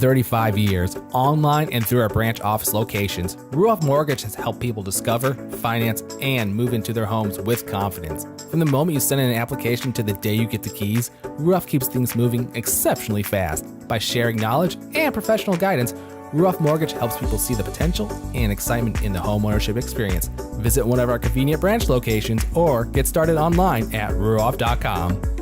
35 years, online and through our branch office locations, Ruoff Mortgage has helped people discover, finance, and move into their homes with confidence. From the moment you send in an application to the day you get the keys, Ruoff keeps things moving exceptionally fast. By sharing knowledge and professional guidance, Ruoff Mortgage helps people see the potential and excitement in the homeownership experience. Visit one of our convenient branch locations or get started online at ruoff.com.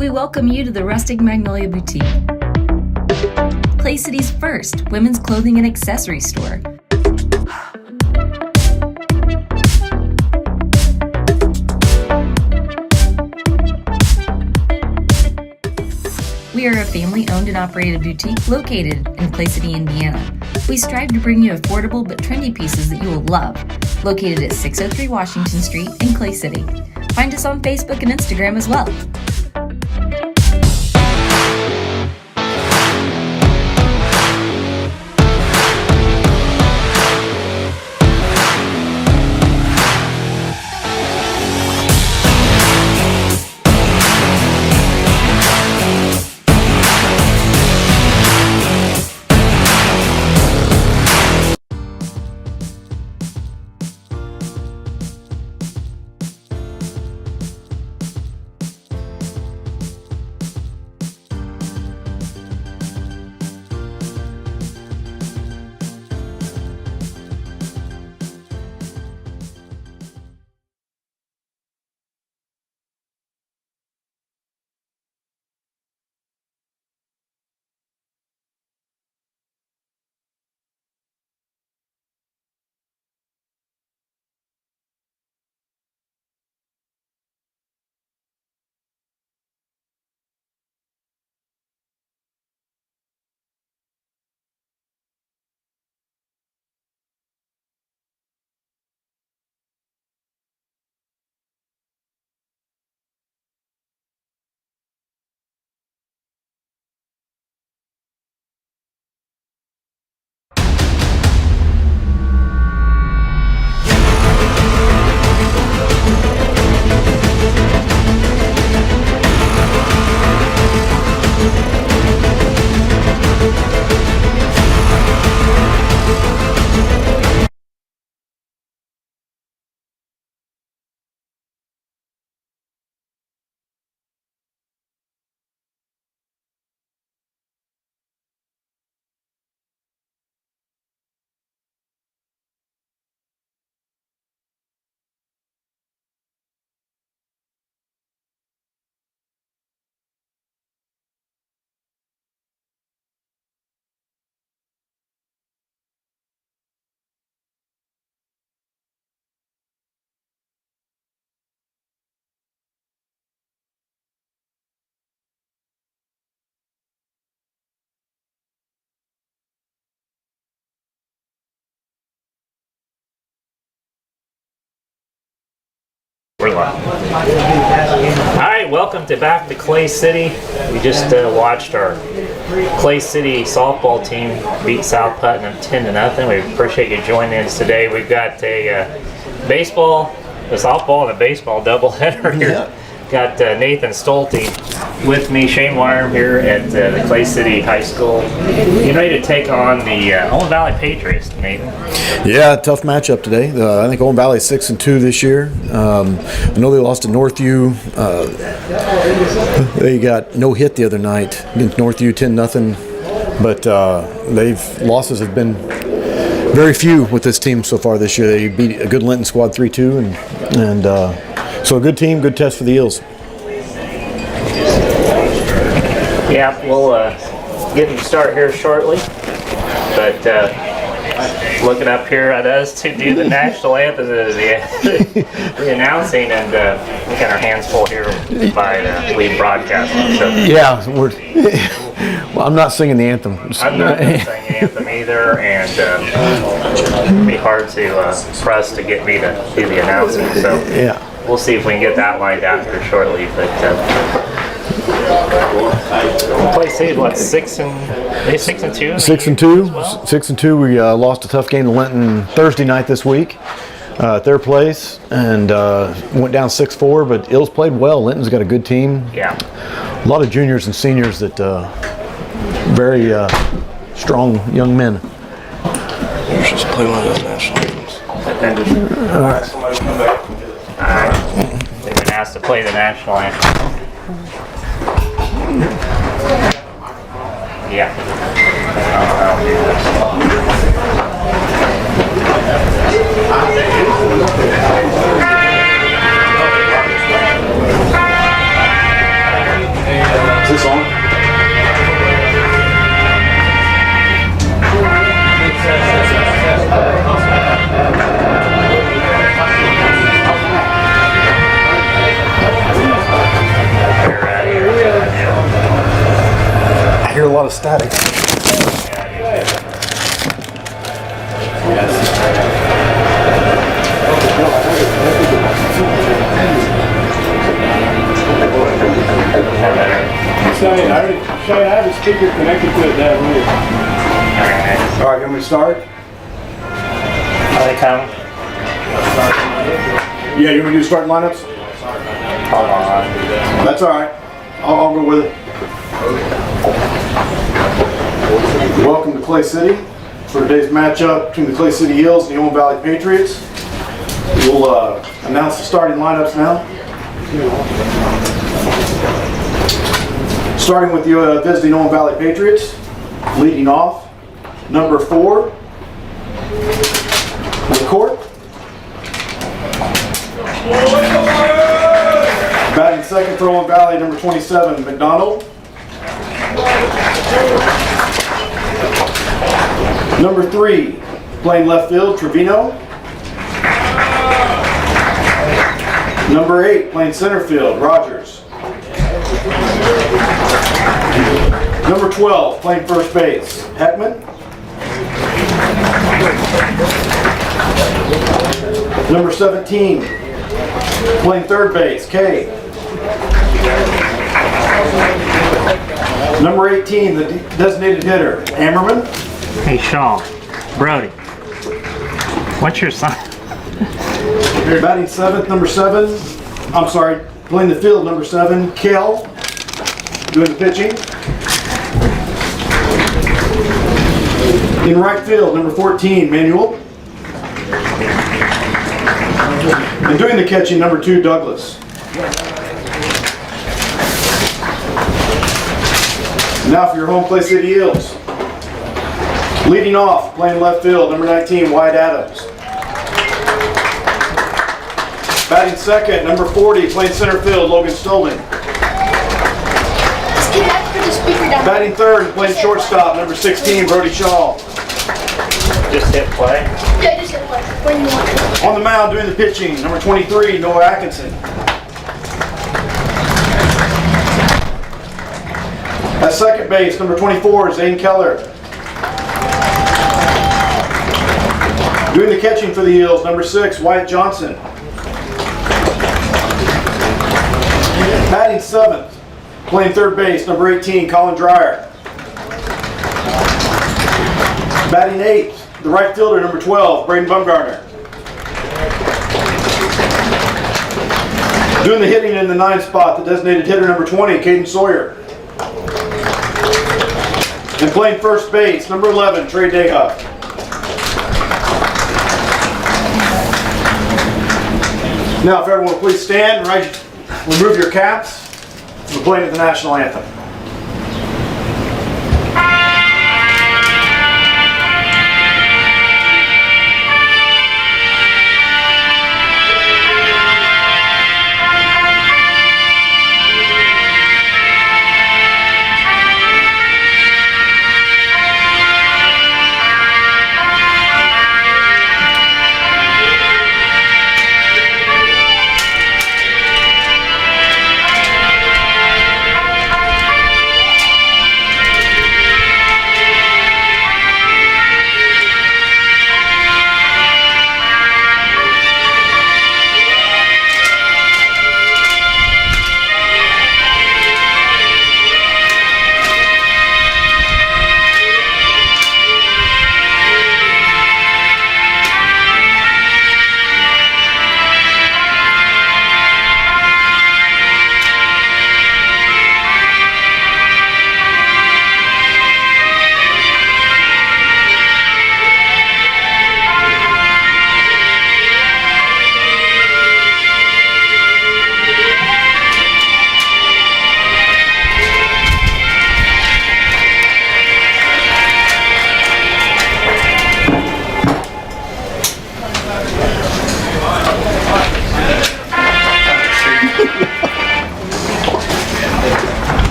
We welcome you to the Rustic Magnolia Boutique, Clay City's first women's clothing and accessory store. We are a family-owned and operated boutique located in Clay City, Indiana. We strive to bring you affordable but trendy pieces that you will love. Located at 603 Washington Street in Clay City. Find us on Facebook and Instagram as well. We're live. All right, welcome back to Clay City. We just watched our Clay City softball team beat South Putnam 10-0. We appreciate you joining us today. We've got a softball and a baseball doubleheader here got Nathan Stolte with me, Shane Wyram here at the Clay City High School. Getting ready to take on the Owen Valley Patriots, Nathan. Yeah, tough matchup today. I think Owen Valley's 6-2 this year. I know they lost to Northview. They got no hit the other night against Northview, 10-0. But losses have been very few with this team so far this year. They beat a good Linton squad 3-2, and so a good team, good test for the Eels. Yeah, we'll get them started here shortly. But looking up here at us to do the national anthem, the announcing, and we got our hands full here by the lead broadcasting. So. Yeah, well, I'm not singing the anthem. I'm not going to sing the anthem either, and it'd be hard for us to get me to do the announcing. So yeah. We'll see if we can get that lined out here shortly. But Clay City, what, 6-2? 6-2. 6-2. We lost a tough game to Linton Thursday night this week at their place, and went down 6-4. But Eels played well. Linton's got a good team. Yeah. A lot of juniors and seniors that very strong young men. Let's just play one of those national anthems. All right. They've been asked to play the national anthem. Yeah. Is this on? I hear a lot of static. Shane, I have a speaker connected to it that way. All right, can we start? Are they coming? Yeah, you want to do starting lineups? Hold on. That's all right. I'll go with it. Welcome to Clay City for today's matchup between the Clay City Eels and the Owen Valley Patriots. We'll announce the starting lineups now. Starting with the visiting Owen Valley Patriots, leading off, number 4, McCourt. Batting second for Owen Valley, number 27, McDonald. Number 3, playing left field, Trevino. Number 8, playing center field, Rogers. Number 12, playing first base, Heckman. Number 17, playing third base, Kay. Number 18, the designated hitter, Ammerman. Hey, Shaw, Brody, what's your sign? Batting seventh, number 7. I'm sorry, playing the field, number 7, Kell. Doing the pitching. In right field, number 14, Manuel. And doing the catching, number 2, Douglas. Now for your home Clay City Eels. Leading off, playing left field, number 19, Wyatt Adams. Batting second, number 40, playing center field, Logan Stolden. Batting third, playing shortstop, number 16, Brody Shaw. Just hit play. Yeah, just hit play. When you want it. On the mound, doing the pitching, number 23, Noah Atkinson. At second base, number 24, Zane Keller. Doing the catching for the Eels, number 6, Wyatt Johnson. Batting seventh, playing third base, number 18, Colin Dreyer. Batting eighth, the right fielder, number 12, Braden Bumgarner. Doing the hitting in the 9 spot, the designated hitter number 20, Caden Sawyer. And playing first base, number 11, Trey Deha. Now, if everyone will please stand and remove your caps. We're playing the national anthem.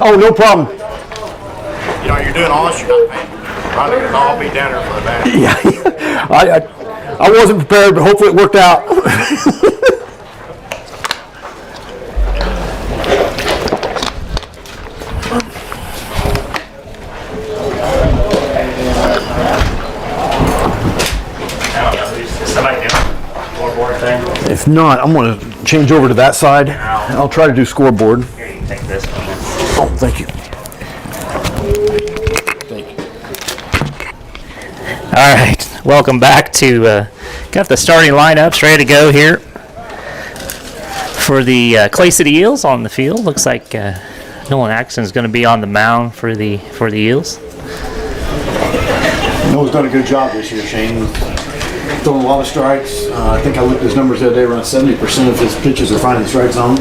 Oh, no problem. You know, you're doing all this, you're not paying. Probably gonna all be down there for the match. Yeah, I wasn't prepared, but hopefully it worked out. If not, I'm going to change over to that side. I'll try to do scoreboard. Here, you can take this one. Oh, thank you. All right, welcome back to, got the starting lineups ready to go here for the Clay City Eels on the field. Looks like Nolan Atkinson is going to be on the mound for the Eels. Noah's done a good job this year, Shane. Throwing a lot of strikes. I think I looked at his numbers the other day, around 70% of his pitches are finding the strike zone.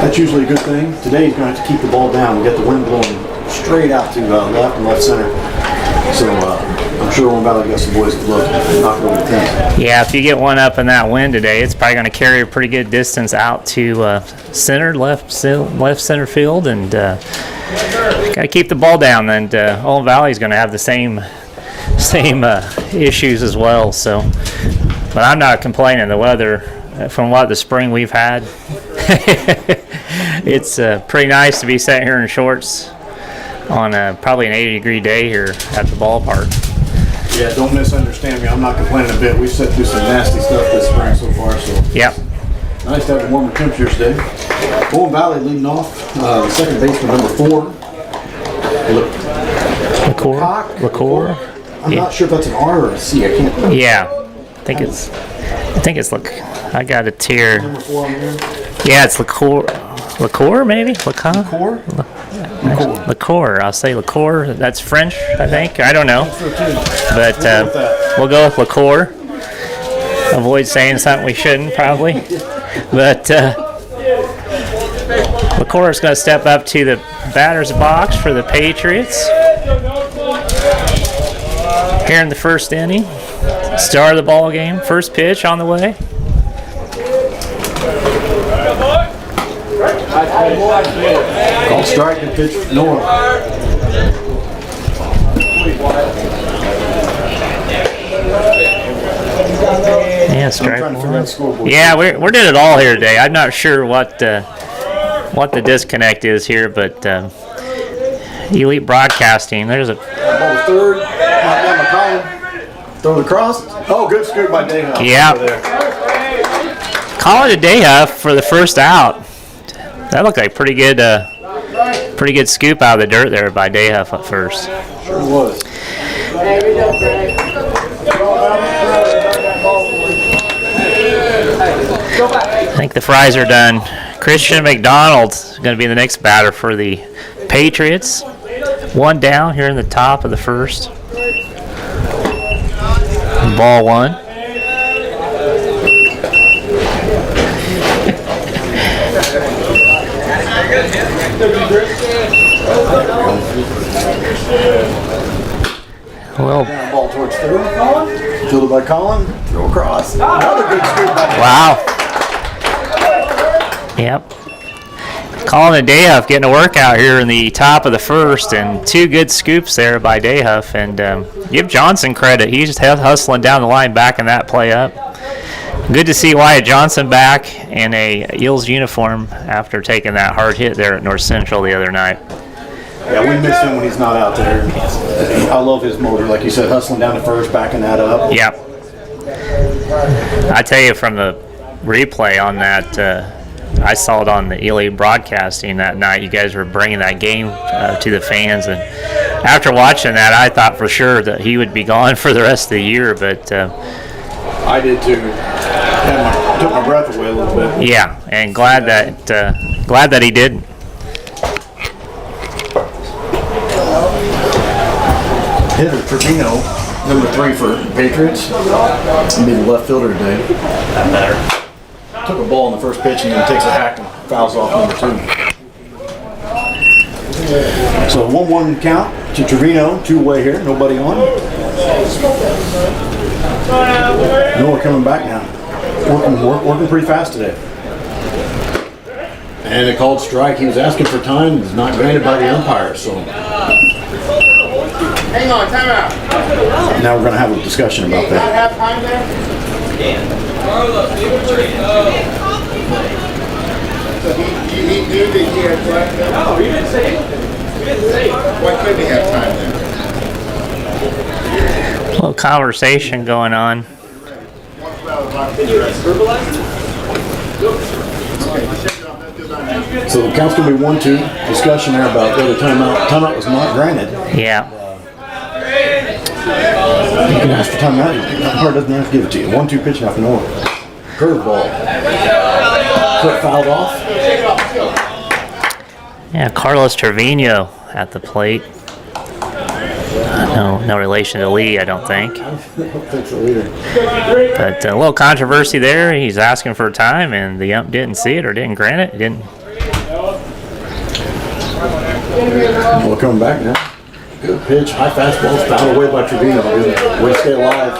That's usually a good thing. Today he's going to have to keep the ball down. We got the wind blowing straight out to left and left center. So I'm sure Owen Valley got some boys that love to knock it over the fence. Yeah, if you get one up in that wind today, it's probably going to carry a pretty good distance out to center, left center field, and got to keep the ball down. And Owen Valley is going to have the same issues as well. So, but I'm not complaining. The weather, from what the spring we've had, it's pretty nice to be sitting here in shorts on probably an 80-degree day here at the ballpark. Yeah, don't misunderstand me. I'm not complaining a bit. We've set through some nasty stuff this spring so far. So Yep. Nice to have the warmer temperatures today. Owen Valley leading off. The second baseman, number 4. LaCour. I'm not sure if that's an R or a C. I can't. Yeah, I think it's look. I got a tier. Number 4 on there. Yeah, it's LaCour maybe. Core? LaCour. I'll say LaCour. That's French, I think. I don't know, but we'll go with LaCour. Avoid saying something we shouldn't probably, but LaCour is going to step up to the batter's box for the Patriots. Here in the first inning, star of the ball game, first pitch on the way. Call strike and pitch Noah. Yeah, strike I'm trying to figure out the scoreboard. Yeah, we're doing it all here today. I'm not sure what the disconnect is here, but Elite Broadcasting. There's a Ball to third. Down McCollum. Throw it across. Oh, good scoop by Deha. Yeah. Call it a day up for the first out. That looked like pretty good scoop out of the dirt there by Dayhuff at first. Sure was. I think the fries are done. Christian McDonald's going to be the next batter for the Patriots. One down here in the top of the first. Ball one. Well, ball towards third. Fielded by Colin. Throw across. Another good scoop by wow. Yep. Colin and Dayhuff getting a workout here in the top of the first, and two good scoops there by Dayhuff. And give Johnson credit. He's just hustling down the line, backing that play up. Good to see Wyatt Johnson back in a Eels uniform after taking that hard hit there at North Central the other night. Yeah, we miss him when he's not out there. I love his motor, like you said, hustling down to first, backing that up. Yep. I tell you, from the replay on that, I saw it on the Ely broadcasting that night. You guys were bringing that game to the fans, and after watching that, I thought for sure that he would be gone for the rest of the year. But I did too. Took my breath away a little bit. Yeah, and glad that he didn't. Hitter Trevino, number 3 for Patriots. He'll be the left fielder today. That better. Took a ball in the first pitch and then takes a hack and fouls off number 2. So 1-1 count to Trevino, 2-way here, nobody on. Noah coming back now. Working pretty fast today. And a called strike. He was asking for time. It's not granted by the umpire. So Hang on, time out. now we're going to have a discussion about that. Have time there? So he knew that he had time there? No, he didn't say it. Why couldn't he have time there? A little conversation going on. So the count's going to be 1-2. Discussion there about whether timeout. Timeout was not granted. Yeah. You can ask for timeout. The umpire doesn't have to give it to you. 1-2 pitch off Noah. Curveball. Quick fouled off. Yeah, Carlos Trevino at the plate. No relation to Lee, I don't think. I don't think so either. But a little controversy there. He's asking for time, and the ump didn't see it or didn't grant it. He didn't. Well, coming back now. Good pitch. High fastballs fouled away by Trevino. Good way to stay alive.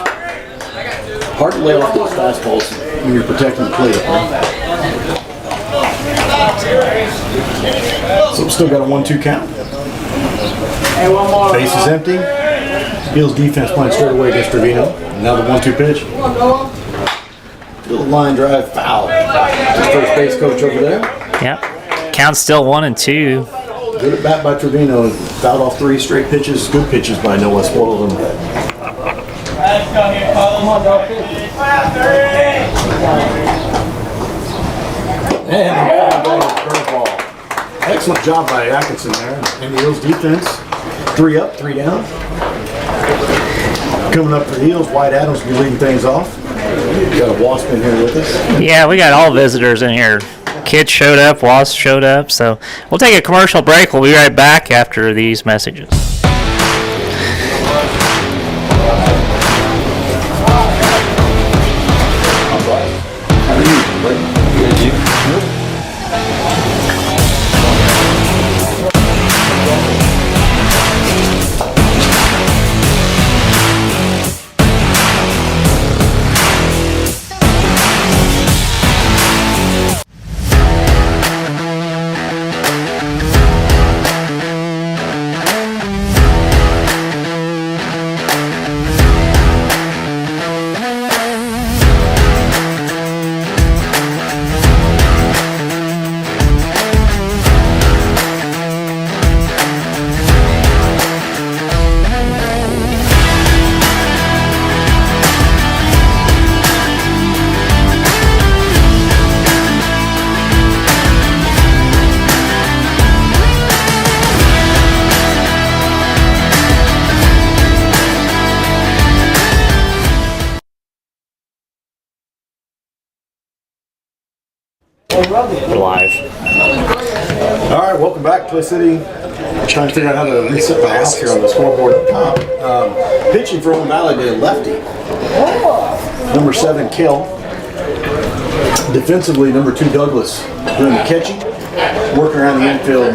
Hard to lay off those fastballs when you're protecting the plate up there. So we still got a 1-2 count. Base is empty. Eels defense playing straight away against Trevino. Now the 1-2 pitch. Little line drive foul. Just first base coach over there. Yep. Count's still 1-2. Good at bat by Trevino. Fouled off 3 straight pitches. Good pitches by Noah. Spoiled them. And curveball. Excellent job by Atkinson there. And the Eels defense. 3 up, 3 down. Coming up for the Eels, White Adams will be leading things off. We got a Wasp in here with us. Yeah, we got all visitors in here. Kids showed up, Wasp showed up, so we'll take a commercial break. We'll be right back after these messages. We're live. All right, welcome back, Clay City. Trying to figure out how to reset my house here on the scoreboard at the top. Pitching for Owen Valley today, lefty. Number 7, Kell. Defensively, number 2, Douglas. Doing the catching, working around the infield.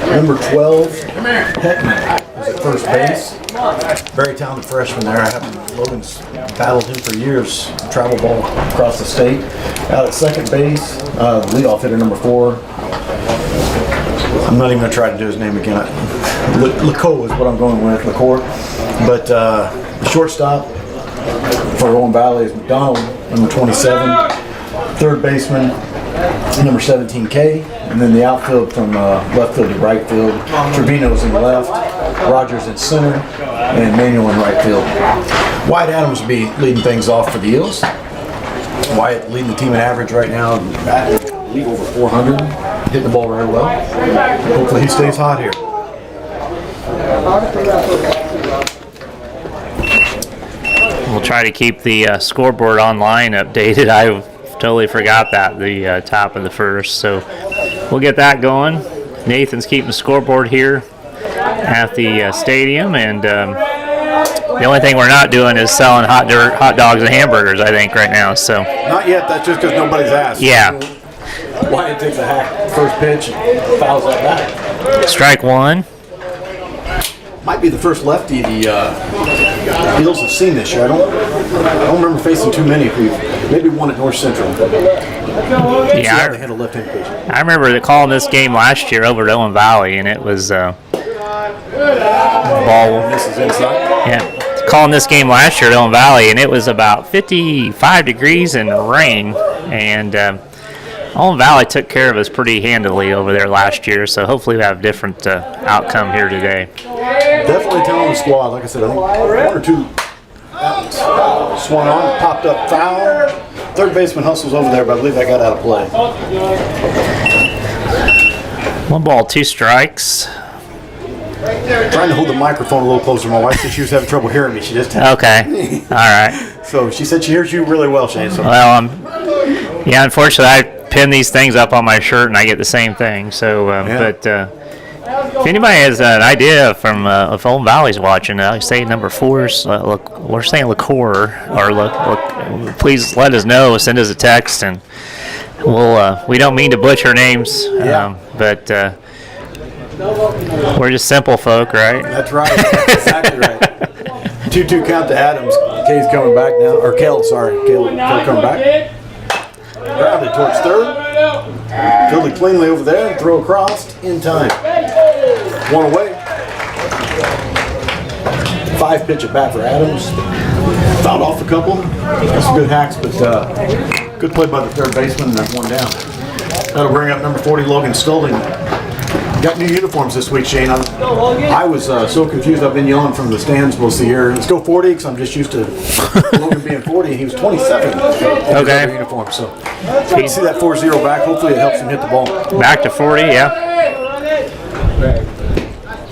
Number 12, Heckman, is at first base. Very talented freshman there. Logan's battled him for years. Travel ball across the state. Out at second base, leadoff hitter number 4. I'm not even going to try to do his name again. LaCoe is what I'm going with, LaCour. But the shortstop for Owen Valley is McDonald, number 27. Third baseman, number 17K. And then the outfield from left field to right field. Trevino's in left, Rogers in center, and Manuel in right field. Wyatt Adams will be leading things off for the Eels. Wyatt leading the team in average right now, league over 400, hitting the ball very well. Hopefully he stays hot here. We'll try to keep the scoreboard online updated. I totally forgot that, the top of the first. So we'll get that going. Nathan's keeping the scoreboard here at the stadium, and the only thing we're not doing is selling hot dogs and hamburgers, I think, right now. So not yet. That's just because nobody's asked. Yeah. Wyatt takes a hack first pitch and fouls that back. Strike 1. Might be the first lefty the Eels have seen this year. I don't remember facing too many. Maybe one at North Central. Yeah, they had a left-hand pitch. I remember calling this game last year over at Owen Valley, and it was ball. Misses inside. Yeah, calling this game last year at Owen Valley, and it was about 55 degrees and rain, and Owen Valley took care of us pretty handily over there last year, so hopefully we have a different outcome here today. Definitely talented squad. Like I said, I think 1 or 2 outs. Swung on, popped up foul. Third baseman hustles over there, but I believe that got out of play. 1 ball, 2 strikes. Trying to hold the microphone a little closer. My wife said she was having trouble hearing me. She just Okay. All right. So she said she hears you really well, Shane. So. Well, yeah, unfortunately, I pin these things up on my shirt, and I get the same thing. So, but if anybody has an idea from if Owen Valley's watching, say number 4's, we're saying LaCour, or please let us know. Send us a text, and we don't mean to butcher names, but we're just simple folk, right? That's right. That's exactly right. 2-2 count to Adams. Kay's coming back now, or Kell, sorry. Kell coming back. Grounded towards third. Field it cleanly over there and throw across in time. 1 away. 5 pitch at bat for Adams. Fouled off a couple. That's some good hacks, but good play by the third baseman, and that's 1 down. That'll bring up number 40, Logan Stolding. Got new uniforms this week, Shane. I was so confused. I've been yelling from the stands most of the year. Let's go 40, because I'm just used to Logan being 40, and he was 27. Okay. Uniform, so you see that 4-0 back. Hopefully it helps him hit the ball. Back to 40, yeah.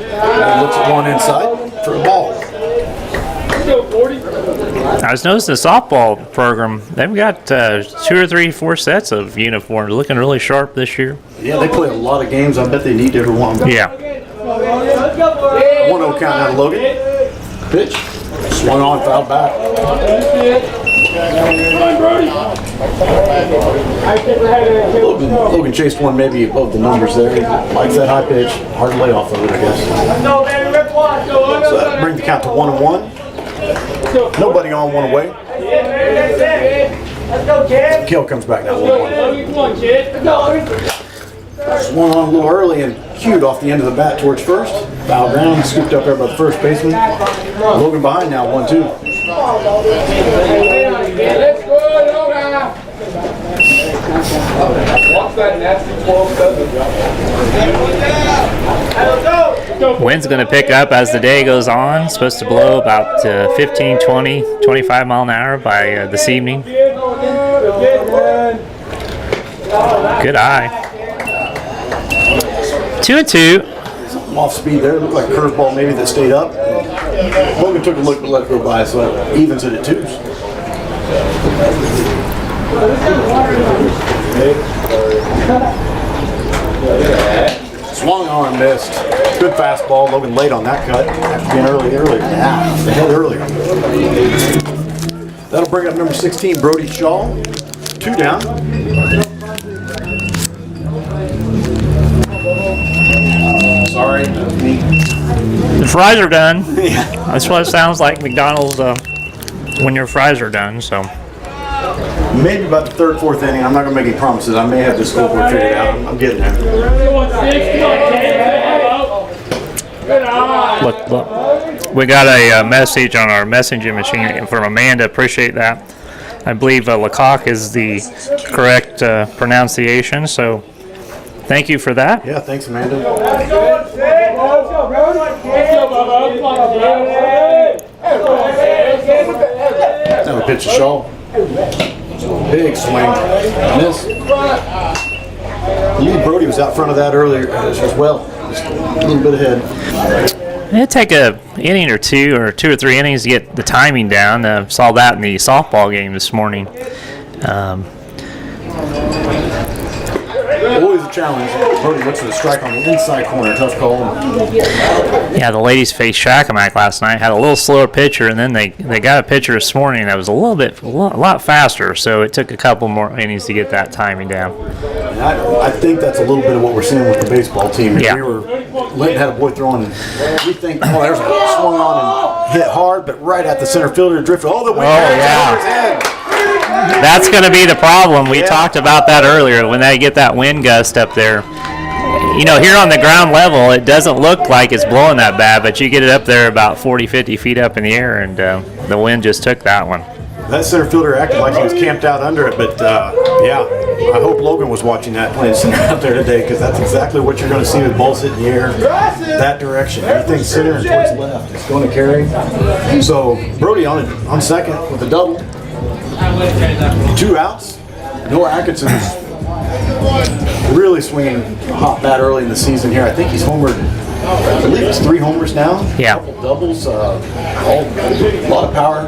He looks at 1 inside for a ball. I was noticing the softball program, they've got 2 or 3, 4 sets of uniforms, looking really sharp this year. Yeah, they play a lot of games. I bet they need every one. Yeah. 1-0 count out of Logan. Pitch. Swung on, fouled back. Logan chased 1 maybe above the numbers there. He likes that high pitch. Hard lay off of it, I guess. So that brings the count to 1-1. Nobody on, 1 away. Kell comes back now, 1-1. Swung on a little early and cued off the end of the bat towards first. Foul ground, scooped up there by the first baseman. Logan behind now, 1-2. Wind's going to pick up as the day goes on. It's supposed to blow about 15, 20, 25 mile an hour by this evening. Good eye. 2-2. Off speed there. Looked like a curveball maybe that stayed up. Logan took a look but let it go by, so it evens it at 2s. Swung on, missed. Good fastball. Logan late on that cut. After being earlier. The head earlier. That'll bring up number 16, Brody Shaw. 2 down. Sorry, me. The fries are done. Yeah. That's what it sounds like McDonald's when your fries are done. So maybe about the 3rd, 4th inning. I'm not going to make any promises. I may have this scoreboard figured out. I'm getting there. look. We got a message on our messaging machine from Amanda. Appreciate that. I believe Lecoq is the correct pronunciation. So thank you for that. Yeah, thanks, Amanda. Another pitch to Shaw. Big swing. Miss. Lee Brody was out front of that earlier as well. Just a little bit ahead. It'd take a inning or two or 3 innings to get the timing down. Saw that in the softball game this morning. Always a challenge. Brody looks for the strike on the inside corner. Tough call. Yeah, the ladies faced Shakamak last night. Had a little slower pitcher, and then they got a pitcher this morning that was a lot faster. So it took a couple more innings to get that timing down. I think that's a little bit of what we're seeing with the baseball team. Yeah. Linton had a boy throwing, and we think, oh, there's a swung on and hit hard, but right at the center fielder drifted all the way over his head. That's going to be the problem. We talked about that earlier when they get that wind gust up there. You know, here on the ground level, it doesn't look like it's blowing that bad, but you get it up there about 40, 50 feet up in the air, and the wind just took that one. That center fielder acted like he was camped out under it, but yeah, I hope Logan was watching that playing center out there today, because that's exactly what you're going to see with balls hitting the air that direction. Anything center and towards left, it's going to carry. So Brody on second with a double. 2 outs. Noah Atkinson's really swinging a hot bat early in the season here. I think he's homered, I believe it's 3 homers now. Yeah. A couple doubles, a lot of power.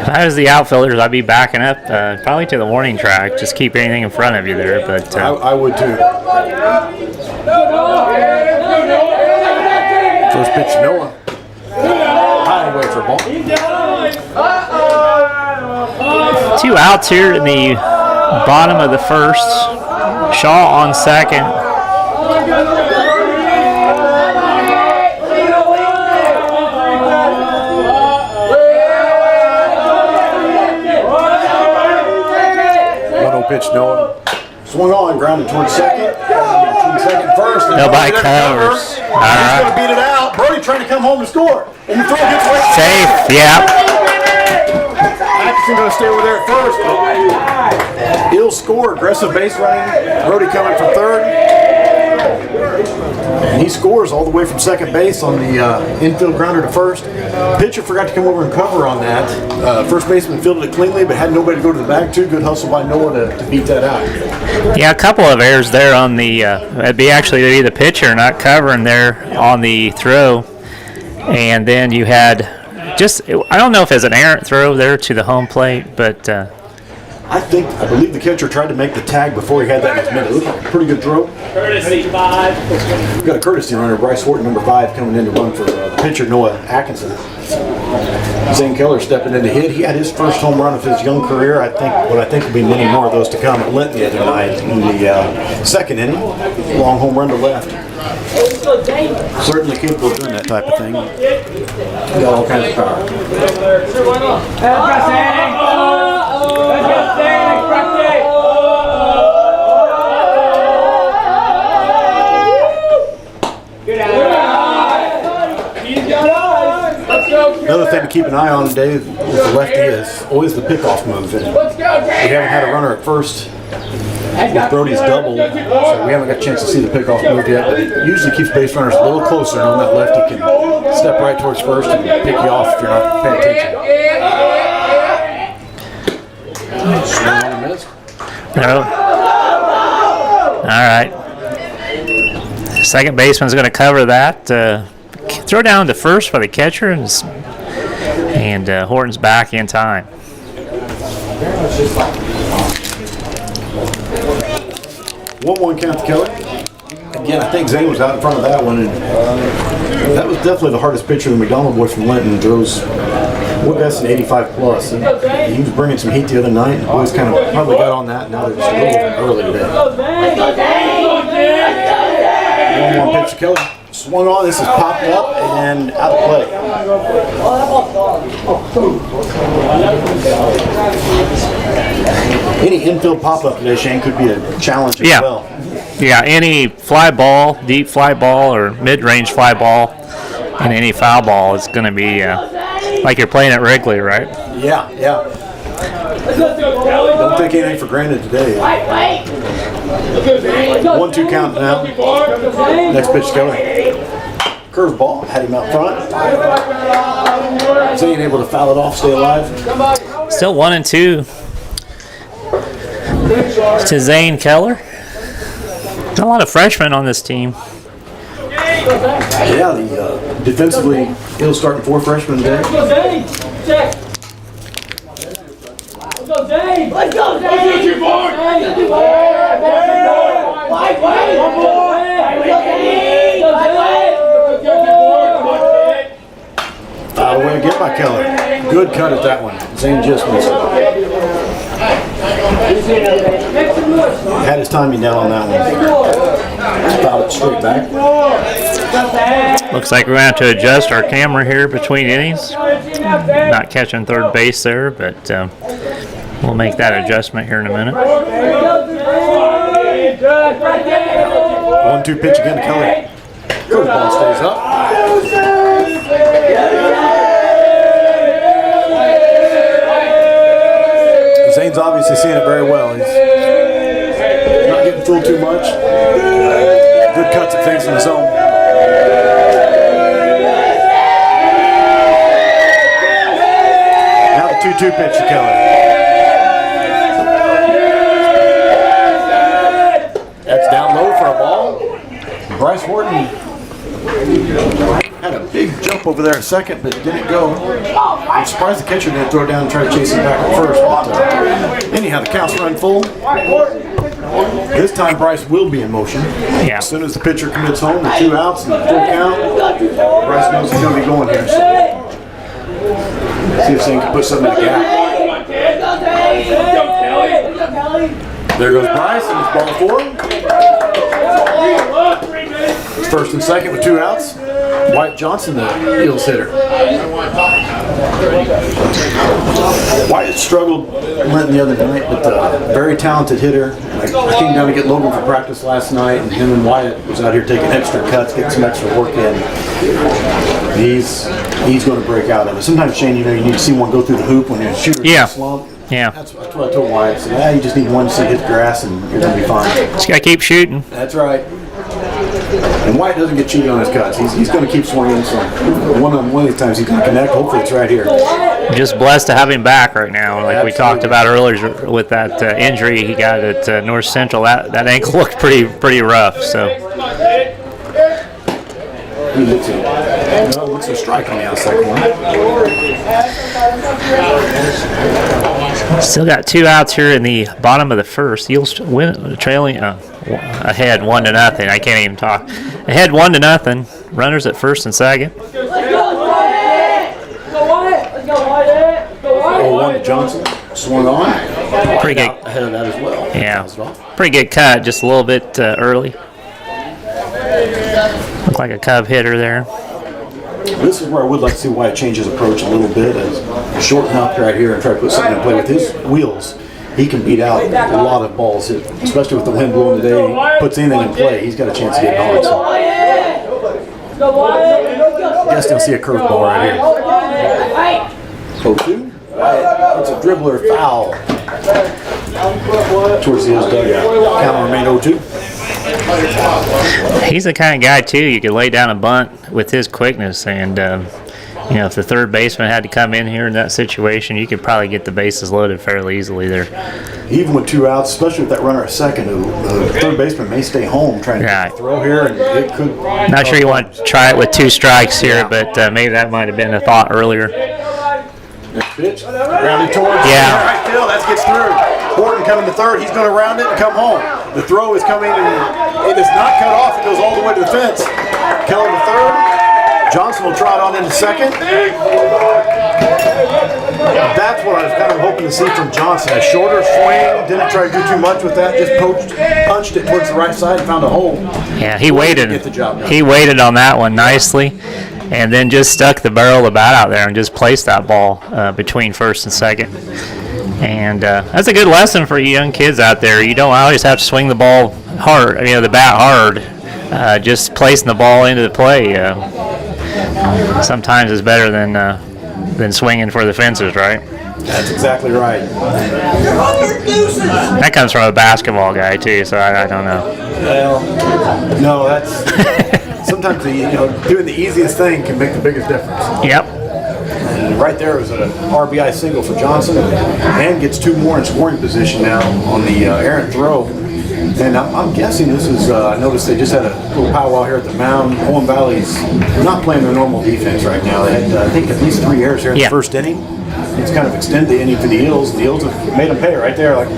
If I was the outfielders, I'd be backing up probably to the warning track. Just keep anything in front of you there. But I would too. First pitch to Noah. High away for a ball. 2 outs here in the bottom of the first. Shaw on second. Pitch Noah. Swung on, grounded towards second. Between second and first. Nobody covers. All right. He's going to beat it out. Brody trying to come home and score. And the throw gets away. Safe, yeah. Atkinson going to stay over there at first. But he'll score. Aggressive base running. Brody coming from third. And he scores all the way from second base on the infield grounder to first. Pitcher forgot to come over and cover on that. First baseman fielded it cleanly, but had nobody to go to the bag to. Good hustle by Noah to beat that out. Yeah, a couple of errors there on the. It'd be the pitcher not covering there on the throw, and then you had I don't know if it's an errant throw there to the home plate, but. I believe the catcher tried to make the tag before he had that in his middle. It looked like a pretty good throw. Courtesy 5. We've got a courtesy runner, Bryce Horton, number 5, coming in to run for the pitcher, Noah Atkinson. Zane Keller stepping in to hit. He had his first home run of his young career. I think will be many more of those to come at Linton the other night in the second inning. Long home run to left. Certainly capable of doing that type of thing. Got all kinds of power. Another thing to keep an eye on today with the lefty is always the pickoff move. And we haven't had a runner at first with Brody's double, so we haven't got a chance to see the pickoff move yet. But it usually keeps base runners a little closer, and on that lefty can step right towards first and pick you off if you're not paying attention. No. All right. Second baseman's going to cover that. Throw down to first for the catcher, and Horton's back in time. 1-1 count to Keller. Again, I think Zane was out in front of that one, and that was definitely the hardest pitcher. The McDonald boy from Linton throws best in 85 plus. And he was bringing some heat the other night, and the boys kind of probably got on that. Now they're just a little early today. 1-1 pitch to Keller. Swung on. This is popped up and out of play. Any infield pop-up today, Shane, could be a challenge as well. Yeah, any fly ball, deep fly ball, or mid-range fly ball, and any foul ball is going to be like you're playing at Wrigley, right? Yeah. Don't take anything for granted today. 1-2 count now. Next pitch, Keller. Curve ball, had him out front. Zane able to foul it off, stay alive. Still 1-2 to Zane Keller. A lot of freshmen on this team. Yeah, defensively, he'll start 4 freshmen today. Let's go, Dave! Let's go, Dave! Foul away again by Keller. Good cut at that one. Zane just missed it. Had his timing down on that one. Fouled it straight back. Looks like we're going to have to adjust our camera here between innings. Not catching third base there, but we'll make that adjustment here in a minute. 1-2 pitch again to Keller. Curveball stays up. Zane's obviously seeing it very well. He's not getting fooled too much. Good cuts at things in the zone. Now the 2-2 pitch to Keller. That's down low for a ball. Bryce Horton had a big jump over there at second, but didn't go. I'm surprised the catcher didn't throw it down and try to chase him back at first. But anyhow, the count's run full. This time Bryce will be in motion. Yeah. As soon as the pitcher commits home, the 2 outs and the full count, Bryce knows he's going to be going here. So see if Zane can put something in the gap. There goes Bryce, and it's ball 4. First and second with 2 outs. White Johnson, the Eels hitter. White struggled Linton the other night, but very talented hitter. I came down to get Logan for practice last night, and him and Wyatt was out here taking extra cuts, getting some extra work in. He's going to break out of it. Sometimes, Shane, you need to see one go through the hoop when your shooter's in a slump. Yeah. That's what I told Wyatt. So, you just need one to hit the grass, and you're going to be fine. Just got to keep shooting. That's right. And White doesn't get cheated on his cuts. He's going to keep swinging. So one of these times he's going to connect. Hopefully it's right here. Just blessed to have him back right now. Like we talked about earlier with that injury he got at North Central, that ankle looked pretty rough. So he looks a strike on the outside corner. Still got 2 outs here in the bottom of the first. Eels trailing ahead 1-0. I can't even talk. Ahead 1-0. Runners at first and second. 0-1 to Johnson. Swung on. Pretty good. Ahead of that as well. Yeah. Pretty good cut. Just a little bit early. Looked like a Cub hitter there. This is where I would like to see Wyatt change his approach a little bit. Shorten up right here and try to put something in play with his wheels. He can beat out a lot of balls, especially with the wind blowing today. He puts anything in play, he's got a chance of getting on. So. I guess they'll see a curveball right here. 0-2. It's a dribbler foul towards the Eels dugout. Count will remain 0-2. He's the kind of guy too. You could lay down a bunt with his quickness, and if the third baseman had to come in here in that situation, you could probably get the bases loaded fairly easily there. Even with 2 outs, especially with that runner at second, the third baseman may stay home trying to throw here, and it could. Not sure you want to try it with 2 strikes here, but maybe that might have been a thought earlier. Next pitch, grounded towards. Yeah. Right field, that gets through. Horton coming to third. He's going to round it and come home. The throw is coming, and it is not cut off. It goes all the way to the fence. Keller to third. Johnson will trot on into second. That's what I was kind of hoping to see from Johnson. A shorter swing. Didn't try to do too much with that. Just punched it towards the right side and found a hole. Yeah, he waited. Get the job done. He waited on that one nicely, and then just stuck the barrel of the bat out there and just placed that ball between first and second. And that's a good lesson for you young kids out there. You don't always have to swing the ball hard, the bat hard. Just placing the ball into the play sometimes is better than swinging for the fences, right? That's exactly right. That comes from a basketball guy too, so I don't know. Well, no, that's sometimes doing the easiest thing can make the biggest difference. Yep. And right there was an RBI single for Johnson, and gets 2 more in scoring position now on the errant throw. And I'm guessing this is, I noticed they just had a little powwow here at the mound. Owen Valley's not playing their normal defense right now. They had, I think, at least 3 errors here in the first inning. It's kind of extended the inning for the Eels. The Eels have made them pay right there. Like,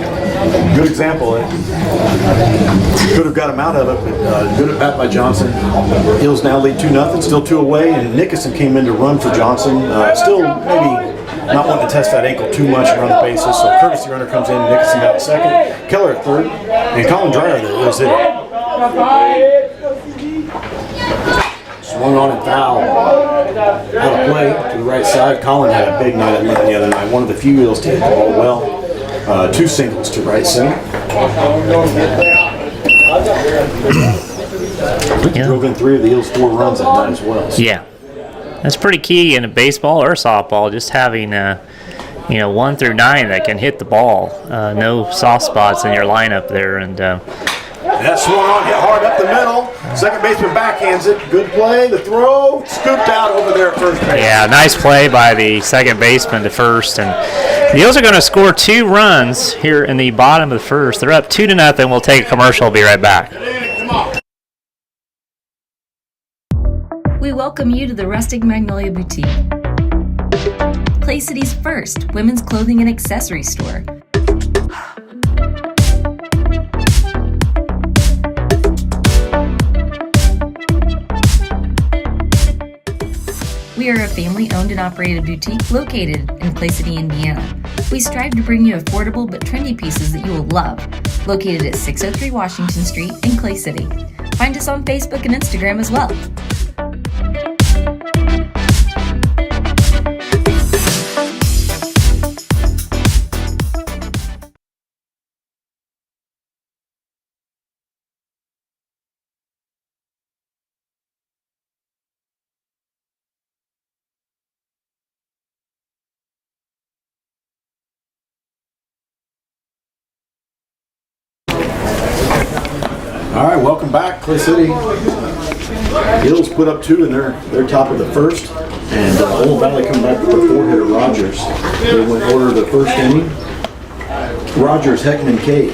good example. Could have got him out of it, but good at bat by Johnson. Eels now lead 2-0, still 2 away, and Nickerson came in to run for Johnson. Still maybe not wanting to test that ankle too much and run the bases, so courtesy runner comes in, Nickerson got second, Keller at third, and Colin Dreyer, the Eels hit it. Swung on and foul. Out of play to the right side. Colin had a big night at Lincoln the other night. One of the few Eels to hit the ball well. 2 singles to right center. Drove in 3 of the Eels' 4 runs that night as well. So. Yeah. That's pretty key in a baseball or softball, just having 1 through 9 that can hit the ball. No soft spots in your lineup there, and that swung on, hit hard up the middle. Second baseman backhands it. Good play. The throw scooped out over there at first base. Yeah, nice play by the second baseman to first. And the Eels are going to score 2 runs here in the bottom of the first. They're up 2-0. We'll take a commercial. We'll be right back. We welcome you to the Rustic Magnolia Boutique, Clay City's first women's clothing and accessory store. We are a family-owned and operated boutique located in Clay City, Indiana. We strive to bring you affordable but trendy pieces that you will love. Located at 603 Washington Street in Clay City. Find us on Facebook and Instagram as well. All right, welcome back, Clay City. Eels put up 2 in their top of the first, and Owen Valley come back with a 4-hitter Rogers. They went order of the first inning. Rogers, Heckman, Kate,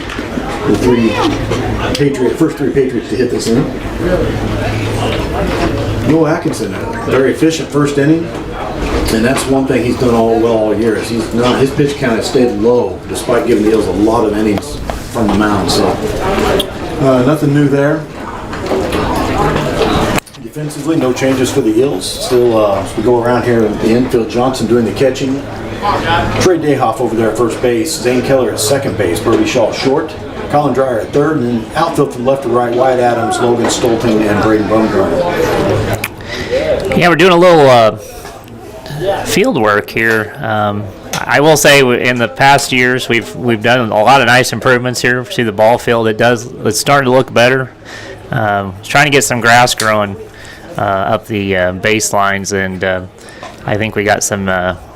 the first 3 Patriots to hit this inning. Noah Atkinson, a very efficient first inning, and that's one thing he's done all year. Is his pitch count has stayed low despite giving the Eels a lot of innings from the mound. So. Nothing new there. Defensively, no changes for the Eels. Still, as we go around here in the infield, Johnson doing the catching. Trey Dayhoff over there at first base. Zane Keller at second base. Birdie Shaw short. Colin Dreyer at third. And then outfield from left to right, Wyatt Adams, Logan Stolting, and Braden Bumgarner. Yeah, we're doing a little field work here. I will say in the past years we've done a lot of nice improvements here to the ball field. It's starting to look better. Trying to get some grass growing up the baselines, and I think we got some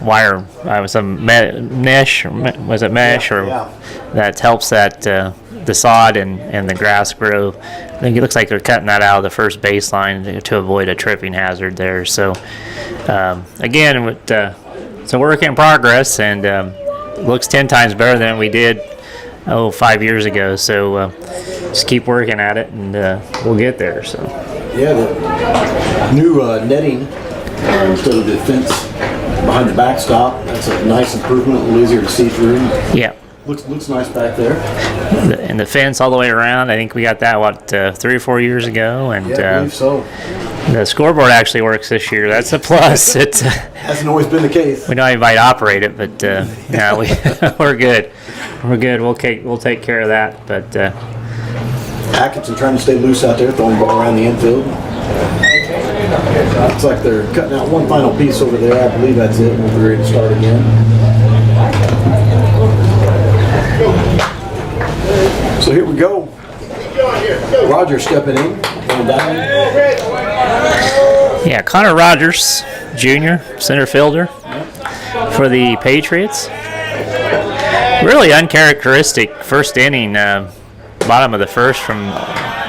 wire, some mesh, was it mesh, or that helps that the sod and the grass grow. I think it looks like they're cutting that out of the first baseline to avoid a tripping hazard there. So again, it's a work in progress, and looks 10 times better than we did 5 years ago. So just keep working at it, and we'll get there. So yeah, the new netting instead of the fence behind the backstop, that's a nice improvement, a little easier to see through. Yeah. Looks nice back there. And the fence all the way around. I think we got that 3 or 4 years ago, and Yeah, I believe so. the scoreboard actually works this year. That's a plus. It's Hasn't always been the case. we know anybody to operate it, but no, we're good. We're good. We'll take care of that. But Atkinson trying to stay loose out there, throwing the ball around the infield. Looks like they're cutting out one final piece over there. I believe that's it. We'll be ready to start again. So here we go. Roger stepping in. Going down. yeah, Connor Rogers, Jr., center fielder for the Patriots. Really uncharacteristic first inning, bottom of the first from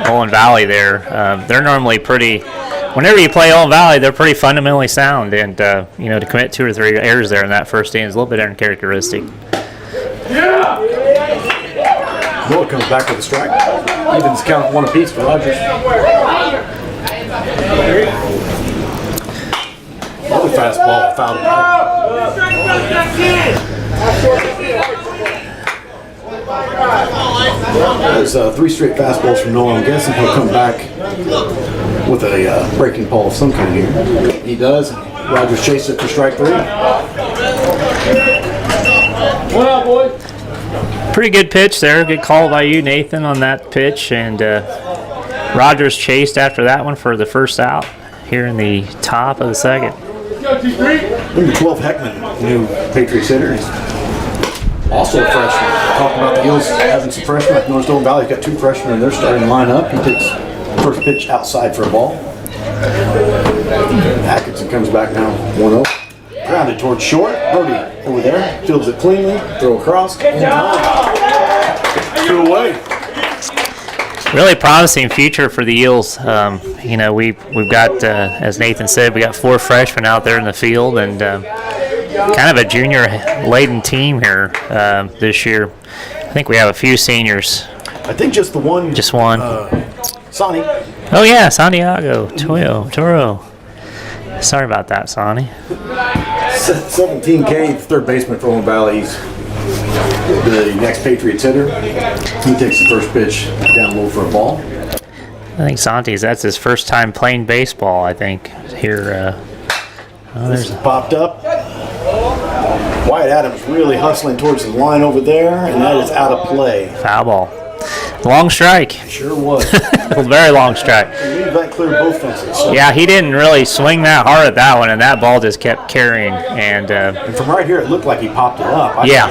Owen Valley there. They're normally pretty, whenever you play Owen Valley, they're pretty fundamentally sound. And, to commit 2 or 3 errors there in that first inning is a little bit uncharacteristic. Miller comes back with a strike. Evens count 1 apiece for Rogers. Another fastball fouled back. There's 3 straight fastballs from Noah. I'm guessing he'll come back with a breaking ball of some kind here. He does. Rogers chases it for strike 3. Well, boys. Pretty good pitch there. Good call by you, Nathan, on that pitch. And Rogers chased after that one for the first out here in the top of the second. Number 12, Heckman, new Patriots hitter. He's also a freshman. Talking about the Eagles having some freshmen. Like North Owen Valley's got 2 freshmen in their starting lineup. He takes first pitch outside for a ball. Atkinson comes back now, 1-0. Grounded towards short. Brody over there. Fields it cleanly. Throw across. In time. 2 away. Really promising future for the Eels. We've got, as Nathan said, we got 4 freshmen out there in the field, and kind of a junior-laden team here this year. I think we have a few seniors. I think just the one. Just one. Sonny. Oh yeah, Santiago Toro. Sorry about that, Sonny. 17K, third baseman for Owen Valley. He's the next Patriots hitter. He takes the first pitch down low for a ball. I think that's his first time playing baseball, I think, here. This is popped up. Wyatt Adams really hustling towards the line over there, and that is out of play. Foul ball. Long strike. Sure was. Very long strike. I believe that cleared both fences. So. Yeah, he didn't really swing that hard at that one, and that ball just kept carrying. And from right here, it looked like he popped it up. Yeah.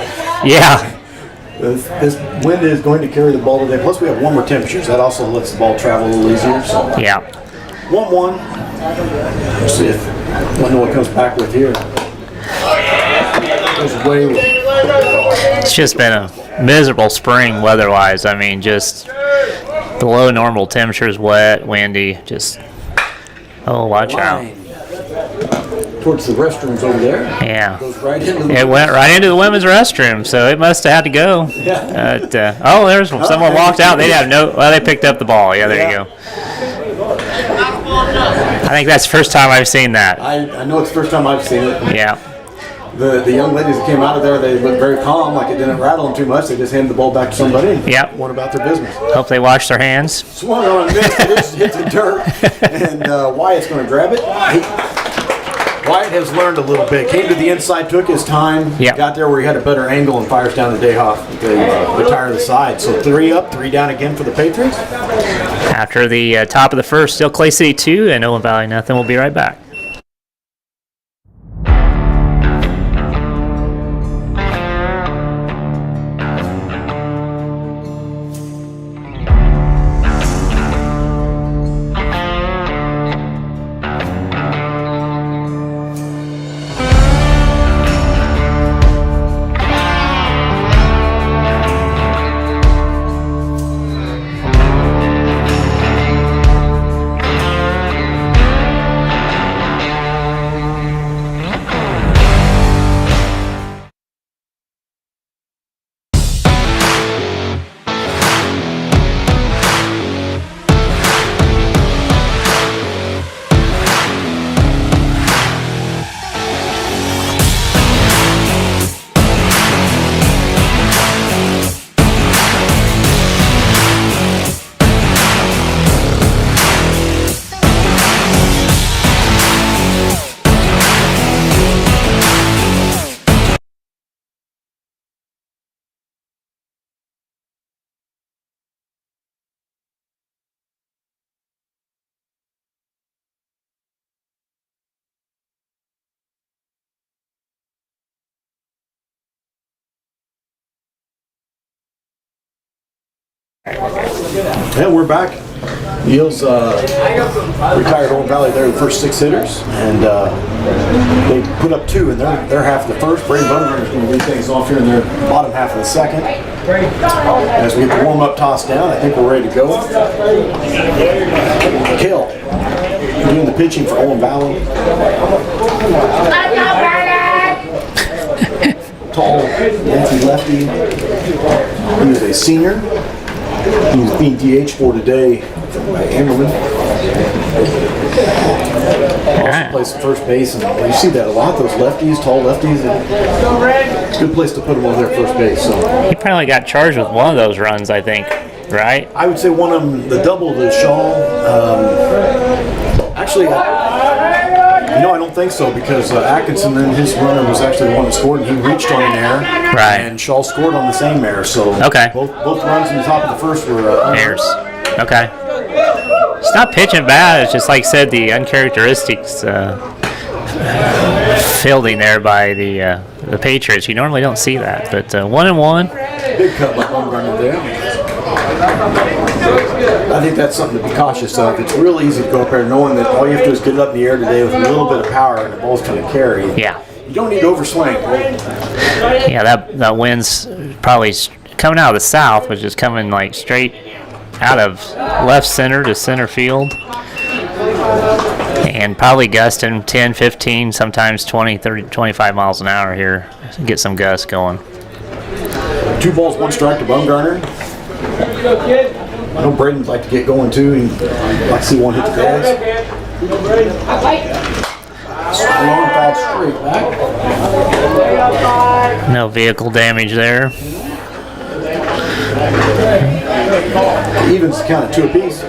This wind is going to carry the ball today. Plus, we have warmer temperatures. That also lets the ball travel a little easier. So. Yeah. 1-1. Let's see if Noah comes back with here. It's just been a miserable spring weather-wise. I mean, just below normal temperatures, wet, windy. Just watch out. Towards the restrooms over there. Yeah. Goes right into it went right into the women's restroom, so it must have had to go. Yeah. There's someone walked out. They have they picked up the ball. Yeah, there you go. I think that's the first time I've seen that. I know it's the first time I've seen it. Yeah. The young ladies that came out of there, they looked very calm, like it didn't rattle them too much. They just handed the ball back to somebody and went about their business. Hope they washed their hands. Swung on this, it just hit the dirt, and Wyatt's going to grab it. Wyatt has learned a little bit. Came to the inside, took his time, got there where he had a better angle, and fires down to Dayhoff. They retire the side. So 3 up, 3 down again for the Patriots. After the top of the first, still Clay City 2 and Owen Valley nothing. We'll be right back. Yeah, we're back. Eels retired Owen Valley. They're the first 6 hitters, and they put up 2 in their half of the first. Brady Bumgarner is going to lead things off here in their bottom half of the second. As we get the warm-up toss down, I think we're ready to go. Kale doing the pitching for Owen Valley. Tall, lefty. He is a senior. He was being DH for today by Amberman. Also plays first base, and you see that a lot. Those lefties, tall lefties, it's a good place to put them on their first base. So He probably got charged with one of those runs, I think, right? I would say one of them, the double to Shaw. Actually, I don't think so, because Atkinson, then his runner was actually the one that scored, and he reached on an error. Right. And Shaw scored on the same error. So Okay. both runs in the top of the first were Airs. Okay. It's not pitching bad. It's just like I said, the uncharacteristics fielding there by the Patriots. You normally don't see that, but 1-1. Big cut by Bumgarner there. I think that's something to be cautious of. It's real easy to go up there knowing that all you have to do is get it up in the air today with a little bit of power and the ball's going to carry. Yeah. You don't need to overswing. Yeah, that wind's probably coming out of the south, which is coming like straight out of left center to center field. And probably gusting 10, 15, sometimes 20, 30, 25 miles an hour here. Get some gusts going. 2 balls, 1 strike to Bumgarner. I know Braden'd like to get going too. He'd like to see one hit the grass. Long foul straight back. No vehicle damage there. Evens count at 2 apiece.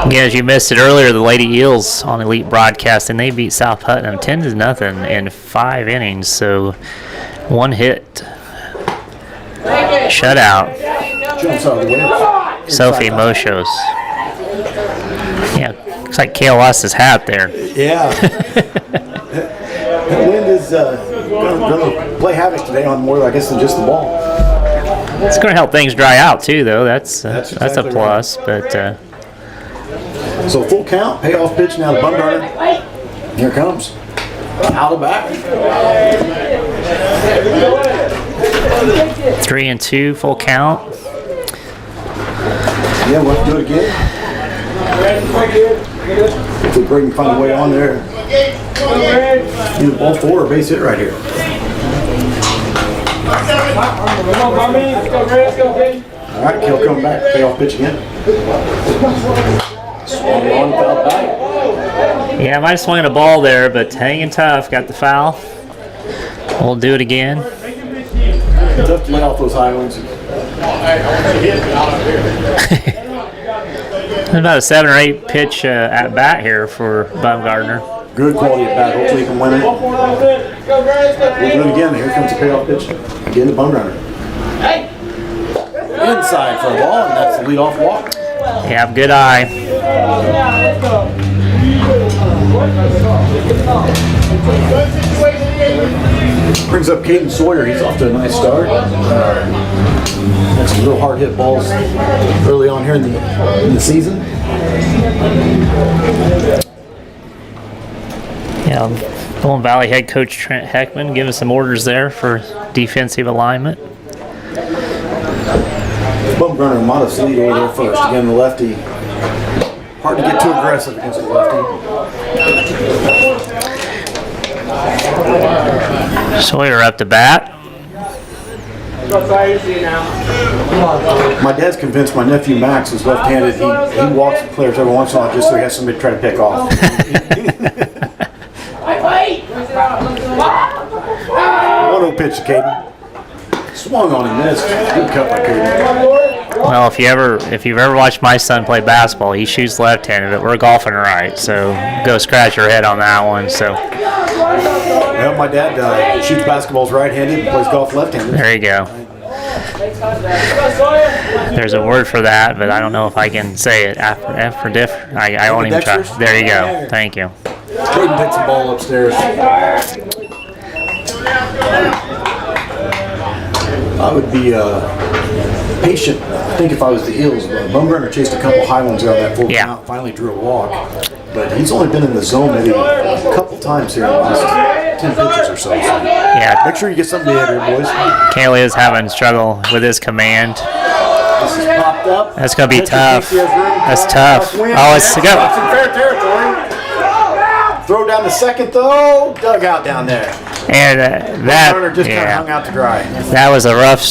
Yeah, as you missed it earlier, the Lady Eels on Elite Broadcast, and they beat South Putnam 10-0 in 5 innings. So 1 hit, shutout. Jumps out of the way. Sophie Moshos. Yeah, looks like Kale lost his hat there. Yeah. The wind is going to play havoc today on more, I guess, than just the ball. It's going to help things dry out too, though. That's exactly a plus. right. But So full count, payoff pitch now to Bumgarner. Here it comes. Out of back. 3-2, full count. Yeah, we'll have to do it again. If we break and find a way on there. Either ball 4 or base hit right here. All right, Kill coming back. Payoff pitch again. Swung on, foul back. Yeah, I might have swung a ball there, but hanging tough. Got the foul. We'll do it again. Tough to lay off those high ones. About a 7 or 8 pitch at bat here for Bumgarner. Good quality at bat. Hopefully he can win it. We'll do it again. Here comes the payoff pitch. Again to Bumgarner. Inside for a ball, and that's the leadoff walk. Yeah, good eye. Brings up Caden Sawyer. He's off to a nice start. Had some real hard hit balls early on here in the season. Yeah, Golden Valley head coach Trent Heckman giving some orders there for defensive alignment. Bumgarner, modest lead over there first. Again, the lefty. Hard to get too aggressive against the lefty. Sawyer up to bat. My dad's convinced my nephew Max is left-handed. He walks the players every once in a while just so he has somebody to try to pick off. 1-0 pitch to Caden. Swung on and missed. Good cut by Caden. Well, if you've ever watched my son play basketball, he shoots left-handed, but we're golfing right, so go scratch your head on that one. So Well, my dad shoots basketballs right-handed and plays golf left-handed. there you go. There's a word for that, but I don't know if I can say it. After different. I won't even try. There you go. Thank you. Caden takes the ball upstairs. I would be patient. I think if I was the Eels, Bumgarner chased a couple high ones around that full count, finally drew a walk. But he's only been in the zone maybe a couple times here in the last 10 pitches or so. Yeah. Make sure you get something to here, boys. Caley is having struggle with his command. This is popped up. That's going to be tough. That's tough. Oh, it's in fair territory. Throw down the second, though. Dugout down there. And that, just kind of hung out to dry. That was a rough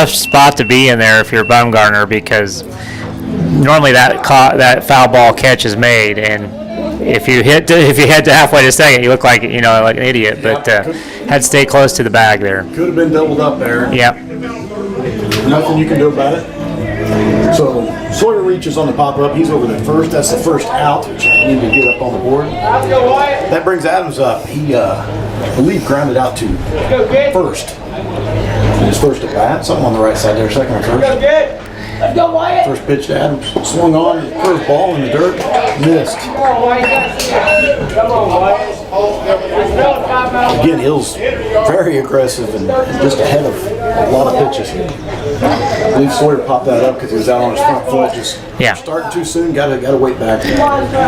spot to be in there if you're Bumgarner, because normally that foul ball catch is made, and if you head to halfway to second, you look like like an idiot. But had to stay close to the bag there. Could have been doubled up there. Yep. Nothing you can do about it. So Sawyer reaches on the pop-up. He's over there first. That's the first out, which you need to get up on the board. That brings Adams up. He, I believe, grounded out to first. His first at bat. Something on the right side there, second or first. First pitch to Adams. Swung on, curved ball in the dirt. Missed. Again, Hill's very aggressive and just ahead of a lot of pitches. I believe Sawyer popped that up because he was out on his front foot. Just starting too soon. Got to wait back.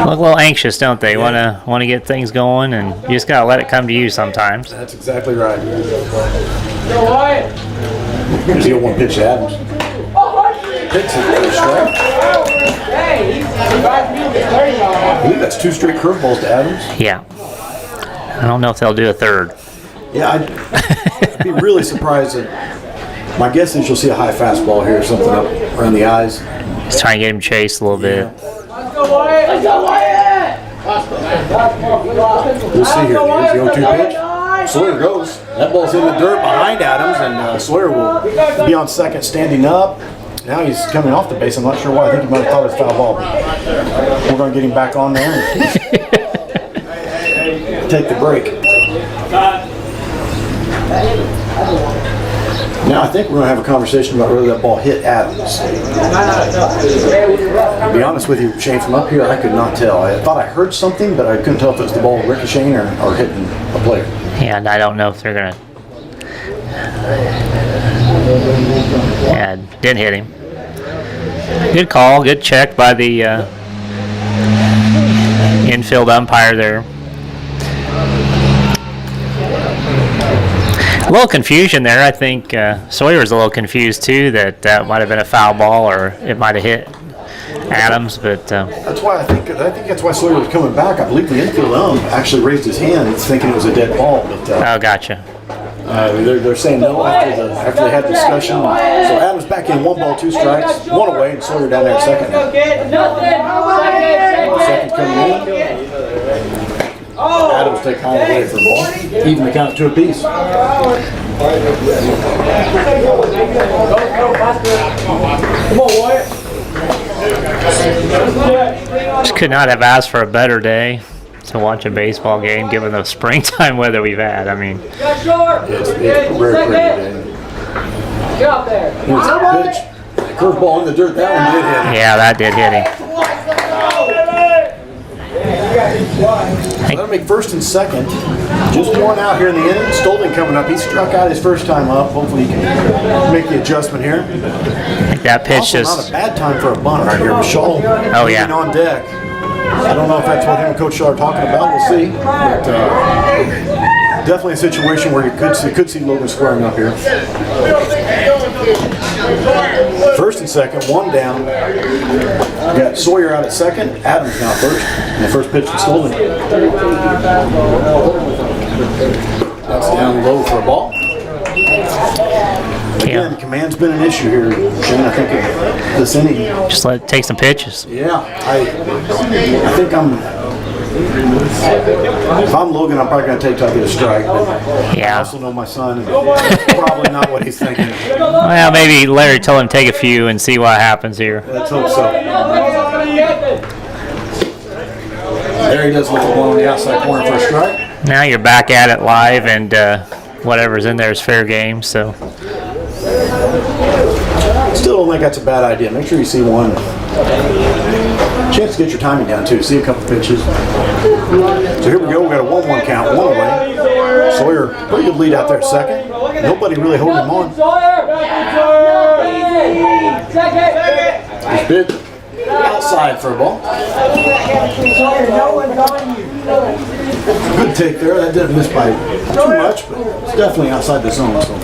Look a little anxious, don't they? Want to get things going, and you just gotta let it come to you sometimes. That's exactly right. Here's the 0-1 pitch to Adams. Hits it for a strike. I believe that's 2 straight curveballs to Adams. Yeah. I don't know if they'll do a third. Yeah, I'd be really surprised. My guess is you'll see a high fastball here, something up around the eyes. Just trying to get him chased a little bit. We'll see here. Here's the 0-2 pitch. Sawyer goes. That ball's in the dirt behind Adams, and Sawyer will be on second standing up. Now he's coming off the base. I'm not sure why. I think he might have thought it was foul ball. We're going to get him back on there and take the break. Now I think we're going to have a conversation about whether that ball hit Adams. To be honest with you, Shane, from up here I could not tell. I thought I heard something, but I couldn't tell if it was the ball ricocheting or hitting a player. Yeah, and I don't know if they're going to... Yeah, didn't hit him. Good call, good check by the infield umpire there. A little confusion there. I think Sawyer's a little confused too that might have been a foul ball or it might have hit Adams, but that's why I think that's why Sawyer was coming back. I believe the infield actually raised his hand thinking it was a dead ball, but oh, gotcha. They're saying no after they had discussion. So Adams back in, 1 ball, 2 strikes, 1 away, and Sawyer down there at second. Second coming in. Adams take high away for a ball. Even the count 2 apiece. Just could not have asked for a better day to watch a baseball game given the springtime weather we've had. I mean, it's a very pretty day. Get out there. Here's a pitch. Curveball in the dirt. That one did hit him. Yeah, that did hit him. That'll make first and second. Just 1 out here in the inning. Stolding coming up. He struck out his first time up. Hopefully he can make the adjustment here. I think that pitch also not a bad time for a bunt right here. Shaw on deck. I don't know if that's what him and Coach Shaw are talking about. We'll see. But definitely a situation where you could see Logan squaring up here. First and second, 1 down. We got Sawyer out at second. Adams now first. And the first pitch to Stolen. That's down low for a ball. Again, command's been an issue here, Shane. I think this inning. Just let it take some pitches. Yeah, I think if I'm Logan, I'm probably going to take till I get a strike. Yeah. I also know my son, and probably not what he's thinking. Well, maybe Larry told him to take a few and see what happens here. Let's hope so. There he does look at one on the outside corner for a strike. Now you're back at it live, and whatever's in there is fair game. So Still don't think that's a bad idea. Make sure you see one. Chance to get your timing down too. See a couple pitches. So here we go. We got a 1-1 count, 1 away. Sawyer, pretty good lead out there, second. Nobody really holding him on. This pitch outside for a ball. Good take there. That didn't miss by too much, but it's definitely outside the zone. So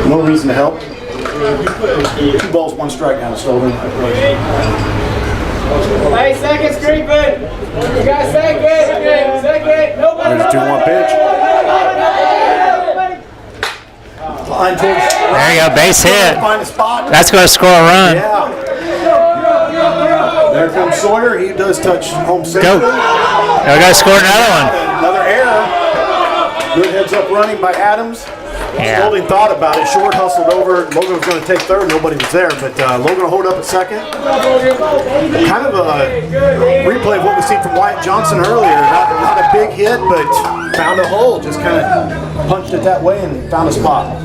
no reason to help. 2 balls, 1 strike down to Stolen. Hey, second creeping. You got second. Nobody. There's a 2-1 pitch. Line towards. There you go, base hit. Find a spot. That's going to score a run. Yeah. There comes Sawyer. He does touch home safe. Go. Now we got to score another one. Another error. Good heads up running by Adams. Yeah. Holding thought about it. Short hustled over. Logan was going to take third. Nobody was there, but Logan will hold up at second. Kind of a replay of what we seen from Wyatt Johnson earlier. Not a big hit, but found a hole. Just kind of punched it that way and found a spot.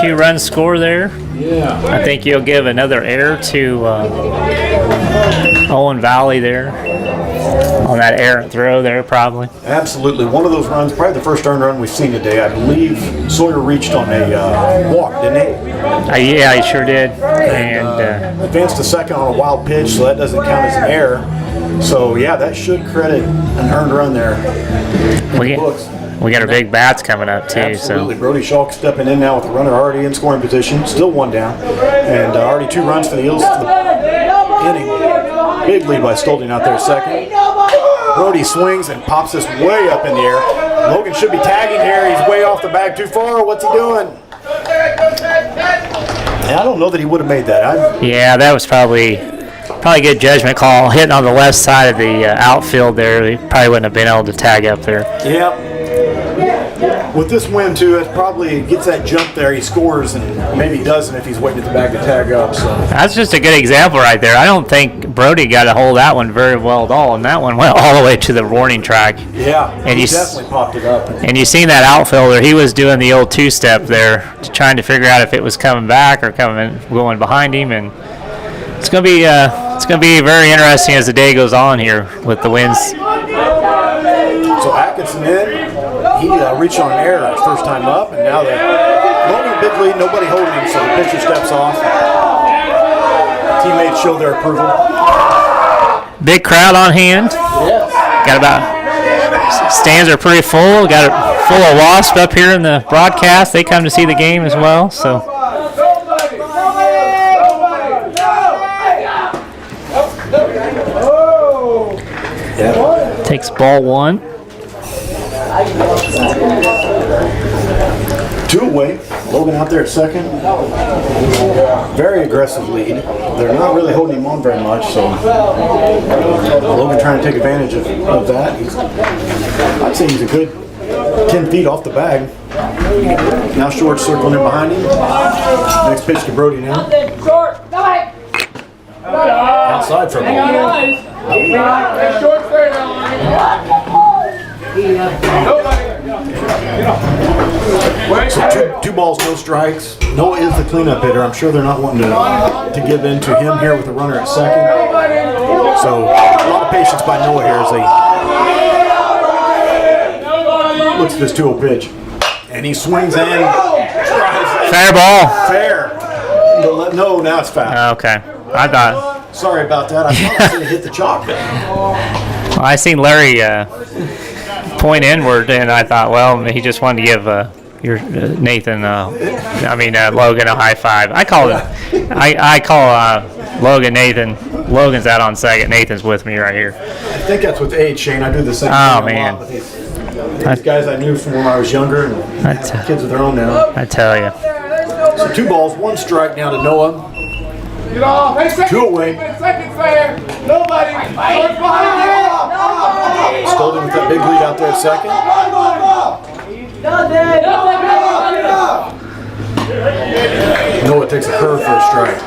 2-run score there. Yeah. I think you'll give another error to Owen Valley there on that errant throw there, probably. Absolutely. One of those runs, probably the first earned run we've seen today. I believe Sawyer reached on a walk, didn't he? Yeah, he sure did. And advanced to second on a wild pitch, so that doesn't count as an error. So, yeah, that should credit an earned run there. we got our big bats coming up, too. Absolutely. So. Brody Schalk stepping in now with the runner already in scoring position. Still 1 down. And already 2 runs for the Eels to the inning. Big lead by Stolding out there second. Brody swings and pops this way up in the air. Logan should be tagging here. He's way off the bag too far. What's he doing? I don't know that he would have made that. Yeah, that was probably a good judgment call. Hitting on the left side of the outfield there, he probably wouldn't have been able to tag up there. Yeah. With this win, too, it probably gets that jump there. He scores and maybe doesn't if he's waiting at the bag to tag up. So that's just a good example right there. I don't think Brody got to hold that one very well at all, and that one went all the way to the warning track. Yeah, and he definitely popped it up. And you seen that outfielder, he was doing the old 2-step there, trying to figure out if it was coming back or going behind him, and it's going to be very interesting as the day goes on here with the wins. So Atkinson in. He reached on an error his first time up, and now Logan a big lead, nobody holding him, so the pitcher steps off. Teammates show their approval. Big crowd on hand. Yes. Got stands are pretty full. Got it full of Wasp up here in the broadcast. They come to see the game as well. So. Takes ball 1. 2 away. Logan out there at second. Very aggressive lead. They're not really holding him on very much, so Logan trying to take advantage of that. I'd say he's a good 10 feet off the bag. Now Short circling in behind him. Next pitch to Brody now. Outside for a ball. Short's there now. So 2 balls, no strikes. Noah is the cleanup hitter. I'm sure they're not wanting to give in to him here with the runner at second. So a lot of patience by Noah here as he looks at this 2-0 pitch. And he swings in. Fair ball. Fair. No, now it's foul. Okay. I thought. Sorry about that. I thought I was going to hit the chalk there. Well, I seen Larry point inward, and I thought, well, he just wanted to give Logan a high five. I call Logan Nathan. Logan's out on second. Nathan's with me right here. I think that's with age, Shane. I do the same Oh, thing man. a lot. These guys I knew from when I was younger, and kids of their own now. I tell you. So 2 balls, 1 strike now to Noah. 2 away. Nobody. Stolding with that big lead out there at second. Noah takes a curve for a strike.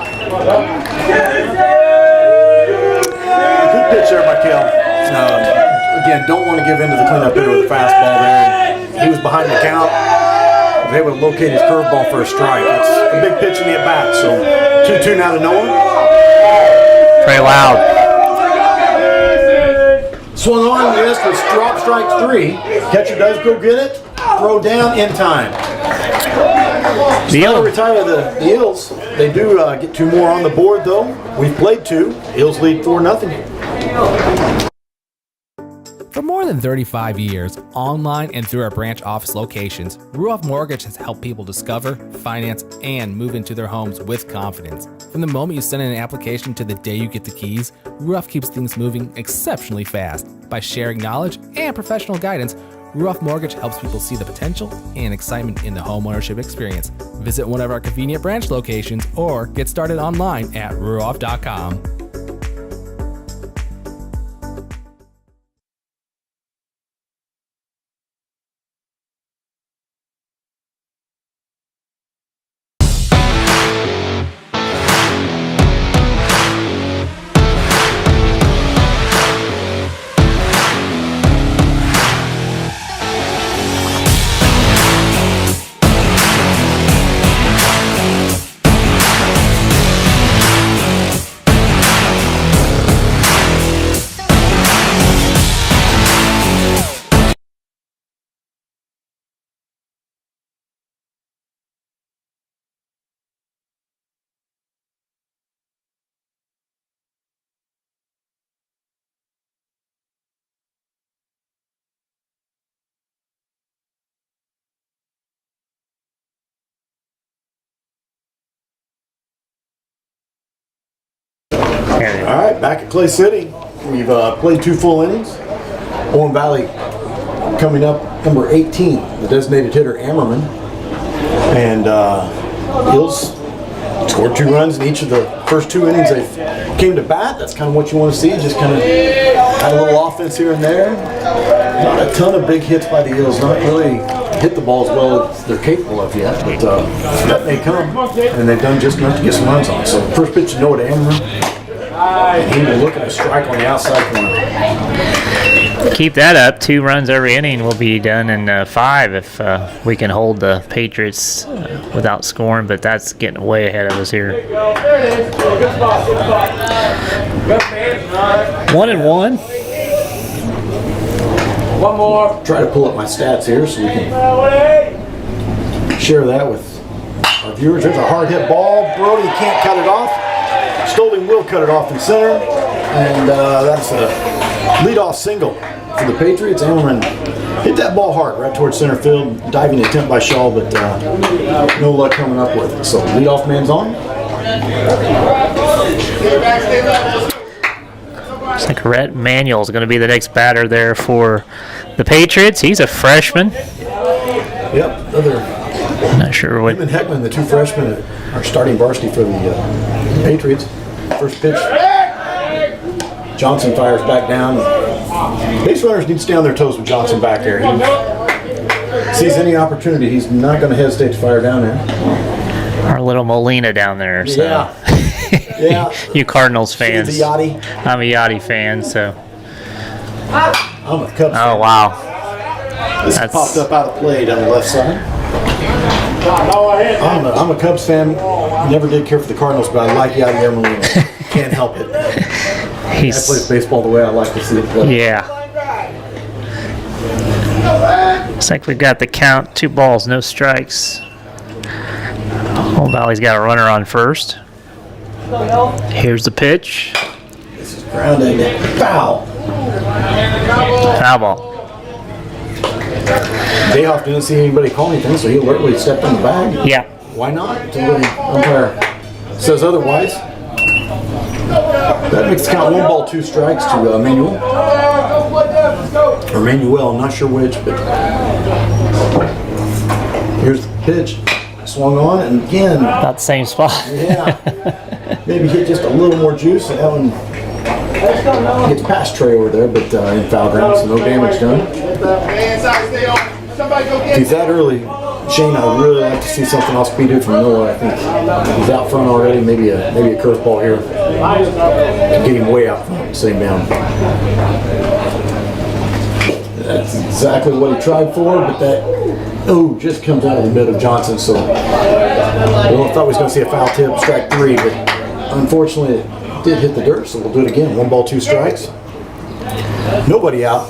Good pitch there by Kel. Again, don't want to give in to the cleanup hitter with a fastball there. He was behind the count. was able to locate his curveball for a strike. It's a big pitch in the at-bat. So 2-2 now to Noah. Pretty loud. Swung on, missed, was drop strike 3. Catcher does go get it. Throw down in time. Still retire the Eels. They do get 2 more on the board though. We've played 2. Eels lead 4-0. For more than 35 years, online and through our branch office locations, Ruoff Mortgage has helped people discover, finance, and move into their homes with confidence. From the moment you send in an application to the day you get the keys, Ruoff keeps things moving exceptionally fast. By sharing knowledge and professional guidance, Ruoff Mortgage helps people see the potential and excitement in the homeownership experience. Visit one of our convenient branch locations or get started online at ruoff.com. All right, back at Clay City. We've played 2 full innings. Owen Valley coming up, number 18, the designated hitter, Ammerman. And Eels scored 2 runs in each of the first 2 innings they came to bat. That's kind of what you want to see, just kind of had a little offense here and there. Not a ton of big hits by the Eels, not really hit the ball as well as they're capable of yet, but that may come. And they've done just enough to get some runs on. So first pitch to Noah to Ammerman. And he will look at a strike on the outside corner. Keep that up. 2 runs every inning will be done in 5 if we can hold the Patriots without scoring, but that's getting way ahead of us here. 1-1. One more. Try to pull up my stats here so we can share that with our viewers. There's a hard hit ball. Brody can't cut it off. Stolding will cut it off in center, and that's a leadoff single for the Patriots. Ammerman hit that ball hard right towards center field. Diving attempt by Shaw, but no luck coming up with it. So leadoff man's on. Looks like Rhett Manuel is going to be the next batter there for the Patriots. He's a freshman. Yep, Not sure what. Him and Heckman, the 2 freshmen, are starting varsity for the Patriots. First pitch, Johnson fires back down. Base runners need to stay on their toes with Johnson back there. He sees any opportunity, he's not going to hesitate to fire down there. Our little Molina down there. So. Yeah. You Cardinals fans. He's a Yachty. I'm a Yachty fan, so. I'm a Cubs fan. Oh, wow. This popped up out of play down the left side. I'm a Cubs fan. Never did care for the Cardinals, but I like Yachty Molina. Can't help it. I play baseball the way I like to see it play. Yeah. Looks like we've got the count. 2 balls, no strikes. Old Valley's got a runner on first. Here's the pitch. This is grounded. Foul. Foul ball. Dayhoff didn't see anybody call anything, so he literally stepped in the bag. Yeah. Why not? Until the umpire says otherwise. That makes the count 1 ball, 2 strikes to Manuel. Or Manuel, I'm not sure which, but here's the pitch. Swung on, and again. About the same spot. Yeah. Maybe hit just a little more juice, and that one gets past Trey over there, but in foul ground, so no damage done. If he's that early, Shane, I'd really like to see something off speed here from Noah. I think he's out front already. Maybe a curveball here to get him way out front and sit him down. That's exactly what he tried for, but that just comes out of the mid of Johnson. So I thought we was going to see a foul tip, strike 3, but unfortunately it did hit the dirt. So we'll do it again. 1 ball, 2 strikes. Nobody out.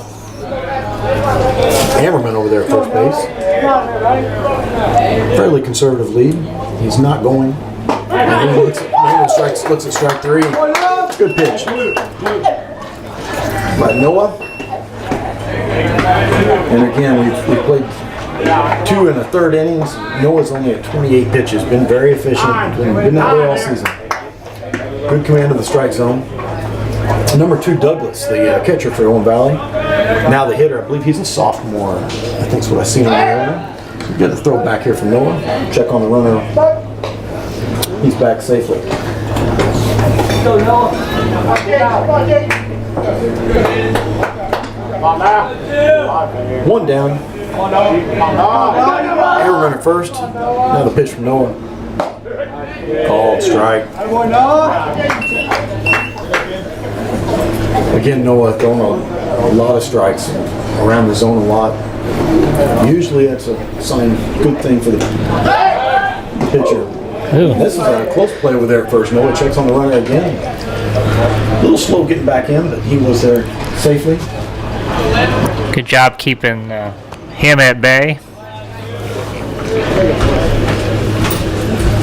Hammerman over there at first base. Fairly conservative lead. He's not going. And he looks at strike 3. Good pitch by Noah. And again, we played 2 and a third innings. Noah's only at 28 pitches. Been very efficient. Been that way all season. Good command of the strike zone. Number 2, Douglas, the catcher for Owen Valley. Now the hitter, I believe he's a sophomore. I think that's what I seen on there. We get a throw back here from Noah. Check on the runner. He's back safely. 1 down. Air runner first. Now the pitch from Noah. Called strike. Again, Noah throwing a lot of strikes around the zone a lot. Usually that's a sign, good thing for the pitcher. This is a close play over there at first. Noah checks on the runner again. A little slow getting back in, but he was there safely. Good job keeping him at bay.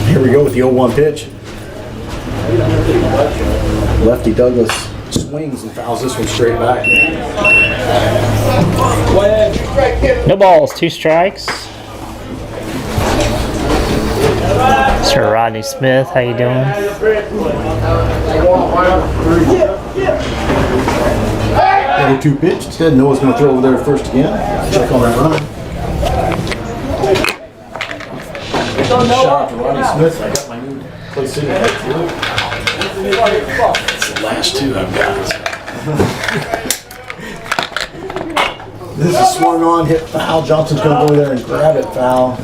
Here we go with the 0-1 pitch. Lefty Douglas swings and fouls this one straight back. No balls, 2 strikes. Sir Rodney Smith, how you doing? 2 pitch. Instead, Noah's going to throw over there first again. Check on that runner. Shout out to Rodney Smith. I got my new Clay City hat too. It's the last 2 I've got. This is swung on, hit foul. Johnson's going to go over there and grab it, foul.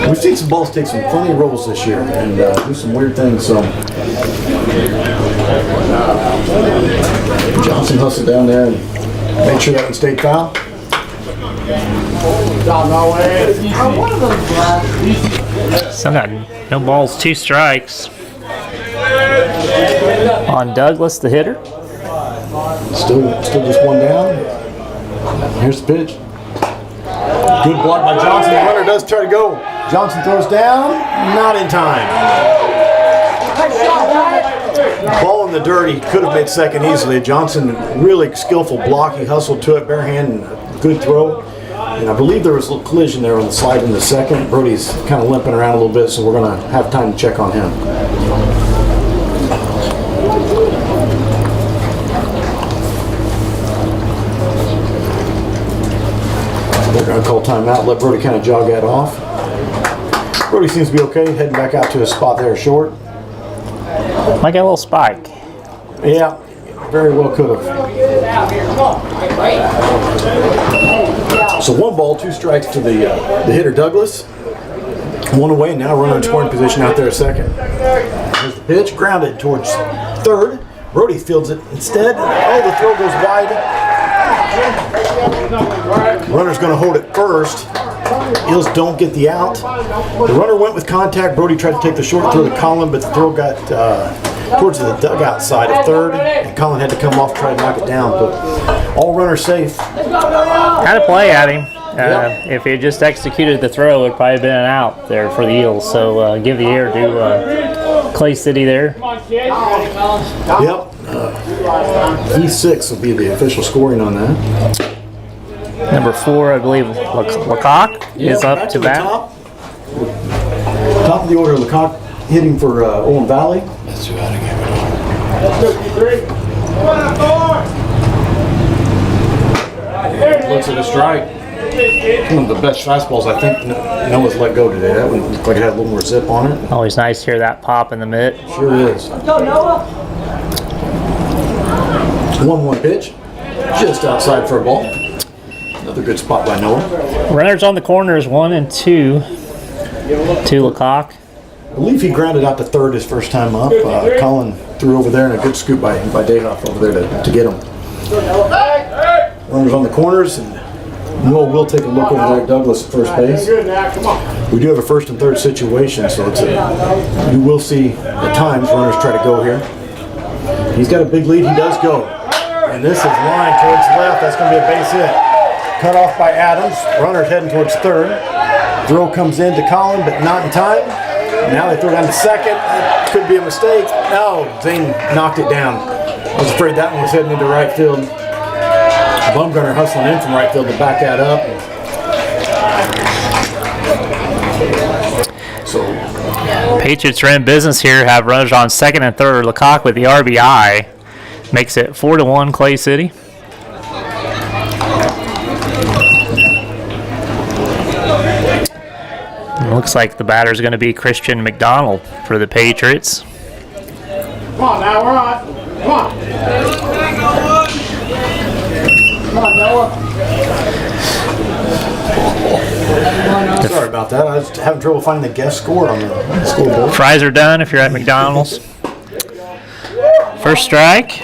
We've seen some balls take some funny rolls this year and do some weird things. So Johnson hustled down there and made sure that one stayed foul. Some got no balls, 2 strikes. On Douglas, the hitter. Still just 1 down. Here's the pitch. Good block by Johnson. The runner does try to go. Johnson throws down. Not in time. Ball in the dirt. He could have made second easily. Johnson, really skillful block. He hustled to it, bare hand, and good throw. And I believe there was a little collision there on the slide in the second. Brody's kind of limping around a little bit, so we're going to have time to check on him. They're going to call timeout, let Brody kind of jog that off. Brody seems to be okay, heading back out to his spot there short. Might get a little spike. Yeah, very well could have. So 1 ball, 2 strikes to the hitter Douglas. 1 away, now runner in scoring position out there at second. Here's the pitch, grounded towards third. Brody fields it instead. Oh, the throw goes wide. Runner's going to hold it first. Eels don't get the out. The runner went with contact. Brody tried to take the short throw to Colin, but the throw got towards the dugout side of third, and Colin had to come off, try to knock it down. But all runners safe. Had a play at him. If he had just executed the throw, it would probably have been an out there for the Eels. So give the air to Clay City there. Yep. E6 will be the official scoring on that. Number 4, I believe, Lecoq is up to bat. Top of the order, Lecoq hitting for Owen Valley. That's who had to give it on. Looks like a strike. One of the best fastballs I think Noah's let go today. That one looked like it had a little more zip on it. Always nice to hear that pop in the mitt. Sure is. 1-1 pitch. Just outside for a ball. Another good spot by Noah. Runners on the corners, 1 and 2 to Lecoq. I believe he grounded out to third his first time up. Colin threw over there and a good scoop by Dayhoff over there to get him. Runners on the corners, and Noah will take a look over there at Douglas at first base. Good now, come on. We do have a first and third situation, so you will see at times runners try to go here. He's got a big lead. He does go. And this is line towards left. That's going to be a base hit. Cut off by Adams. Runner's heading towards third. Throw comes in to Colin, but not in time. Now they throw down to second. That could be a mistake. No, Zane knocked it down. I was afraid that one was heading into right field. Bumgarner hustling in from right field to back that up. Patriots are in business here. Have runners on second and third. Lecoq with the RBI makes it 4-1 Clay City. Looks like the batter is going to be Christian McDonald for the Patriots. Come on now, we're on. Come on. Come on, Noah. Sorry about that. I was having trouble finding the guest score on the scoreboard. Fries are done if you're at McDonald's. First strike.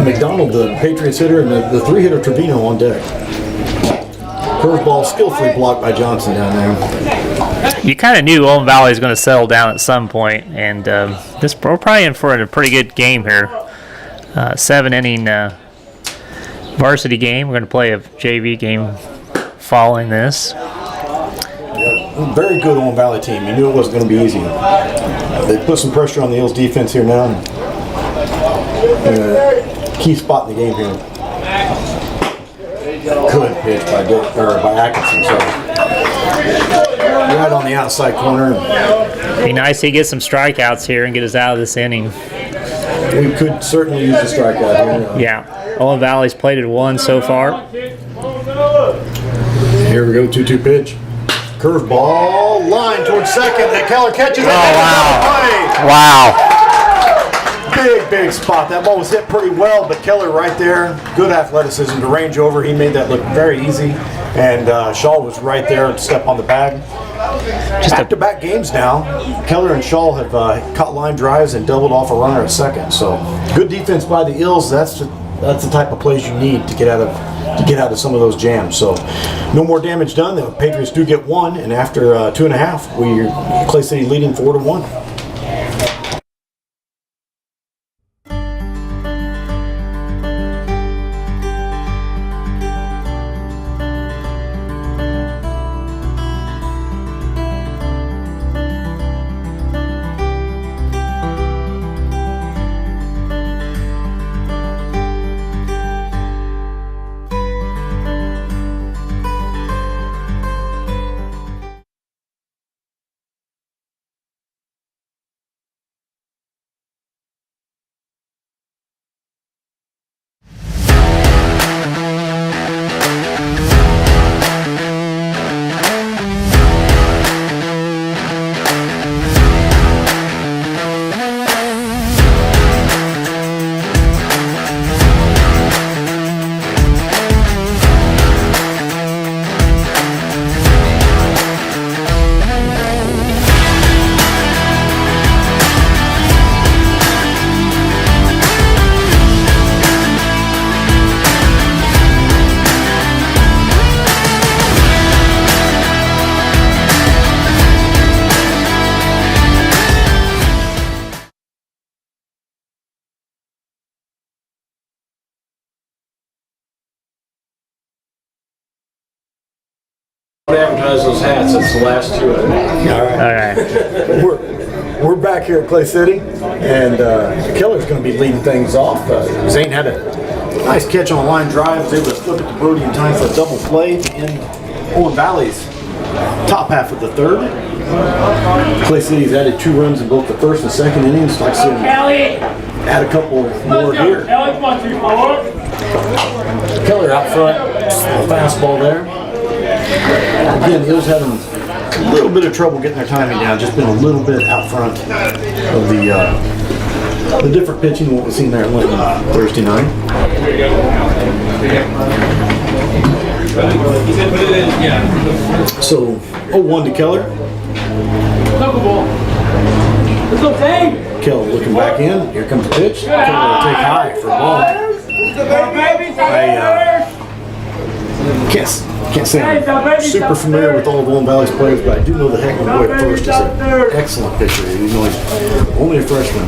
McDonald, the Patriots hitter, and the three-hitter Trevino on deck. Curveball skillfully blocked by Johnson down there. You kind of knew Owen Valley was going to settle down at some point, and we're probably in for a pretty good game here. 7-inning varsity game. We're going to play a JV game following this. Very good Owen Valley team. You knew it wasn't going to be easy. They put some pressure on the Eels defense here now. Key spot in the game here. Good pitch by Atkinson. So right on the outside corner. Be nice he gets some strikeouts here and get us out of this inning. We could certainly use a strikeout here. Yeah. Owen Valley's played it one so far. Here we go, 2-2 pitch. Curveball, line towards second. That Keller catches it. Oh, wow. Wow. Big spot. That ball was hit pretty well, but Keller right there. Good athleticism to range over. He made that look very easy. And Shaw was right there to step on the bag. Just back-to-back games now. Keller and Shaw have caught line drives and doubled off a runner at second. So good defense by the Eels. That's the type of plays you need to get out of some of those jams. So no more damage done. The Patriots do get one, and after 2.5, Clay City leading 4-1. Advertise those hats. That's the last two. All right. We're back here at Clay City, and Keller's going to be leading things off. Zane had a nice catch on a line drive. Was able to flip it to Brody in time for a double play in Owen Valley's top half of the third. Clay City's added 2 runs in both the first and second innings. Like I said, add a couple more here. Keller out front, a fastball there. Again, he was having a little bit of trouble getting their timing down, just been a little bit out front of the different pitching than what we've seen there at Lincoln Thursday night. So 0-1 to Keller. Kell looking back in. Here comes the pitch. Kell will take high for a ball. I can't say I'm super familiar with all of Owen Valley's players, but I do know that Heckman Boyd at first is an excellent pitcher. You know, he's only a freshman.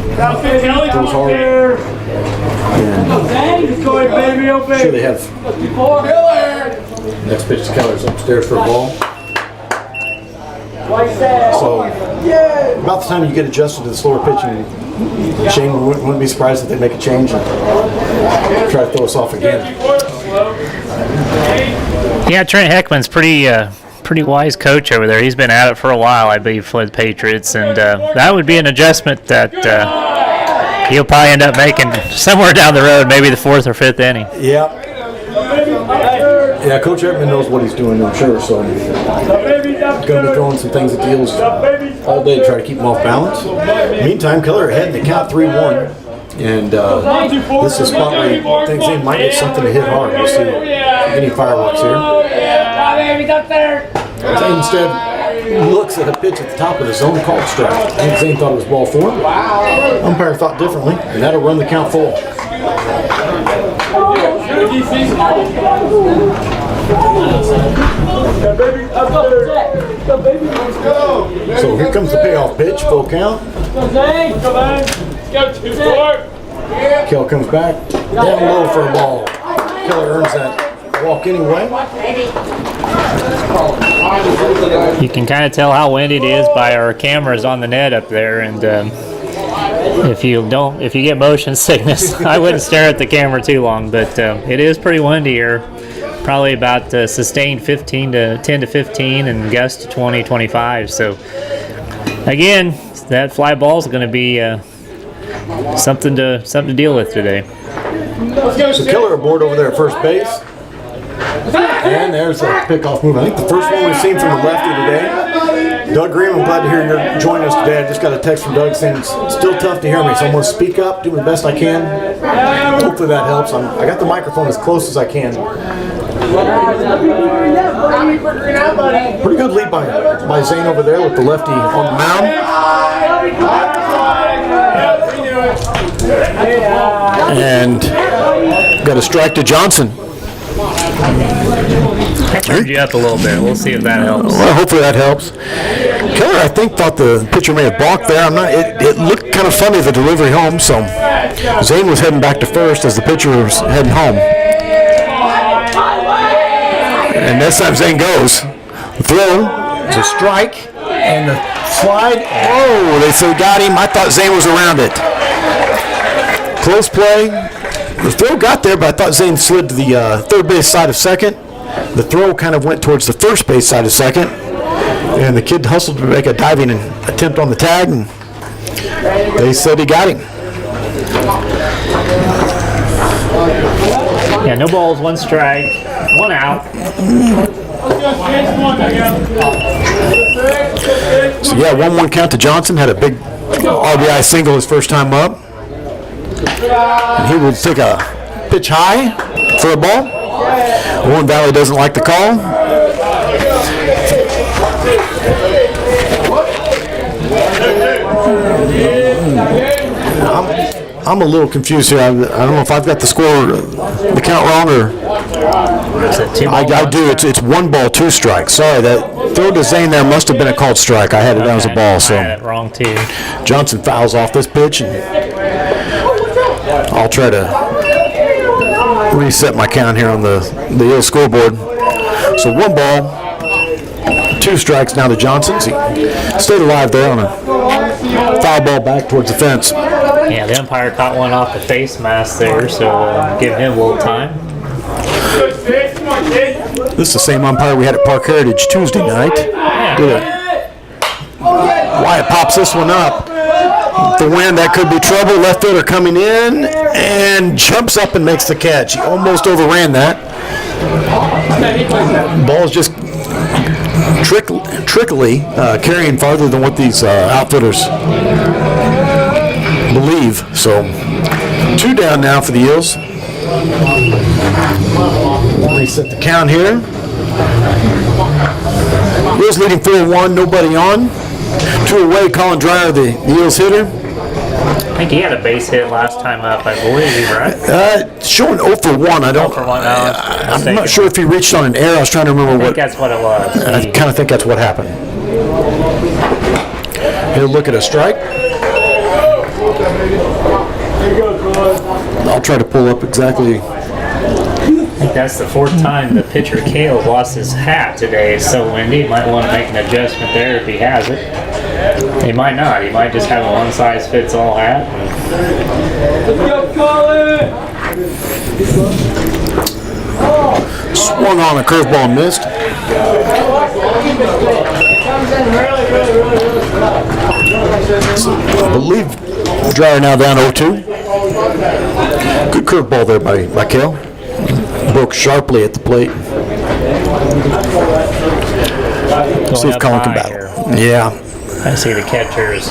Throws hard. And I'm sure they have. Next pitch to Keller's upstairs for a ball. So, about the time you get adjusted to the slower pitching, Shane wouldn't be surprised if they make a change and try to throw us off again. Yeah, Trent Heckman's pretty wise coach over there. He's been at it for a while, I believe, for the Patriots, and that would be an adjustment that he'll probably end up making somewhere down the road, maybe the 4th or 5th inning. Yeah. Yeah, Coach Heckman knows what he's doing, I'm sure, so he's going to be throwing some things at the Eels all day to try to keep them off balance. Meantime, Keller ahead in the count 3-1. And this is a spot where he thinks they might get something to hit hard. We'll see any fireworks here. Zane instead looks at a pitch at the top of the zone called strike. I think Zane thought it was ball 4. Umpire thought differently, and that'll run the count full. So here comes the payoff pitch, full count. Kell comes back, down low for a ball. Keller earns that walk anyway. You can kind of tell how windy it is by our cameras on the net up there, and if you get motion sickness, I wouldn't stare at the camera too long. But it is pretty windy here. Probably about sustained 10 to 15 and gust to 20, 25. So again, that fly ball is going to be something to deal with today. So Keller aboard over there at first base. And there's a pickoff move. I think the first one we've seen from the lefty today. Doug Green, I'm glad to hear you're joining us today. I just got a text from Doug saying it's still tough to hear me, so I'm going to speak up, do the best I can. Hopefully that helps. I got the microphone as close as I can. Pretty good lead by Zane over there with the lefty on the mound. And got a strike to Johnson. I turned you up a little bit. We'll see if that helps. Well, hopefully that helps. Keller, I think, thought the pitcher may have balked there. It looked kind of funny, the delivery home, so Zane was heading back to first as the pitcher was heading home. And this time Zane goes. The throw is a strike, and the slide. Oh, they still got him. I thought Zane was around it. Close play. The throw got there, but I thought Zane slid to the third base side of second. The throw kind of went towards the first base side of second, and the kid hustled to make a diving attempt on the tag, and they said he got him. Yeah, no balls, 1 strike, 1 out. So yeah, 1-1 count to Johnson. Had a big RBI single his first time up. And he will take a pitch high for a ball. Owen Valley doesn't like the call. I'm a little confused here. I don't know if I've got the score, the count wrong, or I do. It's 1 ball, 2 strikes. Sorry, that throw to Zane there must have been a called strike. I had it down as a ball. So I had it wrong too. Johnson fouls off this pitch, and I'll try to reset my count here on the Eels scoreboard. So 1 ball, 2 strikes now to Johnson. He stayed alive there on a foul ball back towards the fence. Yeah, the umpire caught one off the face mask there, so give him a little time. This is the same umpire we had at Park Heritage Tuesday night. Wyatt pops this one up. The wind, that could be trouble. Left fielder coming in and jumps up and makes the catch. He almost overran that. Ball's just trickily carrying farther than what these outfitters believe. So 2 down now for the Eels. Reset the count here. Eels leading 4-1, nobody on. 2 away, Colin Dreyer, the Eels hitter. I think he had a base hit last time up, I believe, right? Showing 0 for 1. I don't. 0 for 1, no, I'm not sure if he reached on an error. I was trying to remember I think that's what it was. I kind of think that's what happened. He'll look at a strike. I'll try to pull up exactly. I think that's the 4th time the pitcher Kale lost his hat today. It's so windy. He might want to make an adjustment there if he has it. He might not. He might just have a one-size-fits-all hat. Swung on a curveball and missed. I believe Dryer now down 0-2. Good curveball there by Kale. Broke sharply at the plate. See if Colin can battle. Yeah. I see the catchers.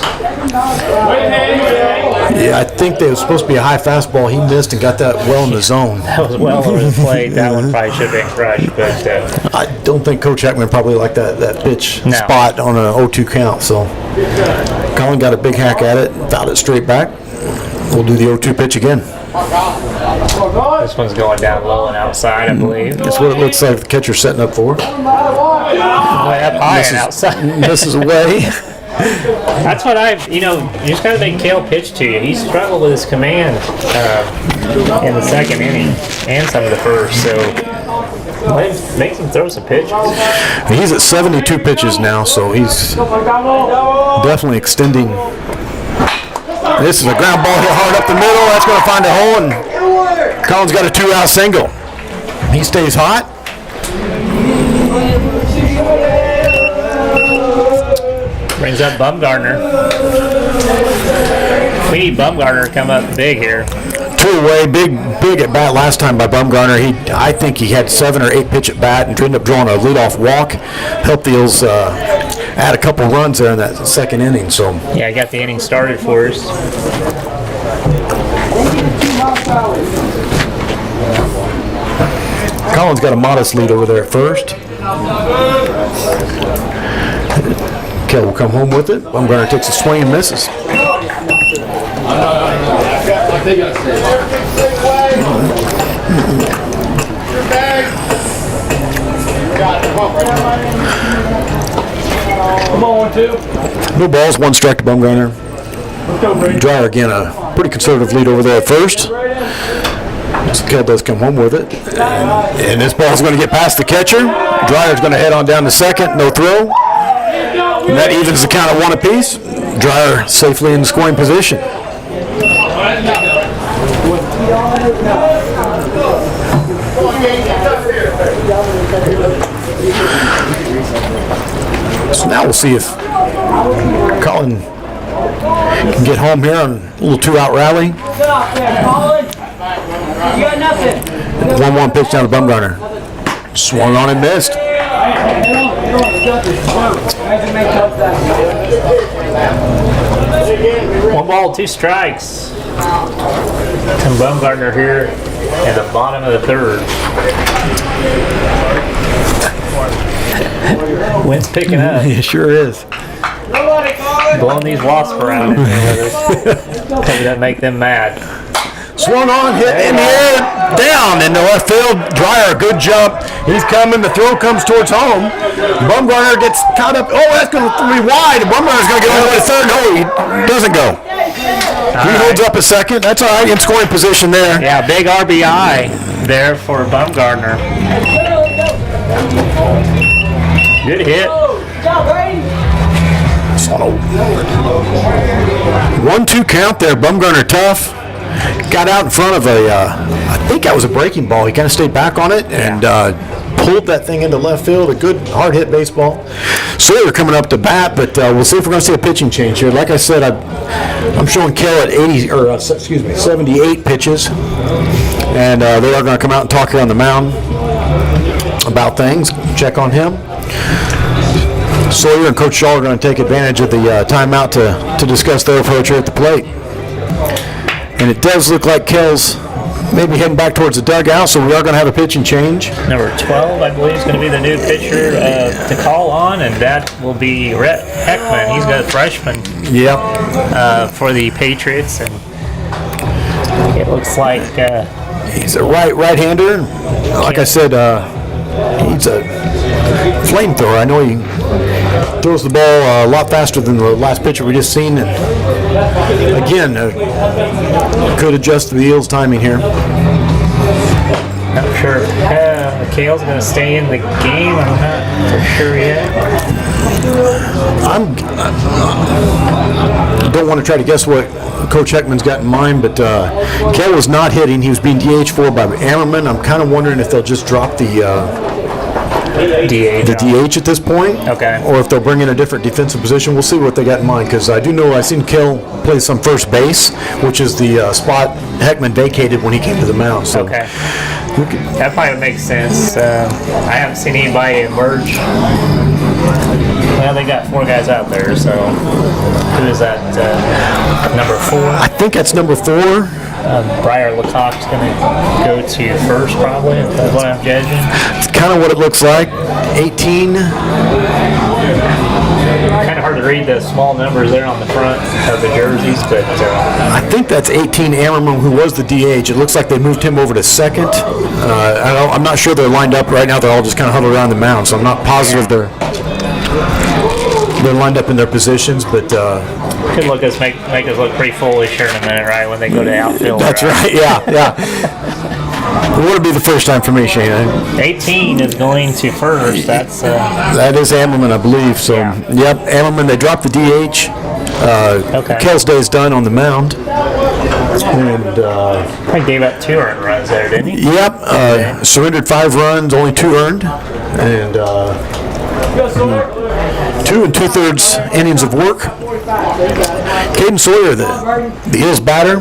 Yeah, I think they was supposed to be a high fastball. He missed and got that well in the zone. That was well over the plate. That one probably should have been crushed, but I don't think Coach Hackman probably liked that pitch spot on an 0-2 count. So Colin got a big hack at it, fouled it straight back. We'll do the 0-2 pitch again. This one's going down low and outside, I believe. That's what it looks like the catcher's setting up for. Way up high and outside. Misses away. That's what you just got to think Kale pitched to you. He struggled with his command in the 2nd inning and some of the 1st, so makes him throw some pitches. He's at 72 pitches now, so he's definitely extending. This is a ground ball hit hard up the middle. That's going to find a hole, and Colin's got a 2-out single. He stays hot. Brings up Bumgarner. We need Bumgarner to come up big here. 2 away, big at bat last time by Bumgarner. I think he had 7 or 8 pitch at bat and ended up drawing a leadoff walk. Helped the Eels add a couple runs there in that 2nd inning. So yeah, I got the inning started for us. Colin's got a modest lead over there at first. Kell will come home with it. Bumgarner takes a swing and misses. No balls, 1 strike to Bumgarner. Dryer again, a pretty conservative lead over there at first. So Kell does come home with it. And this ball's going to get past the catcher. Dryer's going to head on down to 2nd, no throw. And that evens the count at 1 apiece. Dryer safely in the scoring position. So now we'll see if Colin can get home here on a little 2-out rally. 1-1 pitch down to Bumgarner. Swung on and missed. 1 ball, 2 strikes. And Bumgarner here at the bottom of the 3rd. Wind's picking up. It sure is. Blowing these wasps around. Hope it doesn't make them mad. Swung on, hit in the air, down in the left field. Dryer, good jump. He's coming. The throw comes towards home. Bumgarner gets caught up. Oh, that's going to be wide. Bumgarner's going to get all the way to 3rd. No, he doesn't go. He holds up a 2nd. That's all right in scoring position there. Yeah, big RBI there for Bumgarner. Good hit. 1-2 count there. Bumgarner tough. Got out in front of I think that was a breaking ball. He kind of stayed back on it and pulled that thing into left field. A good hard hit baseball. Sawyer coming up to bat, but we'll see if we're going to see a pitching change here. Like I said, I'm showing Kell at 78 pitches, and they are going to come out and talk here on the mound about things. Check on him. Sawyer and Coach Shaw are going to take advantage of the timeout to discuss their approach here at the plate. And it does look like Kell's maybe heading back towards the dugout, so we are going to have a pitching change. Number 12, I believe, is going to be the new pitcher to call on, and that will be Rhett Heckman. He's got a freshman for the Patriots, and it looks like he's a right-hander. Like I said, he's a flamethrower. I know he throws the ball a lot faster than the last pitcher we just seen. And again, could adjust the Eels' timing here. Not sure if McHale's going to stay in the game. I'm not for sure yet. I don't want to try to guess what Coach Heckman's got in mind, but Kell was not hitting. He was being DH for by Ammerman. I'm kind of wondering if they'll just drop the DH at this point, or if they'll bring in a different defensive position. We'll see what they got in mind, because I do know I've seen Kell play some first base, which is the spot Heckman vacated when he came to the mound. So that probably makes sense. I haven't seen anybody emerge. Well, they got 4 guys out there, so who is that? Number 4? I think that's number 4. Briar Lecoq's going to go to first, probably, if that's what I'm judging. It's kind of what it looks like. 18. Kind of hard to read the small numbers there on the front of the jerseys, but I think that's 18 Ammerman, who was the DH. It looks like they moved him over to second. I'm not sure they're lined up right now. They're all just kind of huddled around the mound, so I'm not positive they're lined up in their positions, but could make us look pretty foolish here in a minute, right, when they go to outfield. That's right. Yeah. It would be the first time for me, Shane. 18 is going to first. That is Ammerman, I believe. So, yep, Ammerman. They dropped the DH. Kell's day is done on the mound. And I gave up 2 earned runs there, didn't he? Yep. Surrendered 5 runs, only 2 earned, and 2 2/3 innings of work. Caden Sawyer, the Eels batter,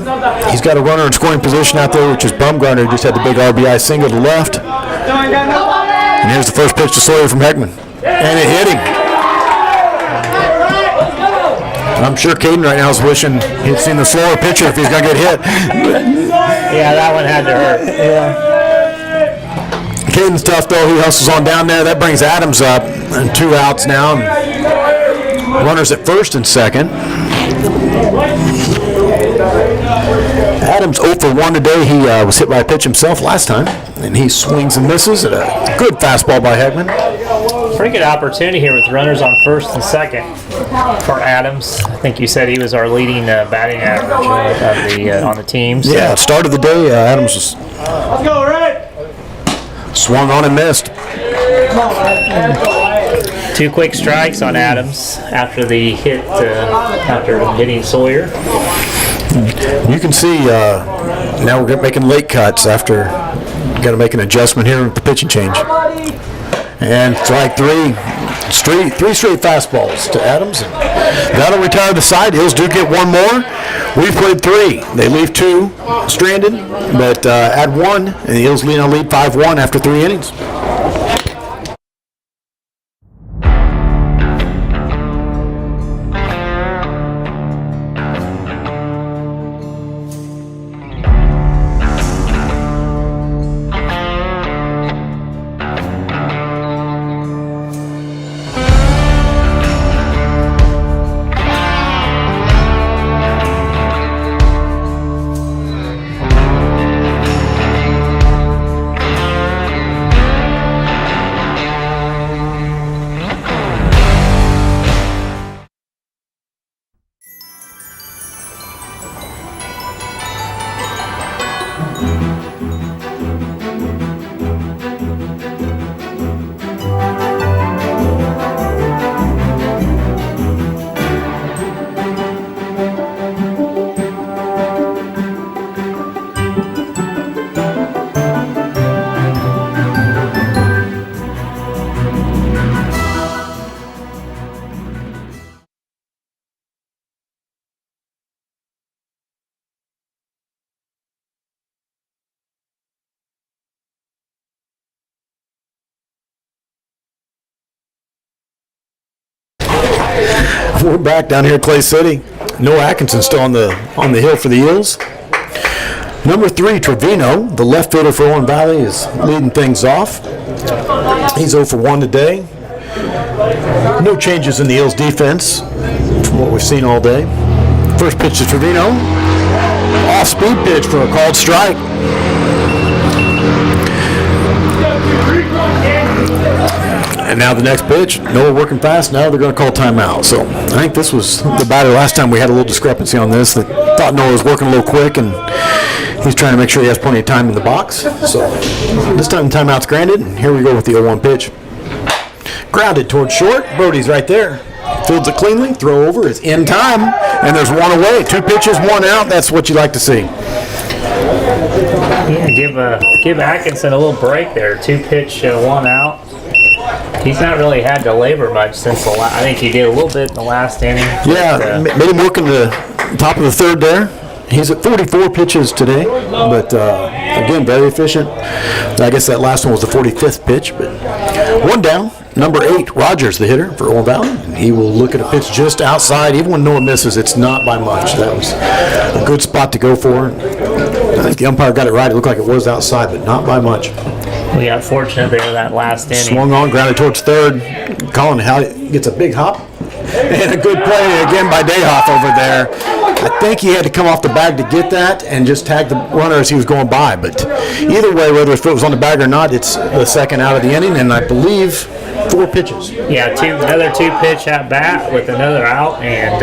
he's got a runner in scoring position out there, which is Bumgarner, who just had the big RBI single to left. And here's the first pitch to Sawyer from Heckman. And it hit him. I'm sure Caden right now is wishing he'd seen the slower pitcher if he's going to get hit. Yeah, that one had to hurt. Yeah. Caden's tough, though. He hustles on down there. That brings Adams up. And 2 outs now. Runners at first and second. Adams 0 for 1 today. He was hit by a pitch himself last time. And he swings and misses at a good fastball by Heckman. Pretty good opportunity here with runners on first and second for Adams. I think you said he was our leading batting average on the team. So. Yeah, start of the day, Adams was swung on and missed. 2 quick strikes on Adams after the hit, after hitting Sawyer. You can see now we're making late cuts after got to make an adjustment here with the pitching change. And strike 3 straight fastballs to Adams. And that'll retire the side. Eels do get 1 more. We've played 3. They leave 2 stranded, but add 1, and the Eels now lead 5-1 after 3 innings. We're back down here at Clay City. Noah Atkinson still on the hill for the Eels. Number 3, Trevino, the left fielder for Owen Valley, is leading things off. He's 0 for 1 today. No changes in the Eels defense from what we've seen all day. First pitch to Trevino. Off-speed pitch for a called strike. And now the next pitch, Noah working fast. Now they're going to call timeout. So I think this was the batter last time we had a little discrepancy on this. They thought Noah was working a little quick, and he's trying to make sure he has plenty of time in the box. So this time timeout's granted. And here we go with the 0-1 pitch. Grounded towards short. Brody's right there. Fields it cleanly. Throw over is in time. And there's one away. 2 pitches, 1 out. That's what you like to see. Yeah, give Atkinson a little break there. 2 pitch, 1 out. He's not really had to labor much since I think he did a little bit in the last inning. Yeah, made him work in the top of the third there. He's at 44 pitches today, but again, very efficient. I guess that last one was the 45th pitch, but 1 down. Number 8, Rogers, the hitter for Owen Valley. He will look at a pitch just outside. Even when Noah misses, it's not by much. That was a good spot to go for. I think the umpire got it right. It looked like it was outside, but not by much. We got fortunate there that last inning. Swung on, grounded towards third. Colin gets a big hop. And a good play again by Dayhoff over there. I think he had to come off the bag to get that and just tag the runner as he was going by. But either way, whether his foot was on the bag or not, it's the second out of the inning, and I believe 4 pitches. Yeah, another 2 pitch at bat with another out, and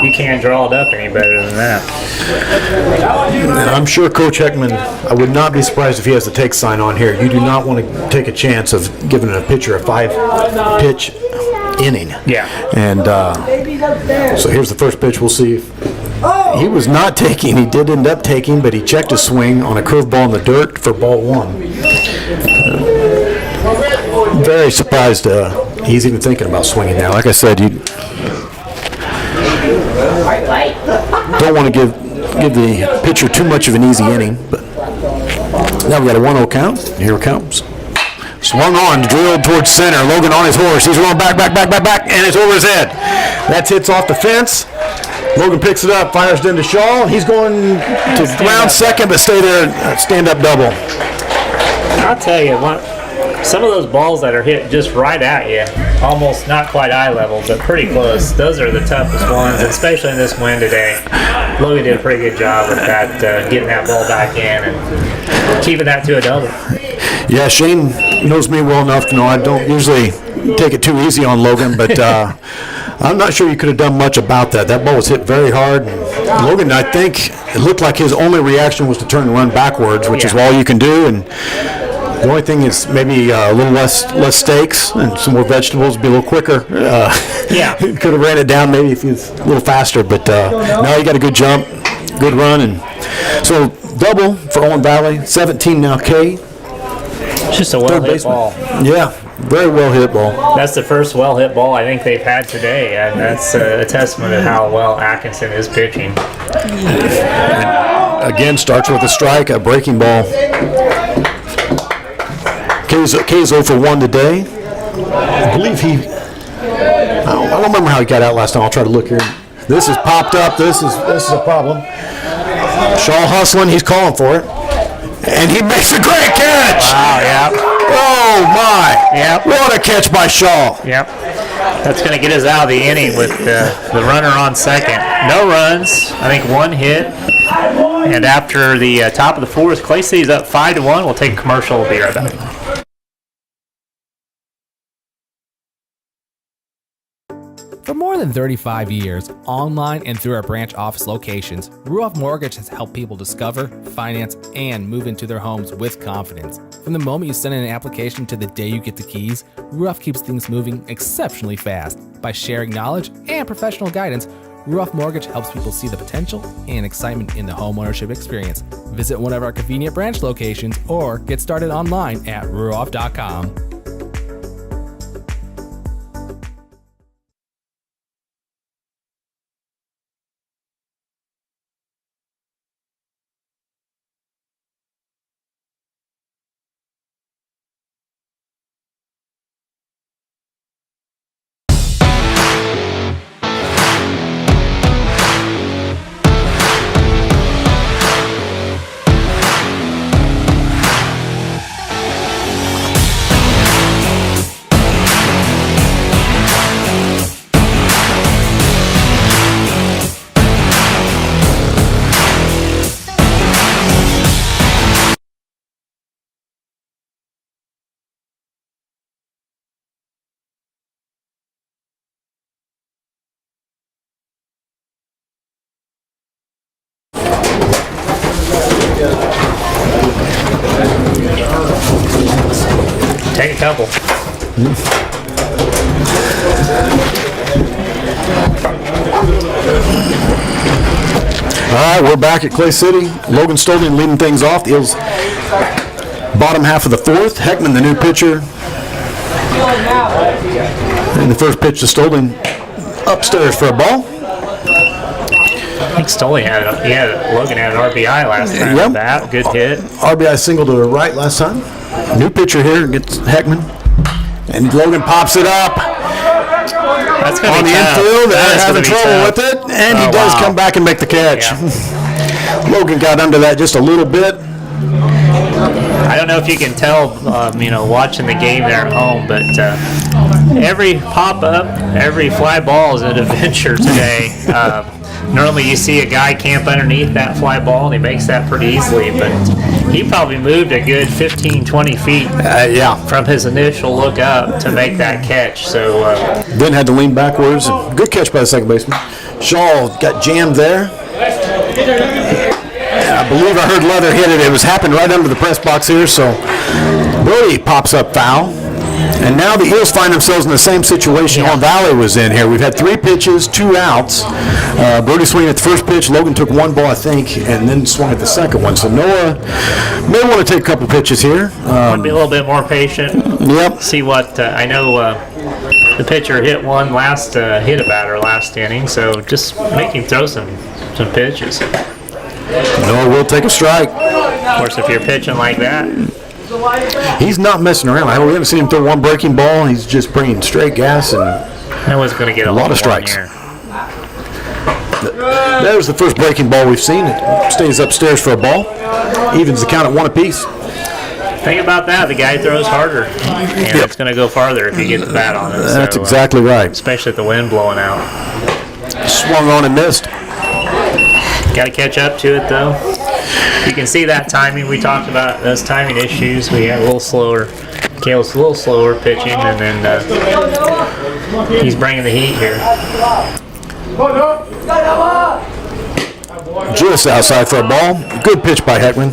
you can't draw it up any better than that. And I'm sure Coach Heckman, I would not be surprised if he has the take sign on here. You do not want to take a chance of giving a pitcher a 5-pitch inning. Yeah. And so here's the first pitch. We'll see if he was not taking. He did end up taking, but he checked his swing on a curveball in the dirt for ball 1. Very surprised he's even thinking about swinging now. Like I said, you don't want to give the pitcher too much of an easy inning. But now we got a 1-0 count. Here it comes. Swung on, drilled towards center. Logan on his horse. He's going back, and it's over his head. That hits off the fence. Logan picks it up, fires it into Shaw. He's going to ground second, but stay there, stand up double. I'll tell you what, some of those balls that are hit just right at you, almost not quite eye level, but pretty close, those are the toughest ones, especially in this wind today. Logan did a pretty good job with that, getting that ball back in and keeping that to a double. Yeah, Shane knows me well enough to know I don't usually take it too easy on Logan, but I'm not sure you could have done much about that. That ball was hit very hard. Logan, I think, it looked like his only reaction was to turn and run backwards, which is all you can do. And the only thing is maybe a little less steaks and some more vegetables, be a little quicker. Could have ran it down maybe if he was a little faster, but now he got a good jump, good run. And so double for Owen Valley, 17 now K. Just a well-hit ball. Yeah, very well-hit ball. That's the first well-hit ball I think they've had today, and that's a testament to how well Atkinson is pitching. Again, starts with a strike, a breaking ball. K's 0 for 1 today. I believe I don't remember how he got out last time. I'll try to look here. This is popped up. This is a problem. Shaw hustling. He's calling for it. And he makes a great catch. Wow, yeah. Oh, my. Yep. What a catch by Shaw. Yep. That's going to get us out of the inning with the runner on second. No runs. I think 1 hit. And after the top of the 4th, Clay City's up 5-1. We'll take a commercial. We'll be right back. For more than 35 years, online and through our branch office locations, Ruoff Mortgage has helped people discover, finance, and move into their homes with confidence. From the moment you send in an application to the day you get the keys, Ruoff keeps things moving exceptionally fast. By sharing knowledge and professional guidance, Ruoff Mortgage helps people see the potential and excitement in the homeownership experience. Visit one of our convenient branch locations or get started online at ruoff.com. a couple. All right, we're back at Clay City. Logan Stolding leading things off. The Eels bottom half of the fourth. Heckman, the new pitcher. And the first pitch to Stolding upstairs for a ball. I think Logan had an RBI last time. Yep. That good hit. RBI single to the right last time. New pitcher here gets Heckman. And Logan pops it up. That's going to On be the tough. infield, That they're is having gonna be trouble tough. with it, and he does come back and make the catch. Yeah. Logan got under that just a little bit. I don't know if you can tell, watching the game there at home, but every pop-up, every fly ball is an adventure today. Normally you see a guy camp underneath that fly ball, and he makes that pretty easily, but he probably moved a good 15, 20 feet from his initial look up to make that catch. So Then had to lean backwards. Good catch by the second baseman. Shaw got jammed there. I believe I heard Leather hit it. It was happened right under the press box here, so Brody pops up foul. And now the Eels find themselves in the same situation Horn Valley was in here. We've had 3 pitches, 2 outs. Brody swinging at the first pitch. Logan took 1 ball, I think, and then swung at the second one. So Noah may want to take a couple pitches here. want to be a little bit more patient. Yep. See what I know. The pitcher hit one hit a batter last inning, so just make him throw some pitches. Noah will take a strike. Of course, if you're pitching like that, He's not messing around. We haven't seen him throw 1 breaking ball. He's just bringing straight gas and Noah's going to get a lot of strikes. Here. That was the first breaking ball we've seen. It stays upstairs for a ball. Evens the count at 1 apiece. Think about that. The guy throws harder, and it's going to go farther if you get the bat on it. That's exactly right. Especially with the wind blowing out. Swung on and missed. Got to catch up to it, though. You can see that timing. We talked about those timing issues. We had a little slower. Kale's a little slower pitching, and then he's bringing the heat here. Just outside for a ball. Good pitch by Heckman.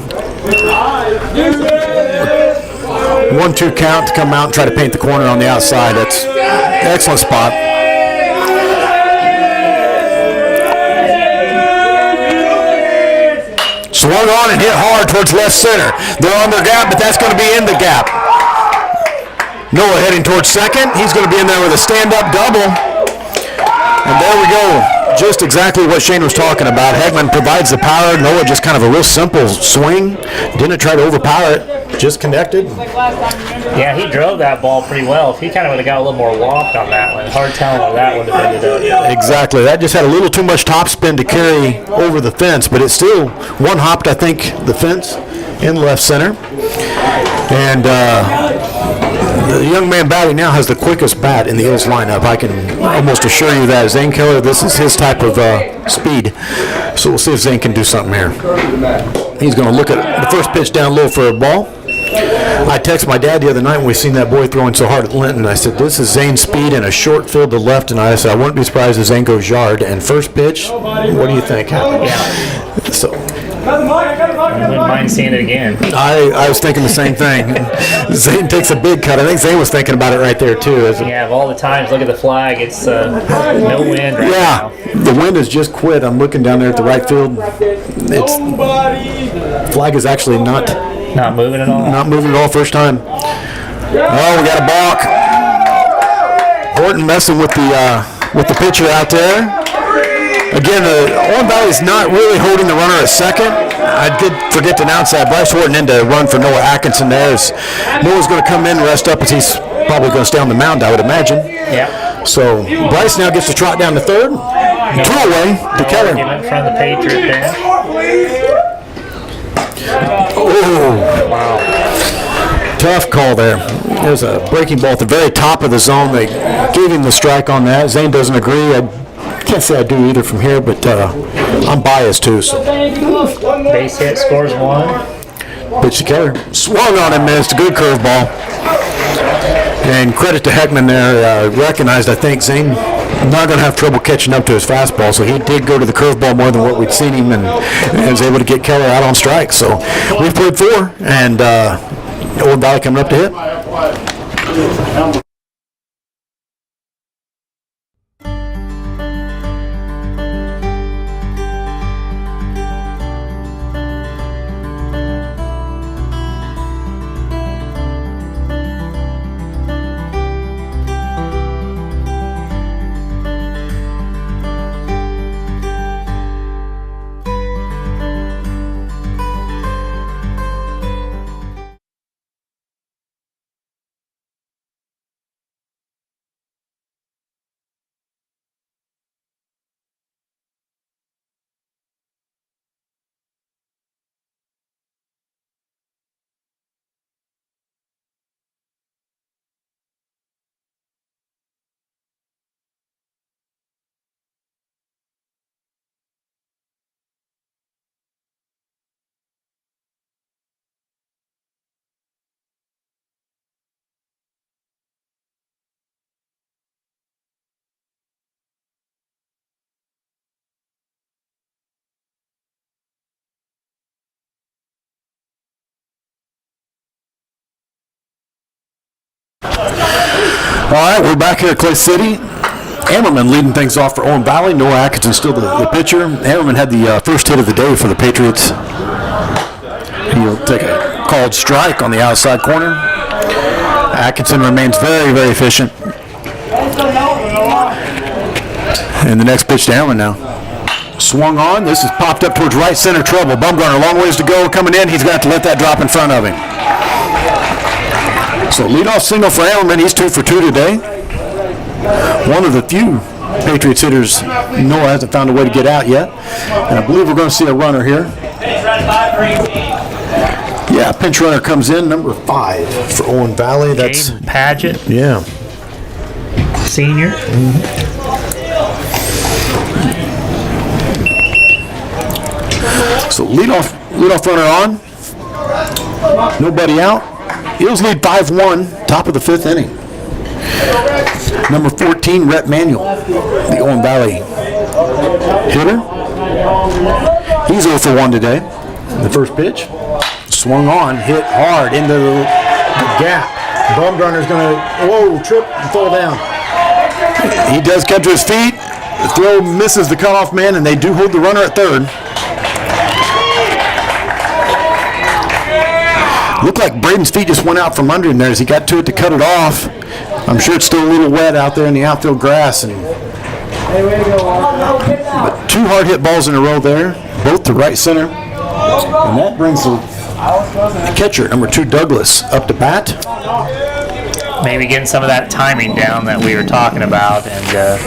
1-2 count to come out and try to paint the corner on the outside. That's an excellent spot. Swung on and hit hard towards left center. They're on their gap, but that's going to be in the gap. Noah heading towards second. He's going to be in there with a stand-up double. And there we go. Just exactly what Shane was talking about. Heckman provides the power. Noah just kind of a real simple swing. Didn't try to overpower it. Just connected. Yeah, he drove that ball pretty well. If he kind of would have got a little more walk on that one, hard telling where that would have ended up. Exactly. That just had a little too much topspin to carry over the fence, but it still one-hopped, I think, the fence in left center. And the young man batting now has the quickest bat in the Eels lineup. I can almost assure you that. Zane Keller, this is his type of speed. So we'll see if Zane can do something here. He's going to look at the first pitch down low for a ball. I texted my dad the other night when we seen that boy throwing so hard at Linton. I said, this is Zane's speed in a short field to left. And I said, I wouldn't be surprised if Zane goes yard. And first pitch, what do you think happened? Yeah. So I wouldn't mind seeing it again. I was thinking the same thing. Zane takes a big cut. I think Zane was thinking about it right there, too. Yeah, of all the times, look at the flag. It's no wind right now. The wind has just quit. I'm looking down there at the right field. Flag is actually not moving at all. Not moving at all. First time. Oh, we got a balk. Horton messing with the pitcher out there. Again, Owen Valley's not really holding the runner at second. I did forget to announce that. Bryce Horton in to run for Noah Atkinson there. Noah's going to come in and rest up as he's probably going to stay on the mound, I would imagine. Yeah. So Bryce now gets to trot down to third. 2 away to Keller. In front of the Patriot bench. Oh, wow. Tough call there. There's a breaking ball at the very top of the zone. They gave him the strike on that. Zane doesn't agree. I can't say I do either from here, but I'm biased too. So. Base hit, scores 1. Pitch to Keller. Swung on and missed. Good curveball. And credit to Heckman there. Recognized, I think, Zane not going to have trouble catching up to his fastball, so he did go to the curveball more than what we'd seen him, and was able to get Keller out on strike. So we've played 4, and Owen Valley coming up to hit. All right, we're back here at Clay City. Ammerman leading things off for Owen Valley. Noah Atkinson still the pitcher. Ammerman had the first hit of the day for the Patriots. He'll take a called strike on the outside corner. Atkinson remains very, very efficient. And the next pitch to Ammerman now. Swung on. This is popped up towards right center trouble. Bumgarner, a long ways to go. Coming in, he's got to let that drop in front of him. So leadoff single for Ammerman. He's 2 for 2 today. One of the few Patriots hitters Noah hasn't found a way to get out yet. And I believe we're going to see a runner here. Yeah, pinch runner comes in, number 5 for Owen Valley. That's Jaden Paget, yeah. senior. So leadoff runner on. Nobody out. Eagles lead 5-1, top of the 5th inning. Number 14, Rhett Manuel, the Owen Valley hitter. He's 0 for 1 today. The first pitch, swung on, hit hard into the gap. Bumgarner's going to, trip and fall down. He does come to his feet. The throw misses the cutoff man, and they do hold the runner at third. Looked like Braden's feet just went out from under him there as he got to it to cut it off. I'm sure it's still a little wet out there in the outfield grass. But 2 hard hit balls in a row there, both to right center. And that brings the catcher, number 2, Douglas, up to bat. Maybe getting some of that timing down that we were talking about. And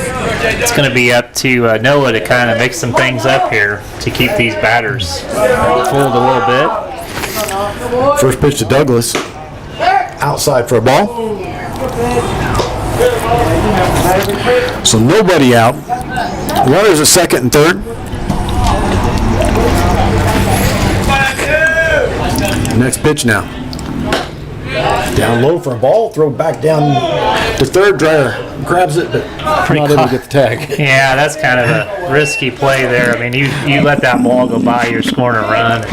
it's going to be up to Noah to kind of mix some things up here to keep these batters fooled a little bit. First pitch to Douglas, outside for a ball. So nobody out. Runners at second and third. Next pitch now. Down low for a ball, throw back down to third. Dreyer grabs it, but not able to get the tag. Yeah, that's kind of a risky play there. I mean, you let that ball go by, you're scoring a run.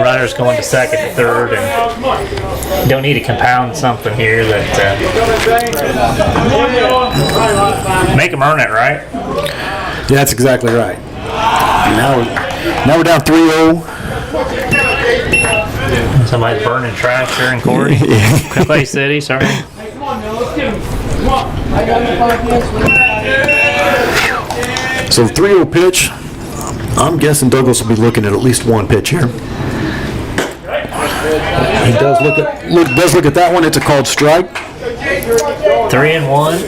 Runner's going to second and third, and don't need to compound something here that make them earn it, right? Yeah, that's exactly right. Now we're down 3-0. Somebody's burning trash here in Corey. Clay City, sorry. So 3-0 pitch. I'm guessing Douglas will be looking at least one pitch here. He does look at that one. It's a called strike. 3-1.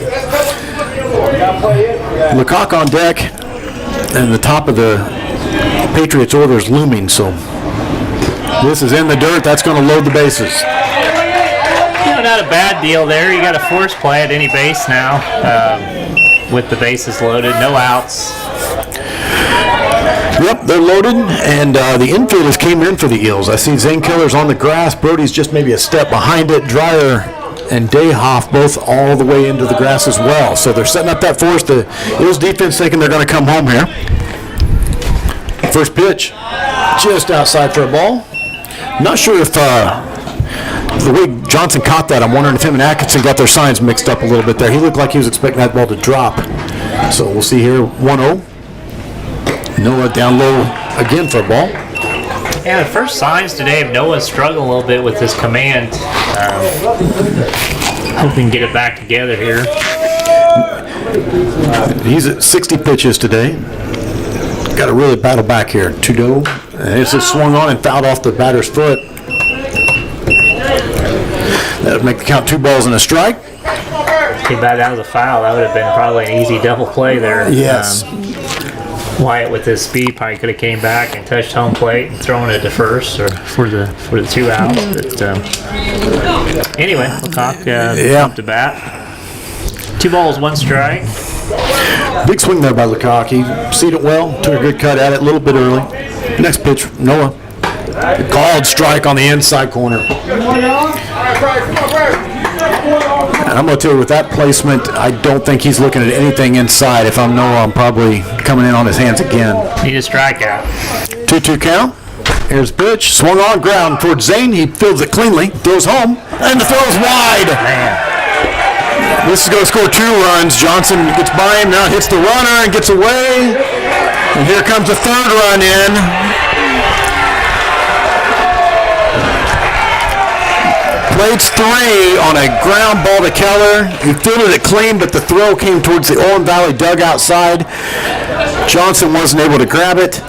Lecoq on deck, and the top of the Patriots order is looming. So this is in the dirt. That's going to load the bases. Not a bad deal there. You got a force play at any base now with the bases loaded, no outs. Yep, they're loaded, and the infielders came in for the Eels. I see Zane Killer's on the grass. Brody's just maybe a step behind it. Dreyer and Dayhoff both all the way into the grass as well. So they're setting up that force. The Eels defense thinking they're going to come home here. First pitch, just outside for a ball. Not sure if the way Johnson caught that, I'm wondering if him and Atkinson got their signs mixed up a little bit there. He looked like he was expecting that ball to drop. So we'll see here, 1-0. Noah down low again for a ball. Yeah, the first signs today of Noah struggling a little bit with his command. Hope we can get it back together here. He's at 60 pitches today. Got to really battle back here. 2-0. And it's just swung on and fouled off the batter's foot. That would make the count 2 balls and a strike. Too bad that was a foul. That would have been probably an easy double play there. Yes. Wyatt with his speed probably could have came back and touched home plate and thrown it to first or for the 2 outs. But anyway, Lecoq up to bat. 2 balls, 1 strike. Big swing there by Lecoq. He seen it well, took a good cut at it a little bit early. Next pitch, Noah. Called strike on the inside corner. And I'm going to tell you, with that placement, I don't think he's looking at anything inside. If I'm Noah, I'm probably coming in on his hands again. Need a strikeout. 2-2 count. Here's the pitch. Swung on ground towards Zane. He fields it cleanly. Throws home. And the throw's wide. Man. This is going to score 2 runs. Johnson gets by him. Now hits the runner and gets away. And here comes the 3rd run in. Plates 3 on a ground ball to Keller. He fielded it clean, but the throw came towards the Owen Valley dugout side. Johnson wasn't able to grab it,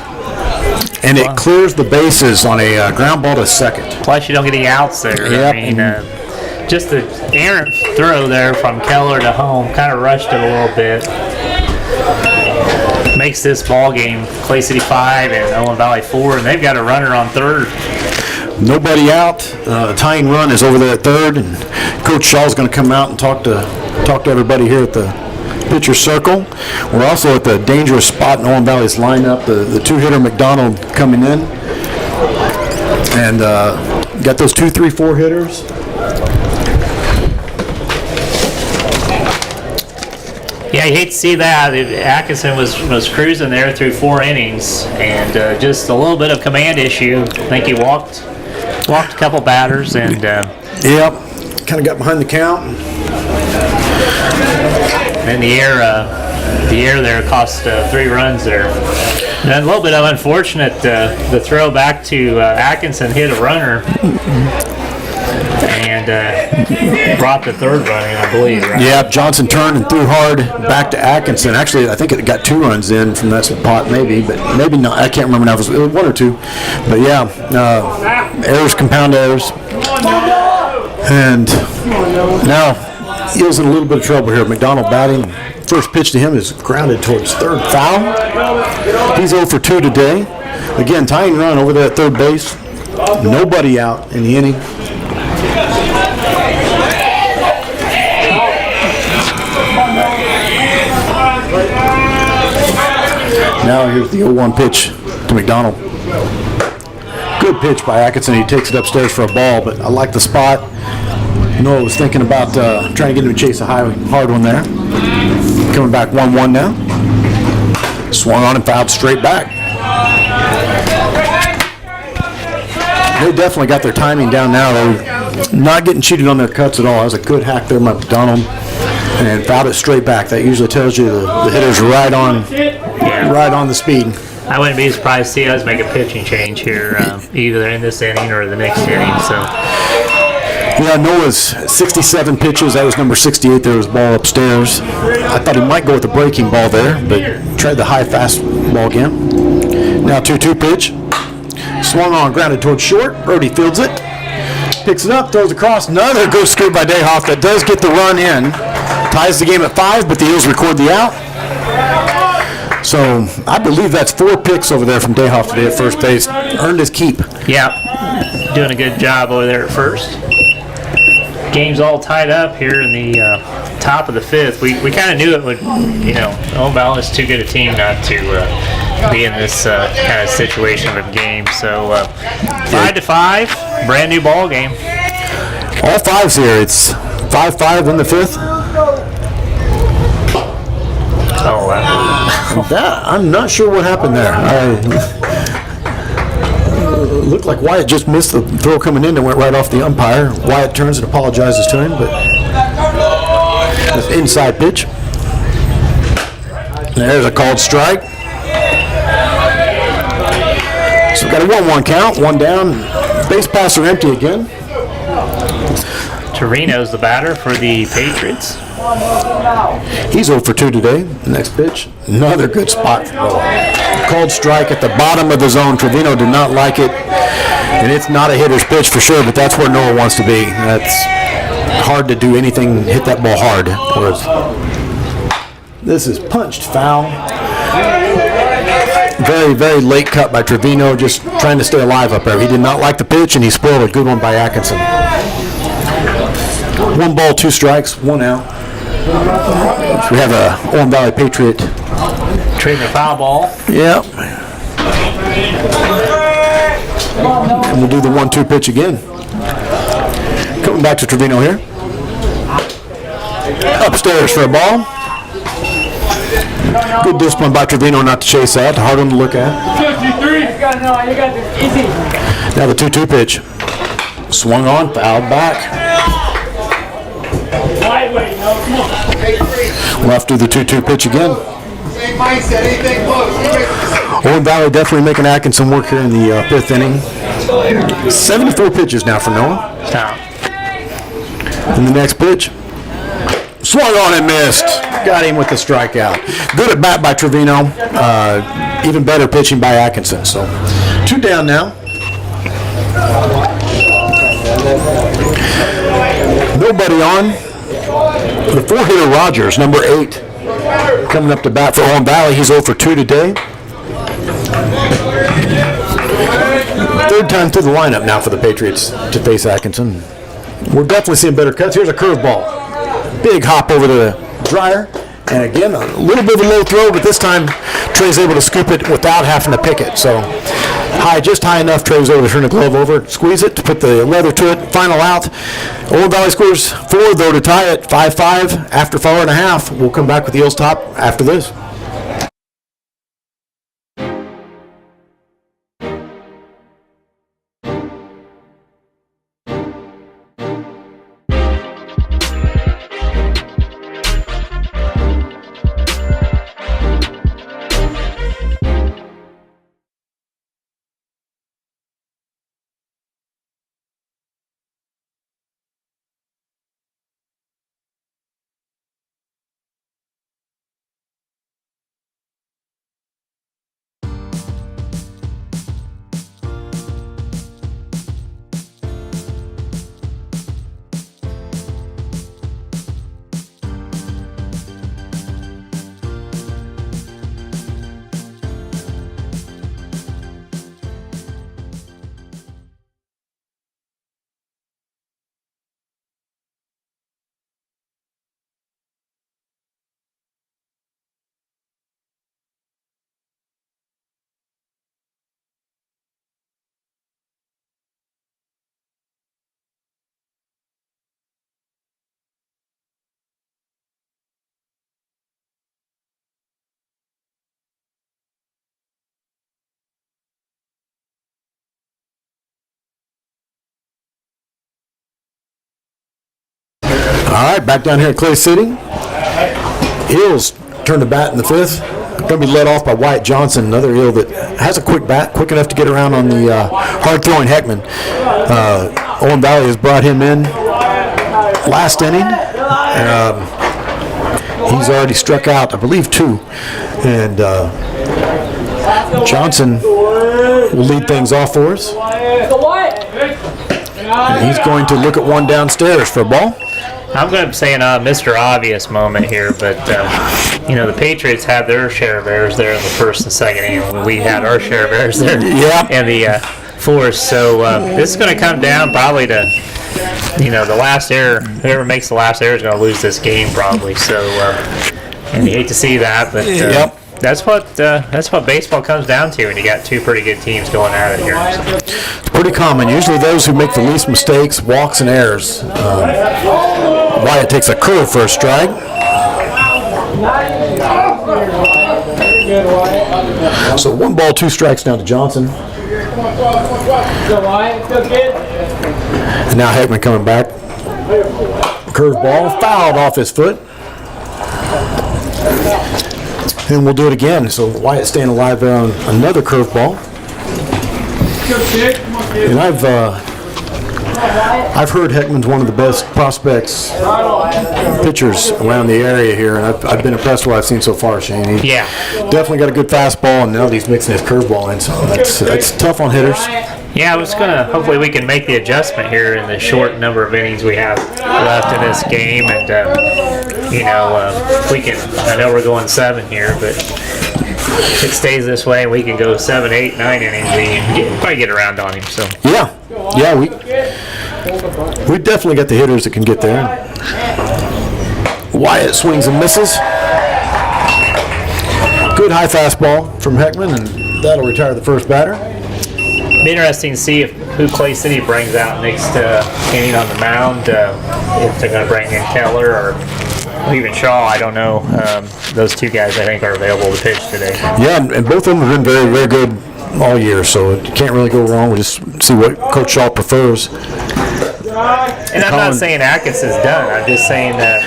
and it clears the bases on a ground ball to second. Plus, you don't get any outs there. Yep. I mean, just the errant throw there from Keller to home kind of rushed it a little bit. Makes this ball game Clay City 5 and Owen Valley 4, and they've got a runner on 3rd. Nobody out. Tying run is over there at 3rd, and Coach Shaw's going to come out and talk to everybody here at the pitcher circle. We're also at the dangerous spot in Owen Valley's lineup. The 2-hitter McDonald coming in, and got those 2, 3, 4 hitters. Yeah, you hate to see that. Atkinson was cruising there through 4 innings, and just a little bit of command issue. I think he walked a couple batters, and yep, kind of got behind the count. And the air there cost 3 runs there. And a little bit of unfortunate, the throw back to Atkinson hit a runner and brought the 3rd run in, I believe. Right? Yeah, Johnson turned and threw hard back to Atkinson. Actually, I think it got 2 runs in from that spot, maybe, but maybe not. I can't remember now if it was 1 or 2. But yeah, errors compound errors. And now Eels in a little bit of trouble here. McDonald batting. First pitch to him is grounded towards 3rd, foul. He's 0 for 2 today. Again, tying run over there at 3rd base. Nobody out in the inning. Now here's the 0-1 pitch to McDonald. Good pitch by Atkinson. He takes it upstairs for a ball, but I like the spot. Noah was thinking about trying to get him to chase a hard one there. Coming back 1-1 now. Swung on and fouled straight back. They definitely got their timing down now. They're not getting cheated on their cuts at all. That was a good hack there by McDonald. And fouled it straight back. That usually tells you the hitter's right on the speed. I wouldn't be surprised to see us make a pitching change here, either in this inning or the next inning. So. Yeah, Noah's 67 pitches. That was number 68. There was ball upstairs. I thought he might go with the breaking ball there, but tried the high fast ball again. Now 2-2 pitch. Swung on, grounded towards short. Brody fields it. Picks it up, throws across. Another good scoop by Dayhoff that does get the run in. Ties the game at 5, but the Eels record the out. So I believe that's 4 picks over there from Dayhoff today at first base. Earned his keep. Yeah, doing a good job over there at first. Game's all tied up here in the top of the 5th. We kind of knew it would, Owen Valley is too good a team not to be in this kind of situation of game. So 5-5, brand new ball game. All 5s here. It's 5-5 in the 5th. Oh, I'm not sure what happened there. Looked like Wyatt just missed the throw coming in and went right off the umpire. Wyatt turns and apologizes to him, but that's inside pitch. There's a called strike. So we've got a 1-1 count, one down. Base paths are empty again. Torino's the batter for the Patriots. He's 0 for 2 today. Next pitch, another good spot. Called strike at the bottom of the zone. Trevino did not like it, and it's not a hitter's pitch for sure, but that's where Noah wants to be. That's hard to do anything, hit that ball hard. This is punched foul. Very, very late cut by Trevino, just trying to stay alive up there. He did not like the pitch, and he spoiled a good one by Atkinson. 1 ball, 2 strikes, 1 out. So we have a Owen Valley Patriot. Trading a foul ball. Yep. And we'll do the 1-2 pitch again. Coming back to Trevino here. Upstairs for a ball. Good discipline by Trevino not to chase that. Hard one to look at. Now the 2-2 pitch. Swung on, fouled back. We'll have to do the 2-2 pitch again. Same mindset, anything close. Owen Valley definitely making Atkinson work here in the 5th inning. 74 pitches now for Noah. Stop. And the next pitch. Swung on and missed. Got him with the strikeout. Good at bat by Trevino. Even better pitching by Atkinson. So 2 down now. Nobody on. The 4-hitter Rogers, number 8, coming up to bat for Owen Valley. He's 0 for 2 today. 3rd time through the lineup now for the Patriots to face Atkinson. We're definitely seeing better cuts. Here's a curveball. Big hop over to the dryer. And again, a little bit of a low throw, but this time Trey's able to scoop it without having to pick it. So high, just high enough. Trey was able to turn the glove over, squeeze it to put the leather to it. Final out. Owen Valley scores 4, though, to tie it 5-5 after 4.5. We'll come back with the Eels top after this. All right, back down here at Clay City. Eels turn to bat in the 5th. Going to be led off by Wyatt Johnson, another Eel that has a quick bat, quick enough to get around on the hard-throwing Heckman. Owen Valley has brought him in last inning. He's already struck out, I believe, 2. And Johnson will lead things off for us. And he's going to look at one downstairs for a ball. I'm going to say a Mr. Obvious moment here, but, the Patriots had their share of errors there in the 1st and 2nd inning. We had our share of errors there in the 4th. So this is going to come down probably to, the last error. Whoever makes the last error is going to lose this game probably. So, and you hate to see that, but that's what baseball comes down to when you got 2 pretty good teams going at it here. It's pretty common. Usually those who make the least mistakes, walks, and errors. Wyatt takes a curve for a strike. So 1 ball, 2 strikes now to Johnson. And now Heckman coming back. Curveball, fouled off his foot. And we'll do it again. So Wyatt staying alive there on another curveball. And I've heard Heckman's one of the best prospects pitchers around the area here, and I've been impressed with what I've seen so far, Shane. He definitely got a good fastball, and now he's mixing his curveball in, so that's tough on hitters. Yeah, I was hopefully we can make the adjustment here in the short number of innings we have left in this game, and we can. I know we're going 7 here, but if it stays this way, we can go 7, 8, 9 innings. We can probably get around on him. So we definitely got the hitters that can get there. Wyatt swings and misses. Good high fastball from Heckman, and that'll retire the first batter. Be interesting to see who Clay City brings out next inning on the mound. If they're going to bring in Keller or even Shaw, I don't know. Those two guys, I think, are available to pitch today. Yeah, and both of them have been very, very good all year, so you can't really go wrong. We'll just see what Coach Shaw prefers. And I'm not saying Atkins is done. I'm just saying that,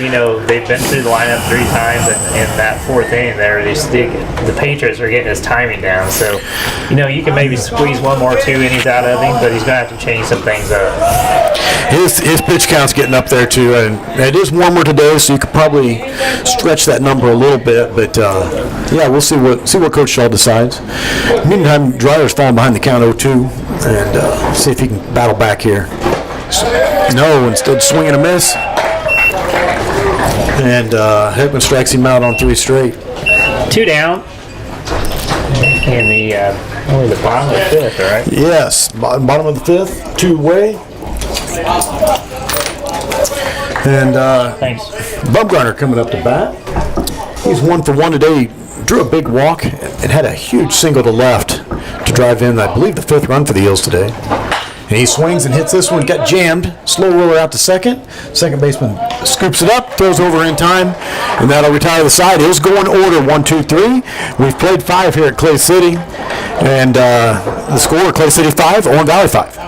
they've been through the lineup 3 times, and in that 4th inning there, the Patriots are getting his timing down. So, you can maybe squeeze 1 more 2 innings out of him, but he's going to have to change some things up. His pitch count's getting up there, too, and it is warmer today, so you could probably stretch that number a little bit. But, we'll see what Coach Shaw decides. Meantime, Dryer's falling behind the count 0-2, and see if he can battle back here. No, instead swing and a miss. And Heckman strikes him out on 3 straight. 2 down in the bottom of the 5th, right? Yes, bottom of the 5th, 2 away. And thanks. Bumgarner coming up to bat. He's 1 for 1 today. He drew a big walk and had a huge single to left to drive in, I believe, the 5th run for the Eels today. And he swings and hits this one, got jammed. Slow roller out to second. Second baseman scoops it up, throws over in time, and that'll retire the side. Eels go in order, 1, 2, 3. We've played 5 here at Clay City. And the score, Clay City 5, Owen Valley 5.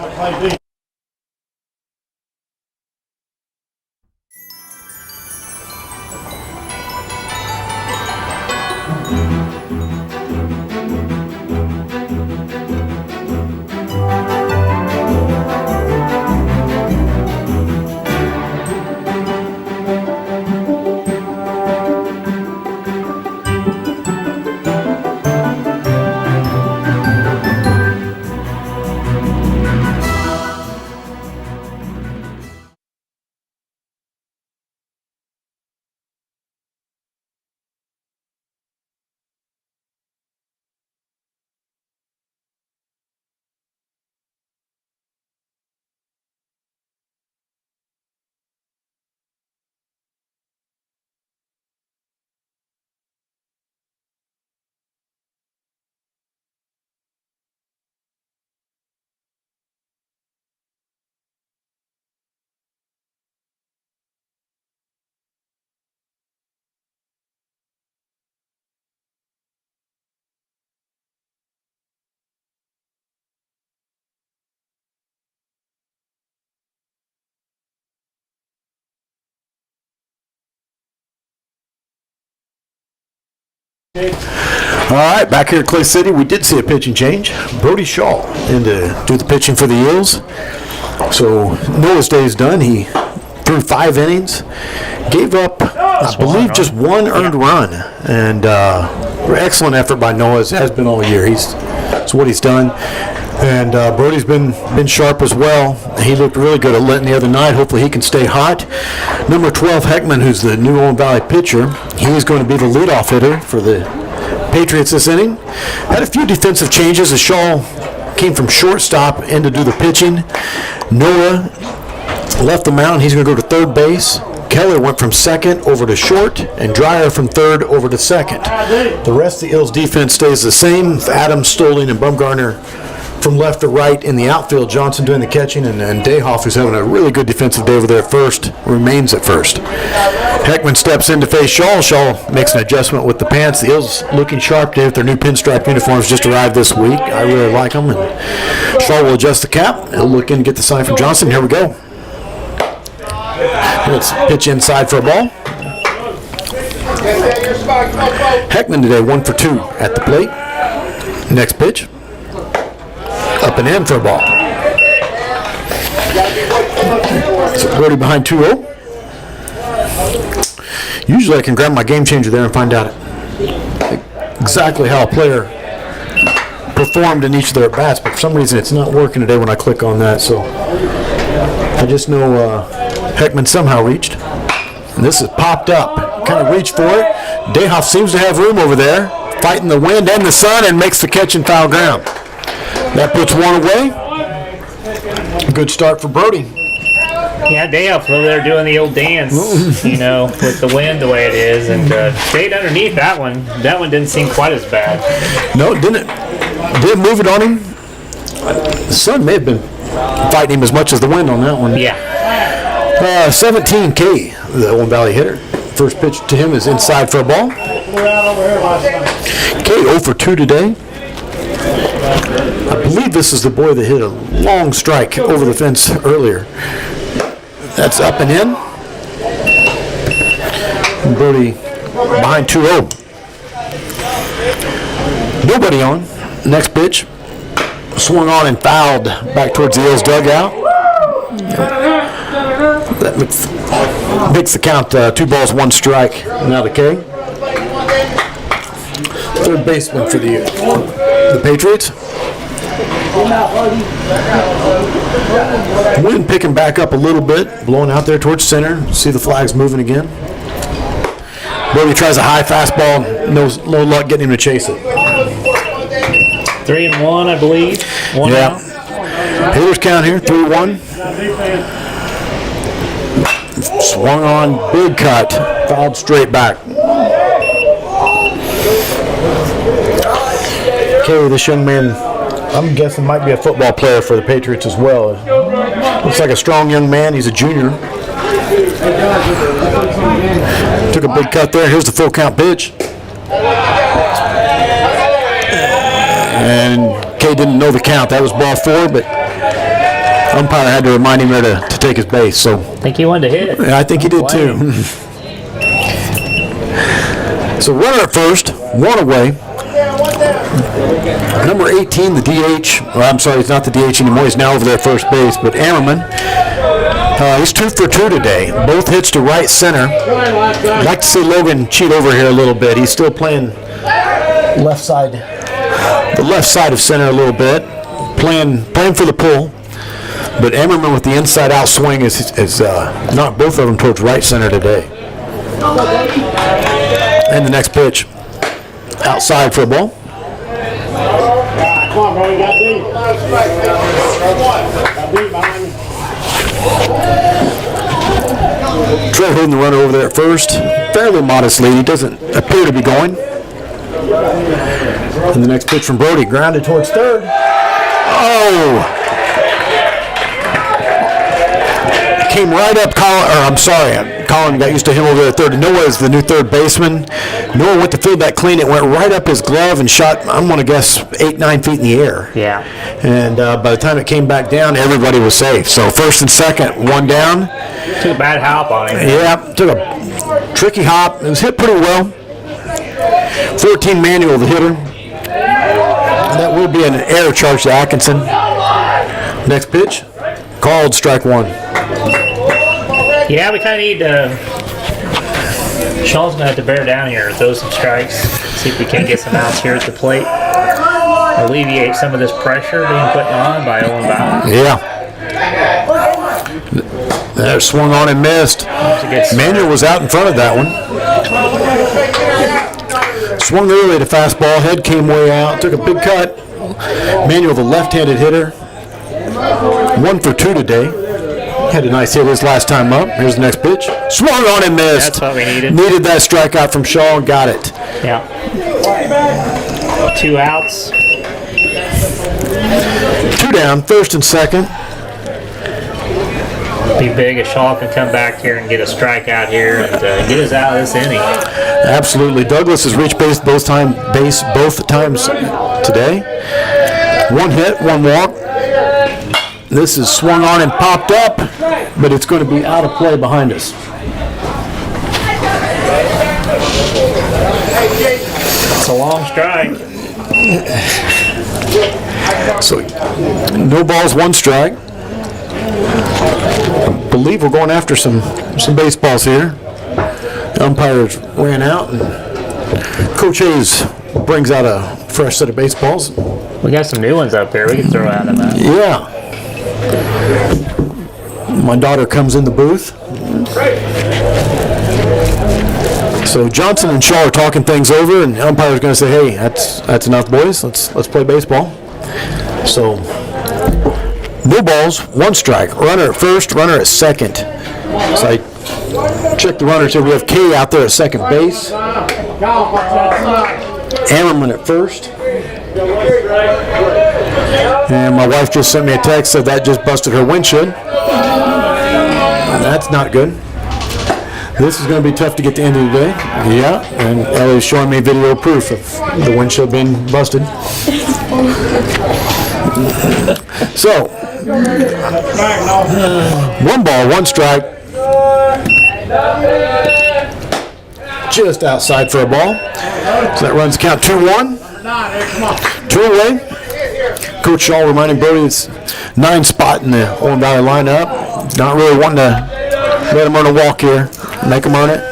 All right, back here at Clay City, we did see a pitching change. Brody Shaw in to do the pitching for the Eels. So Noah's day is done. He threw 5 innings, gave up, I believe, just 1 earned run. And excellent effort by Noah, as has been all year. That's what he's done. And Brody's been sharp as well. He looked really good at Linton the other night. Hopefully he can stay hot. Number 12, Heckman, who's the new Owen Valley pitcher, he's going to be the leadoff hitter for the Patriots this inning. Had a few defensive changes as Shaw came from shortstop in to do the pitching. Noah left the mound. He's going to go to third base. Keller went from second over to short, and Dryer from third over to second. The rest of the Eels defense stays the same. Adams, Stoling, and Bumgarner from left to right in the outfield. Johnson doing the catching, and Dayhoff, who's having a really good defensive day over there at first, remains at first. Heckman steps in to face Shaw. Shaw makes an adjustment with the pants. The Eels looking sharp today with their new pinstripe uniforms just arrived this week. I really like them. And Shaw will adjust the cap. He'll look in and get the sign from Johnson. Here we go. Let's pitch inside for a ball. Heckman today 1 for 2 at the plate. Next pitch. Up and in for a ball. So Brody behind 2-0. Usually I can grab my game changer there and find out exactly how a player performed in each of their at-bats, but for some reason it's not working today when I click on that, so I just know Heckman somehow reached. And this is popped up. Kind of reached for it. Dayhoff seems to have room over there, fighting the wind and the sun, and makes the catch in foul ground. That puts one away. Good start for Brody. Yeah, Dayhoff over there doing the old dance, you know, with the wind the way it is, and stayed underneath that one. That one didn't seem quite as bad. No, it didn't. Didn't move it on him. The sun may have been fighting him as much as the wind on that one. Yeah. 17K, the Owen Valley hitter. First pitch to him is inside for a ball. K 0 for 2 today. I believe this is the boy that hit a long strike over the fence earlier. That's up and in. And Brody behind 2-0. Nobody on. Next pitch. Swung on and fouled back towards the Eels dugout. That makes the count 2 balls, 1 strike. Now the K. Third baseman for the Patriots. Wind picking back up a little bit, blowing out there towards center. See the flags moving again. Brody tries a high fastball, no luck getting him to chase it. 3-1, I believe. One out. Hitters count here, 3-1. Swung on, big cut, fouled straight back. Okay, this young man, I'm guessing might be a football player for the Patriots as well. Looks like a strong young man. He's a junior. Took a big cut there. Here's the full count pitch. And Kay didn't know the count. That was ball 4, but umpire had to remind him there to take his base. So I think he wanted to hit it. Yeah, I think he did too. So runner at first, 1 away. Number 18, the DH. Well, I'm sorry, he's not the DH anymore. He's now over there at first base. But Ammerman, he's 2 for 2 today. Both hits to right center. I'd like to see Logan cheat over here a little bit. He's still playing left side, the left side of center a little bit, playing for the pull. But Ammerman with the inside out swing is knocked both of them towards right center today. And the next pitch, outside for a ball. Come on, bro, you got deep. Trey holding the runner over there at first. Fairly modest lead. He doesn't appear to be going. And the next pitch from Brody, grounded towards third. Oh! Came right up, Colin got used to him over there at third. Noah is the new third baseman. Noah went to field that clean. It went right up his glove and shot, I'm going to guess, 8-9 feet in the air. Yeah. And by the time it came back down, everybody was safe. So first and second, 1 down. Took a bad hop on him. Yeah, took a tricky hop. It was hit pretty well. 14 manual, the hitter. That will be an error charge to Atkinson. Next pitch, called strike 1. Yeah, we kind of need Shaw's going to have to bear down here, throw some strikes, see if we can get some outs here at the plate. Alleviate some of this pressure being put on by Owen Valley. Yeah. That swung on and missed. Manuel was out in front of that one. Swung early at a fastball, head came way out, took a big cut. Manuel, the left-handed hitter, 1 for 2 today. Had a nice hit his last time up. Here's the next pitch. Swung on and missed. That's what we needed. Needed that strikeout from Shaw and got it. Yeah. 2 outs. 2 down, first and second. Be big if Shaw can come back here and get a strikeout here and get us out of this inning. Absolutely. Douglas has reached base both times today. 1 hit, 1 walk. This is swung on and popped up, but it's going to be out of play behind us. It's a long strike. So, no balls, 1 strike. I believe we're going after some baseballs here. The umpires ran out, and Coach Hayes brings out a fresh set of baseballs. We got some new ones up here we can throw at them. Yeah. My daughter comes in the booth. So Johnson and Shaw are talking things over, and the umpire's going to say, "Hey, that's enough, boys. Let's play baseball." So no balls, 1 strike. Runner at first, runner at second. So I check the runners here. We have Kay out there at second base. Ammerman at first. And my wife just sent me a text, said that just busted her windshield. That's not good. This is going to be tough to get to the end of the day. Yeah, and Ellie's showing me video proof of the windshield being busted. So, 1 ball, 1 strike. Just outside for a ball. So that runs count 2-1. 2 away. Coach Shaw reminding Brody it's 9 spot in the Owen Valley lineup. Not really wanting to let him earn a walk here. Make him earn it.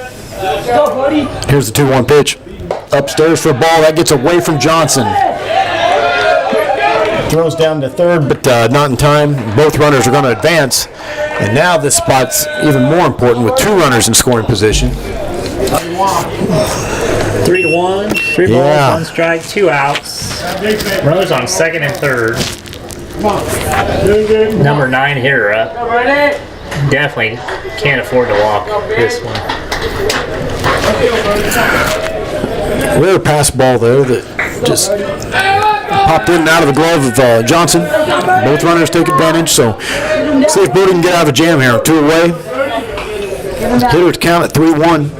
Here's the 2-1 pitch. Upstairs for a ball. That gets away from Johnson. Throws down to third, but not in time. Both runners are going to advance. And now this spot's even more important with 2 runners in scoring position. 3-1, 3 balls, 1 strike, 2 outs. Runners on second and third. Number 9 hitter up. Definitely can't afford to walk this one. Rare pass ball there that just popped in and out of the glove of Johnson. Both runners take advantage, so see if Brody can get out of a jam here. 2 away. Hitter to count at 3-1.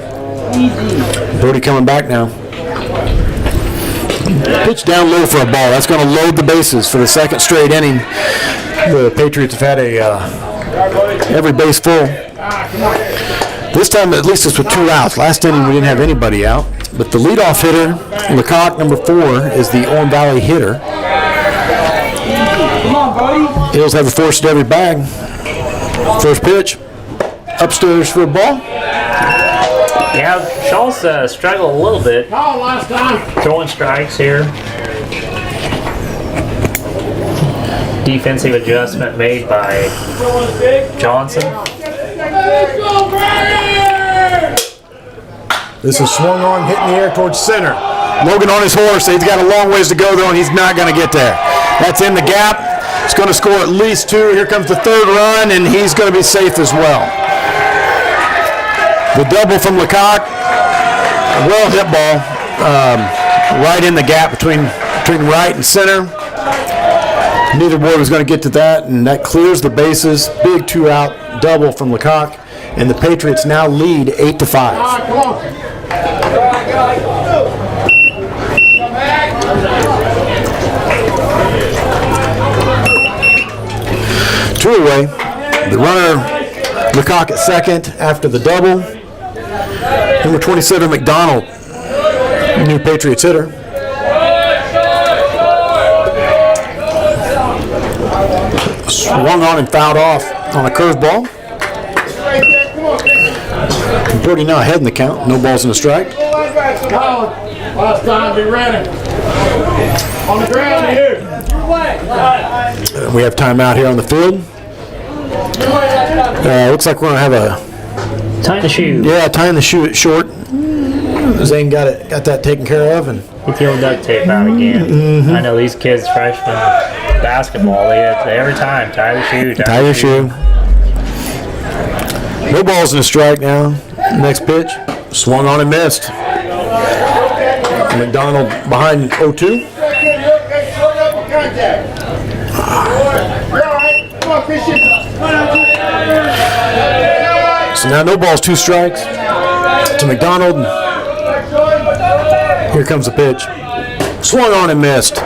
Brody coming back now. Pitch down low for a ball. That's going to load the bases for the second straight inning. The Patriots have had every base full. This time at least it's with 2 outs. Last inning we didn't have anybody out. But the leadoff hitter, Lecoq, number 4, is the Owen Valley hitter. Hills have a force at every bag. First pitch. Upstairs for a ball. Yeah, Shaw's struggled a little bit. Throwing strikes here. Defensive adjustment made by Johnson. This is swung on, hitting the air towards center. Logan on his horse. He's got a long ways to go, though, and he's not going to get there. That's in the gap. It's going to score at least 2. Here comes the 3rd run, and he's going to be safe as well. The double from Lecoq. Well hit ball. Right in the gap between right and center. Neither boy was going to get to that, and that clears the bases. Big 2-out double from Lecoq, and the Patriots now lead 8-5. 2 away. The runner, Lecoq at second after the double. Number 27, McDonald, new Patriots hitter. Swung on and fouled off on a curveball. Brody now ahead in the count. No balls in a strike. Last time, be ready. On the ground here. We have timeout here on the field. Looks like we're going to have a... Tying the shoe. Yeah, tying the shoe short. Zane got that taken care of. And get the old duct tape out again. Mm-hmm. I know these kids, freshmen basketball, they every time tie the shoe. Tie your shoe. No balls in a strike now. Next pitch. Swung on and missed. McDonald behind 0-2. So now no balls, 2 strikes to McDonald. Here comes the pitch. Swung on and missed.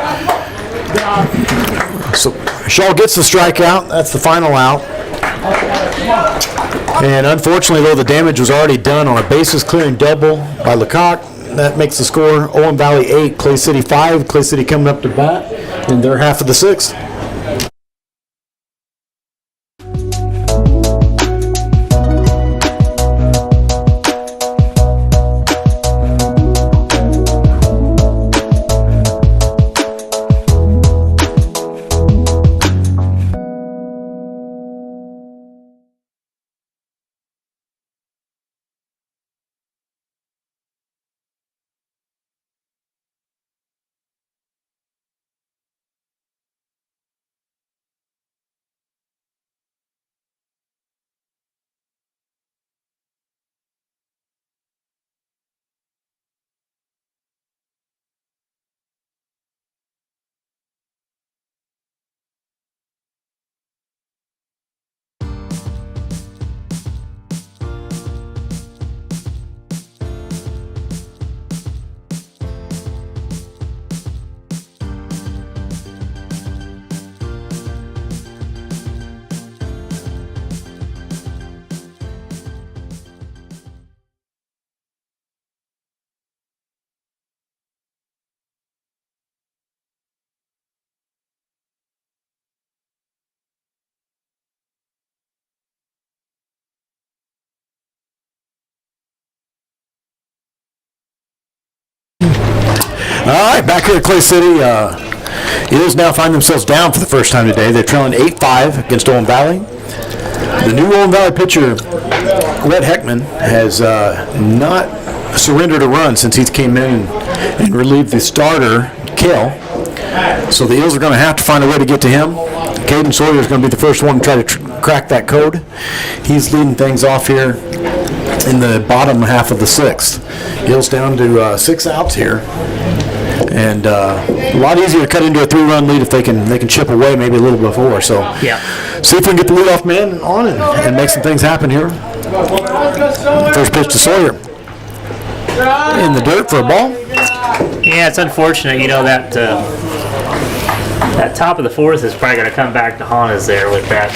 So Shaw gets the strikeout. That's the final out. And unfortunately, though, the damage was already done on a bases clearing double by Lecoq. That makes the score Owen Valley 8, Clay City 5. Clay City coming up to bat in their half of the 6th. All right, back here at Clay City. Eagles now find themselves down for the first time today. They're trailing 8-5 against Owen Valley. The new Owen Valley pitcher, Rhett Heckman, has not surrendered a run since he came in and relieved the starter, Kale. So the Eagles are going to have to find a way to get to him. Caden Sawyer is going to be the first one to try to crack that code. He's leading things off here in the bottom half of the 6th. Eagles down to 6 outs here. And a lot easier to cut into a 3-run lead if they can chip away maybe a little before. So Yeah. see if we can get the leadoff man on and make some things happen here. First pitch to Sawyer. In the dirt for a ball. Yeah, it's unfortunate, that that top of the 4th is probably going to come back to haunt us there with that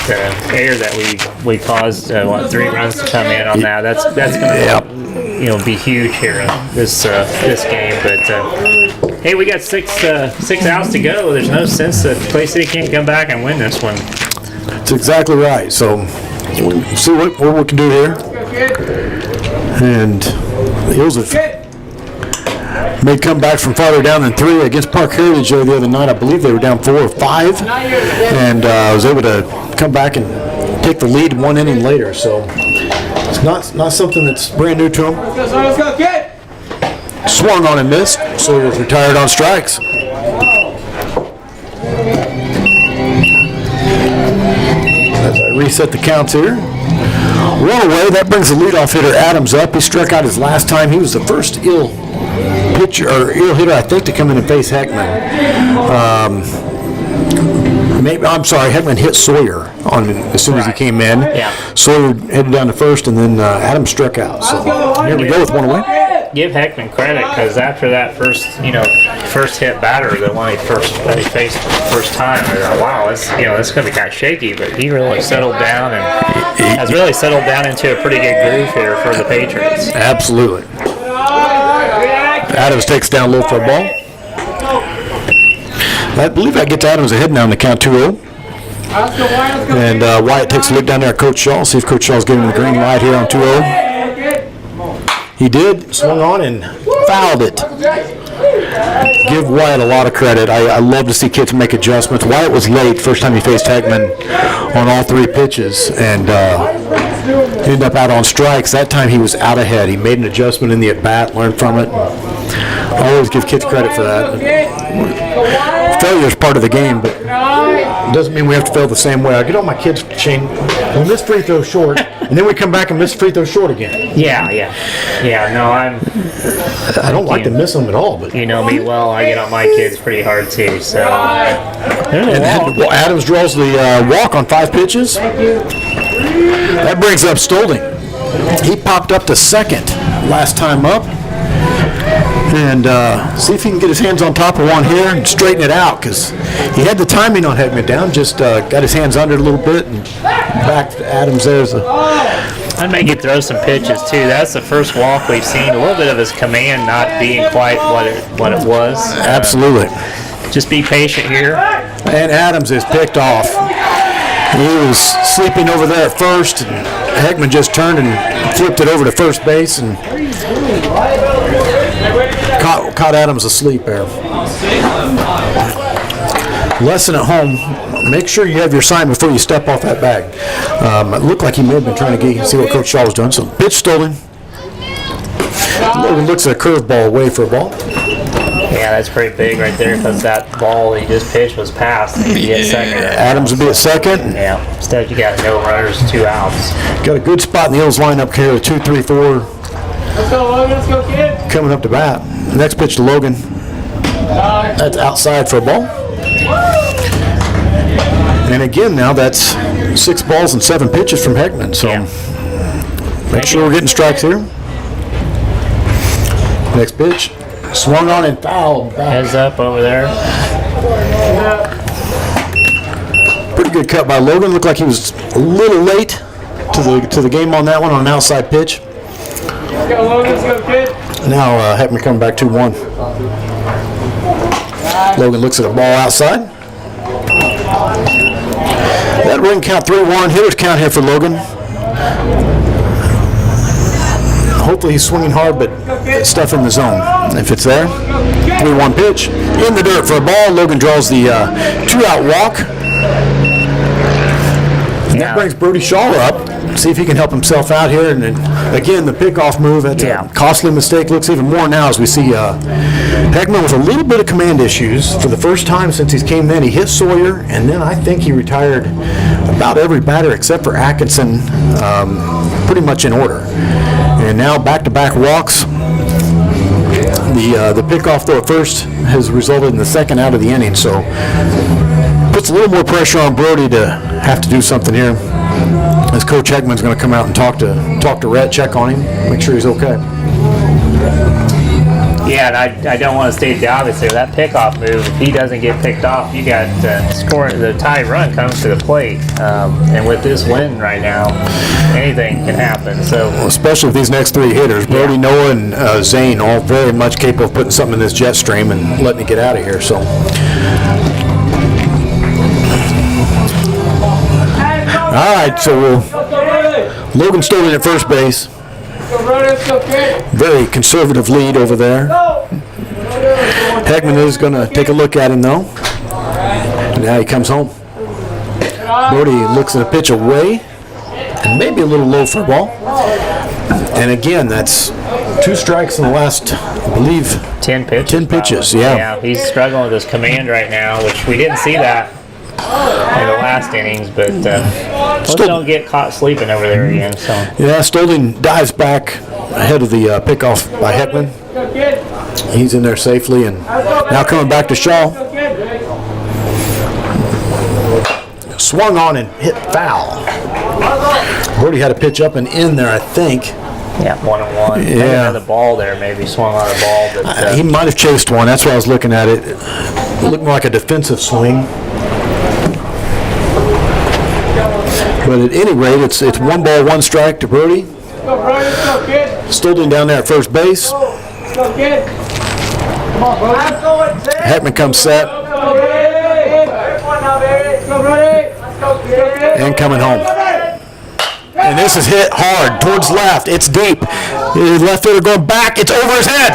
error that we caused 3 runs to come in on that. That's going to be huge here in this game. But hey, we got 6 outs to go. There's no sense that Clay City can't come back and win this one. That's exactly right. So we'll see what we can do here. And the Eagles have made comeback from farther down than 3 against Park Heritage the other night. I believe they were down 4 or 5, and was able to come back and take the lead 1 inning later. So it's not something that's brand new to them. Let's go, kid! Swung on and missed. Sawyer's retired on strikes. As I reset the counts here. 1 away. That brings the leadoff hitter Adams up. He struck out his last time. He was the first ill hitter, I think, to come in and face Heckman. Heckman hit Sawyer as soon as he came in. Yeah. Sawyer headed down to first, and then Adams struck out. So here we go with 1 away. Give Heckman credit, because after that first hit batter, the one he faced first time, I thought, wow, it's going to be kind of shaky, but he really settled down and has really settled down into a pretty good groove here for the Patriots. Absolutely. Adams takes down low for a ball. I believe that gets Adams ahead now in the count 2-0. And Wyatt takes a look down there at Coach Shaw, see if Coach Shaw's giving him the green light here on 2-0. He did, swung on and fouled it. Give Wyatt a lot of credit. I love to see kids make adjustments. Wyatt was late first time he faced Heckman on all 3 pitches, and ended up out on strikes. That time he was out ahead. He made an adjustment in the at-bat, learned from it. I always give kids credit for that. Failure is part of the game, but it doesn't mean we have to fail the same way. I get on my kids' chain. When this free throw short, and then we come back and miss free throw short again. Yeah. No, I don't like to miss them at all, but you know me well. I get on my kids pretty hard too. So and Adams draws the walk on 5 pitches. That brings up Stolding. He popped up to second last time up. And see if he can get his hands on top of one here and straighten it out, because he had the timing on Heckman down, just got his hands under it a little bit and back to Adams there. I'd make you throw some pitches too. That's the first walk we've seen. A little bit of his command not being quite what it was. Absolutely. Just be patient here. And Adams is picked off. He was sleeping over there at first, and Heckman just turned and flipped it over to first base and caught Adams asleep there. Lesson at home, make sure you have your sign before you step off that bag. It looked like he may have been trying to see what Coach Shaw was doing. So pitch stolen. Logan looks at a curveball away for a ball. Yeah, that's pretty big right there, because that ball he just pitched was passed. He'd be at second. Adams would be at second. Yeah, instead you got no runners, 2 outs. Got a good spot in the Eagles lineup here, 2, 3, 4. Let's go, Logan. Let's go, kid. Coming up to bat. Next pitch to Logan. That's outside for a ball. And again, now that's 6 balls and 7 pitches from Heckman. So make sure we're getting strikes here. Next pitch. Swung on and fouled. Heads up over there. Pretty good cut by Logan. Looked like he was a little late to the game on that one on an outside pitch. Let's go, Logan. Let's go, kid. Now Heckman coming back 2-1. Logan looks at a ball outside. That ring count 3-1. Hitter's count here for Logan. Hopefully he's swinging hard, but stuff in the zone. If it's there, 3-1 pitch. In the dirt for a ball. Logan draws the 2-out walk. And that brings Brody Shaw up. See if he can help himself out here. And then, again, the pickoff move. That's a costly mistake. Looks even more now as we see Heckman with a little bit of command issues for the first time since he's came in. He hit Sawyer, and then I think he retired about every batter except for Atkinson, pretty much in order. And now back-to-back walks. The pickoff, though, at first has resulted in the second out of the inning. So puts a little more pressure on Brody to have to do something here. As Coach Heckman's going to come out and talk to Rhett, check on him, make sure he's okay. Yeah, and I don't want to state the obvious here. That pickoff move, if he doesn't get picked off, you got scoring. The tie run comes to the plate, and with this win right now, anything can happen. So, especially with these next 3 hitters, Brody, Noah, and Zane, all very much capable of putting something in this jet stream and letting it get out of here. So. All right, so Logan Stolen at first base. Very conservative lead over there. Heckman is going to take a look at him, though. And now he comes home. Brody looks at a pitch away, and maybe a little low for a ball. And again, that's 2 strikes in the last, I believe, 10 pitches. 10 pitches, yeah. Yeah, he's struggling with his command right now, which we didn't see that in the last innings, but let's don't get caught sleeping over there again. So yeah, Stolding dives back ahead of the pickoff by Heckman. He's in there safely, and now coming back to Shaw. Swung on and hit foul. Brody had a pitch up and in there, I think. Yeah, 1-1. Yeah, the ball there maybe swung on a ball, but he might have chased one. That's why I was looking at it. It looked more like a defensive swing. But at any rate, it's 1 ball, 1 strike to Brody. Stolding down there at first base. Heckman comes set. And coming home. And this is hit hard towards left. It's deep. Left fielder going back. It's over his head.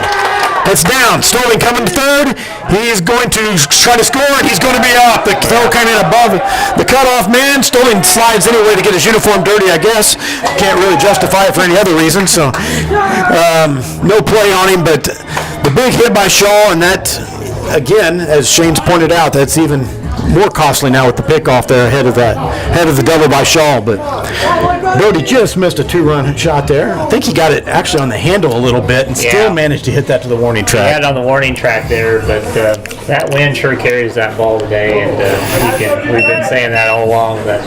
It's down. Stolding coming to third. He's going to try to score, and he's going to be up. The throw came in above the cutoff man. Stolding slides anyway to get his uniform dirty, I guess. Can't really justify it for any other reason. So no play on him, but the big hit by Shaw, and that, again, as Shane's pointed out, that's even more costly now with the pickoff there ahead of the double by Shaw. But Brody just missed a 2-run shot there. I think he got it actually on the handle a little bit and still managed to hit that to the warning track. He had it on the warning track there, but that wind sure carries that ball today, and we've been saying that all along that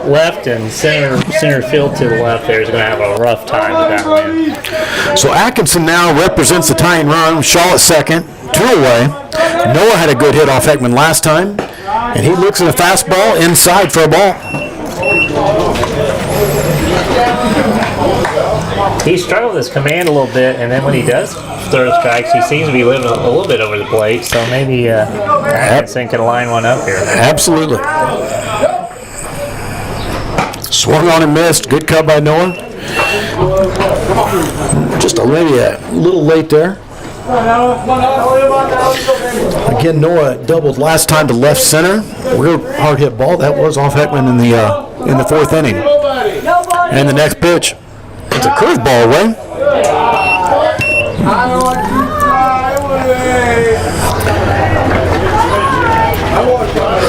left and center field to the left there is going to have a rough time with that wind. So Atkinson now represents the tying run. Shaw at second, 2 away. Noah had a good hit off Heckman last time, and he looks at a fastball inside for a ball. He struggled with his command a little bit, and then when he does throw strikes, he seems to be living a little bit over the plate, so maybe Atkinson can line one up here. Absolutely. Swung on and missed. Good cut by Noah. Just a little late there. Again, Noah doubled last time to left center. Real hard hit ball. That was off Heckman in the 4th inning. And the next pitch, it's a curveball away.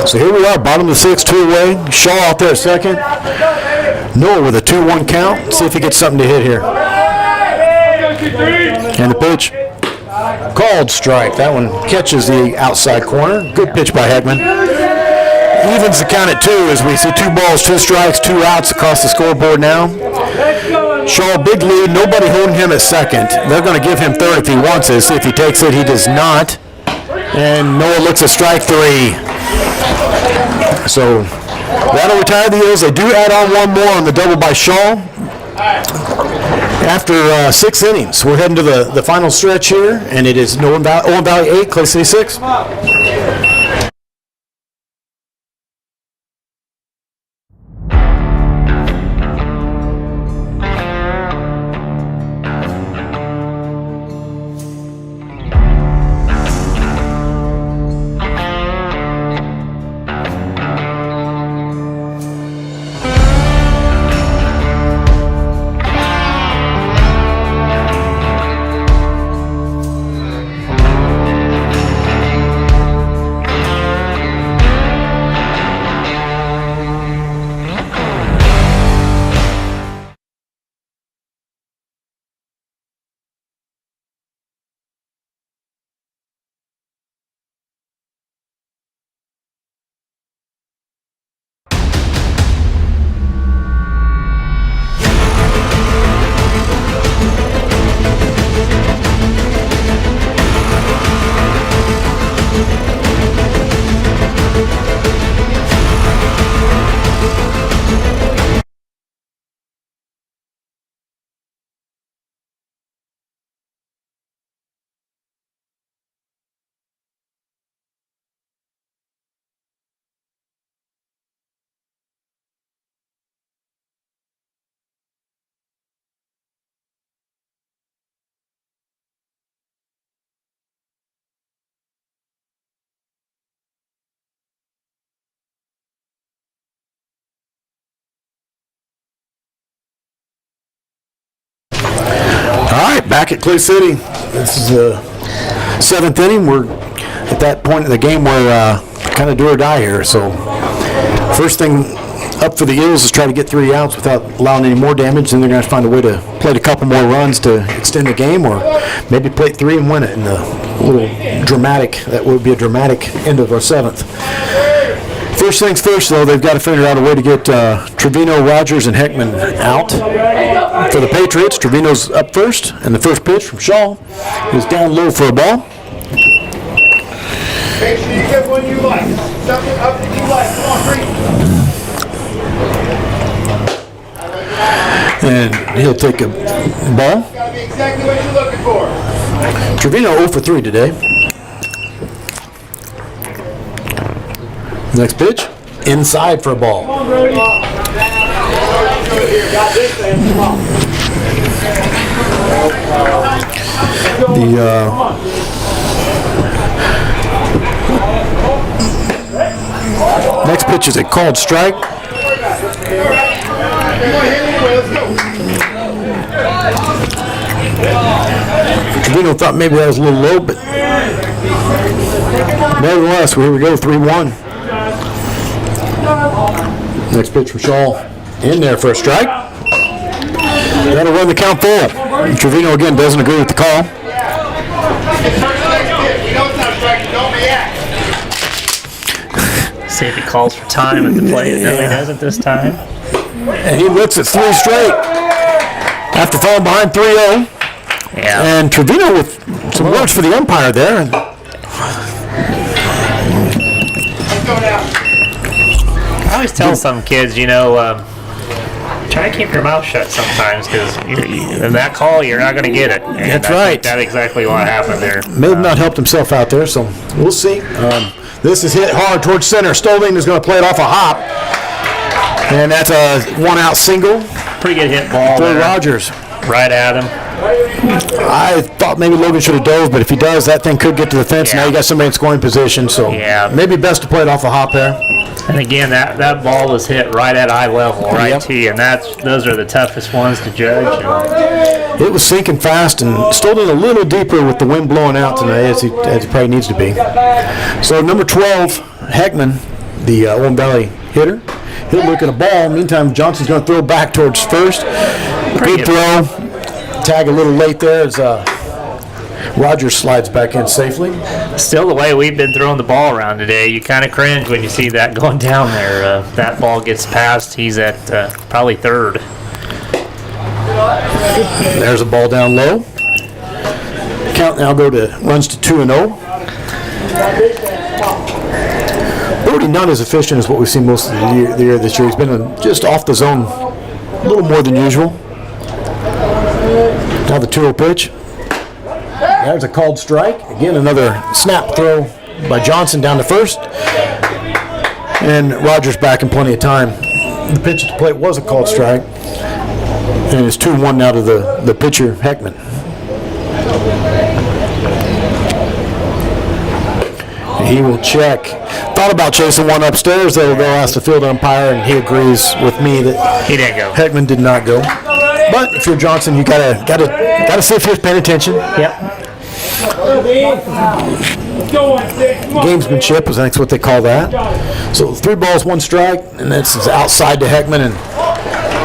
So here we are, bottom of the 6th, 2 away. Shaw out there at second. Noah with a 2-1 count. See if he gets something to hit here. And the pitch. Called strike. That one catches the outside corner. Good pitch by Heckman. Evens the count at 2 as we see 2 balls, 2 strikes, 2 outs across the scoreboard now. Shaw, big lead. Nobody holding him at second. They're going to give him third if he wants it. See if he takes it. He does not. And Noah looks at strike 3. So that'll retire the Eels. They do add on one more on the double by Shaw. After 6 innings, we're heading to the final stretch here, and it is Owen Valley 8, Clay City 6. All right, back at Clay City. This is the 7th inning. We're at that point in the game where kind of do or die here. So first thing up for the Eels is try to get 3 outs without allowing any more damage. Then they're going to find a way to play a couple more runs to extend the game, or maybe play 3 and win it in a little dramatic. That would be a dramatic end of our 7th. First things first, though, they've got to figure out a way to get Trevino, Rogers, and Heckman out. For the Patriots, Trevino's up first, and the first pitch from Shaw is down low for a ball. Make sure you get one you like. Something up that you like. Come on, Bree. And he'll take a ball. It's got to be exactly what you're looking for. Trevino 0 for 3 today. Next pitch, inside for a ball. The next pitch is a called strike. Trevino thought maybe that was a little low, but nevertheless, here we go, 3-1. Next pitch from Shaw in there for a strike. That'll run the count full. Trevino again doesn't agree with the call. See if he calls for time at the plate. No, he doesn't this time. And he looks at 3 straight after falling behind 3-0. Yeah. And Trevino with some words for the umpire there. I always tell some kids, try to keep your mouth shut sometimes, because in that call, you're not going to get it. And That's I right. think that's exactly what happened there. May have not helped himself out there, so we'll see. This is hit hard towards center. Stoling is going to play it off a hop. And that's a 1-out single. Pretty good hit ball for there. Rogers. Right at him. I thought maybe Logan should have dove, but if he does, that thing could get to the fence. Yeah. Now you got somebody in scoring position, so maybe best to play it off a hop there. And again, that ball was hit right at eye level, right to you, and those are the toughest ones to judge. It was sinking fast and Stolen a little deeper with the wind blowing out tonight, as he probably needs to be. So number 12, Heckman, the Owen Valley hitter, he'll look at a ball. Meantime, Johnson's going to throw back towards first. Good throw. Tag a little late there as Rogers slides back in safely. Still, the way we've been throwing the ball around today, you kind of cringe when you see that going down there. That ball gets past. He's at probably third. There's a ball down low. Count now runs to 2-0. Brody not as efficient as what we've seen most of the year this year. He's been just off the zone a little more than usual. Now the 2-0 pitch. There's a called strike. Again, another snap throw by Johnson down to first. And Rogers back in plenty of time. The pitch at the plate was a called strike. And it's 2-1 now to the pitcher, Heckman. He will check. Thought about chasing one upstairs. They'll ask the field umpire, and he agrees with me that he didn't go. Heckman did not go. But if you're Johnson, you gotta see if he's paying attention. Yep. Gamesmanship is I think what they call that. So 3 balls, 1 strike, and that's outside to Heckman, and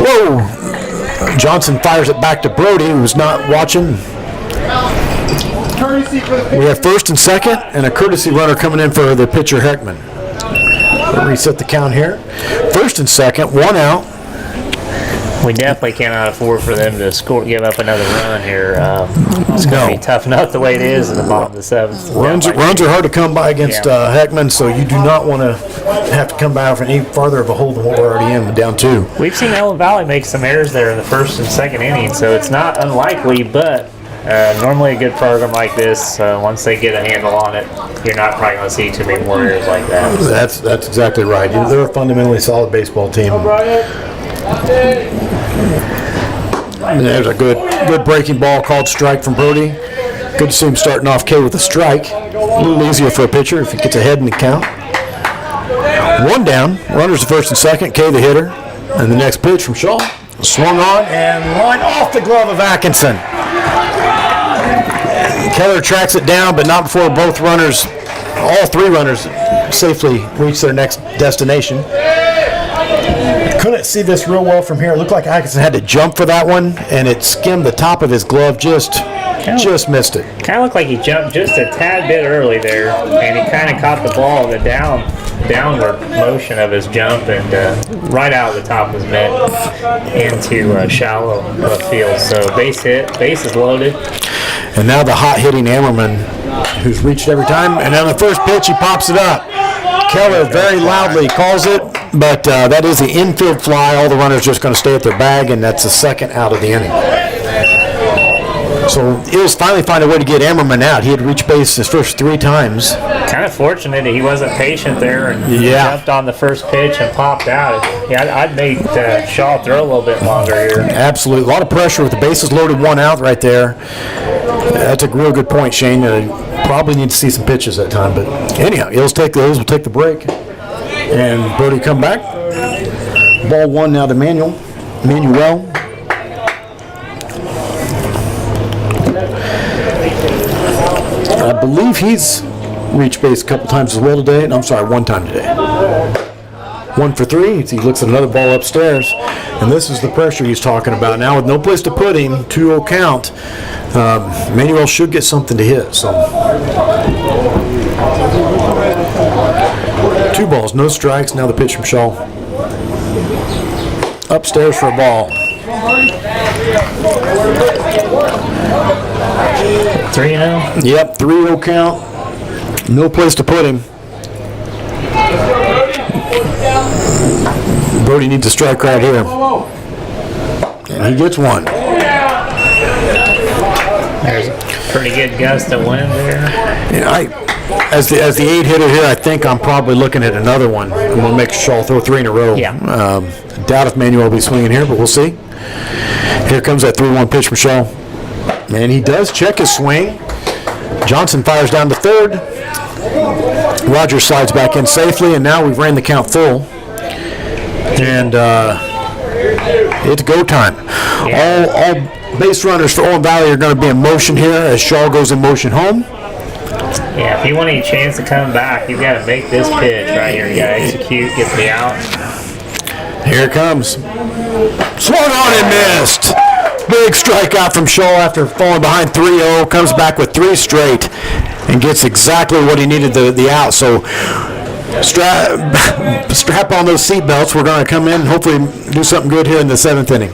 whoa! Johnson fires it back to Brody, who's not watching. We have first and second, and a courtesy runner coming in for the pitcher Heckman. We'll reset the count here. First and second, 1 out. We definitely cannot afford for them to give up another run here. It's going to be tough enough the way it is in the bottom of the 7th. Runs are hard to come by against Heckman, so you do not want to have to come by for any farther of a hole than what we're already in, down 2. We've seen Ellen Valley make some errors there in the first and second inning, so it's not unlikely, but normally a good program like this, once they get a handle on it, you're not probably going to see too many more errors like that. That's exactly right. They're a fundamentally solid baseball team. And there's a good breaking ball called strike from Brody. Good to see him starting off K with a strike. A little easier for a pitcher if he gets ahead in the count. 1 down. Runners the first and second. K the hitter. And the next pitch from Shaw. Swung on and line off the glove of Atkinson. Keller tracks it down, but not before all 3 runners safely reach their next destination. Couldn't see this real well from here. It looked like Atkinson had to jump for that one, and it skimmed the top of his glove, just missed it. Kind of looked like he jumped just a tad bit early there, and he kind of caught the ball in the downward motion of his jump, and right out of the top of his mitt into shallow left field. So base hit, base is loaded. And now the hot-hitting Ammerman, who's reached every time, and on the first pitch he pops it up. Keller very loudly calls it, but that is the infield fly. All the runners just going to stay at their bag, and that's the second out of the inning. So Eels finally find a way to get Ammerman out. He had reached base his first 3 times. Kind of fortunate that he wasn't patient there and jumped on the first pitch and popped out. Yeah, I'd make Shaw throw a little bit longer here. Absolutely. A lot of pressure with the bases loaded, 1 out right there. That's a real good point, Shane. Probably need to see some pitches that time. But anyhow, Eels will take the break. And Brody come back. Ball 1 now to Manuel. I believe he's reached base a couple times as well today. I'm sorry, 1 time today. 1 for 3. He looks at another ball upstairs, and this is the pressure he's talking about. Now with no place to put him, 2-0 count, Manuel should get something to hit. So 2 balls, no strikes. Now the pitch from Shaw. Upstairs for a ball. 3-0? Yep, 3-0 count. No place to put him. Brody needs a strike right here. And he gets one. There's a pretty good gust of wind there. Yeah, as the 8 hitter here, I think I'm probably looking at another one. I'm going to make Shaw throw 3 in a row. Yeah. Doubt if Manuel will be swinging here, but we'll see. Here comes that 3-1 pitch from Shaw. And he does check his swing. Johnson fires down to third. Rogers slides back in safely, and now we've ran the count full. And it's go time. Yeah. All base runners for Owen Valley are going to be in motion here as Shaw goes in motion home. Yeah, if you want any chance to come back, you've got to make this pitch right here. You got to execute, get me out. Here it comes. Swung on and missed. Big strikeout from Shaw after falling behind 3-0. Comes back with 3 straight and gets exactly what he needed, the out. So strap on those seat belts. We're going to come in and hopefully do something good here in the 7th inning.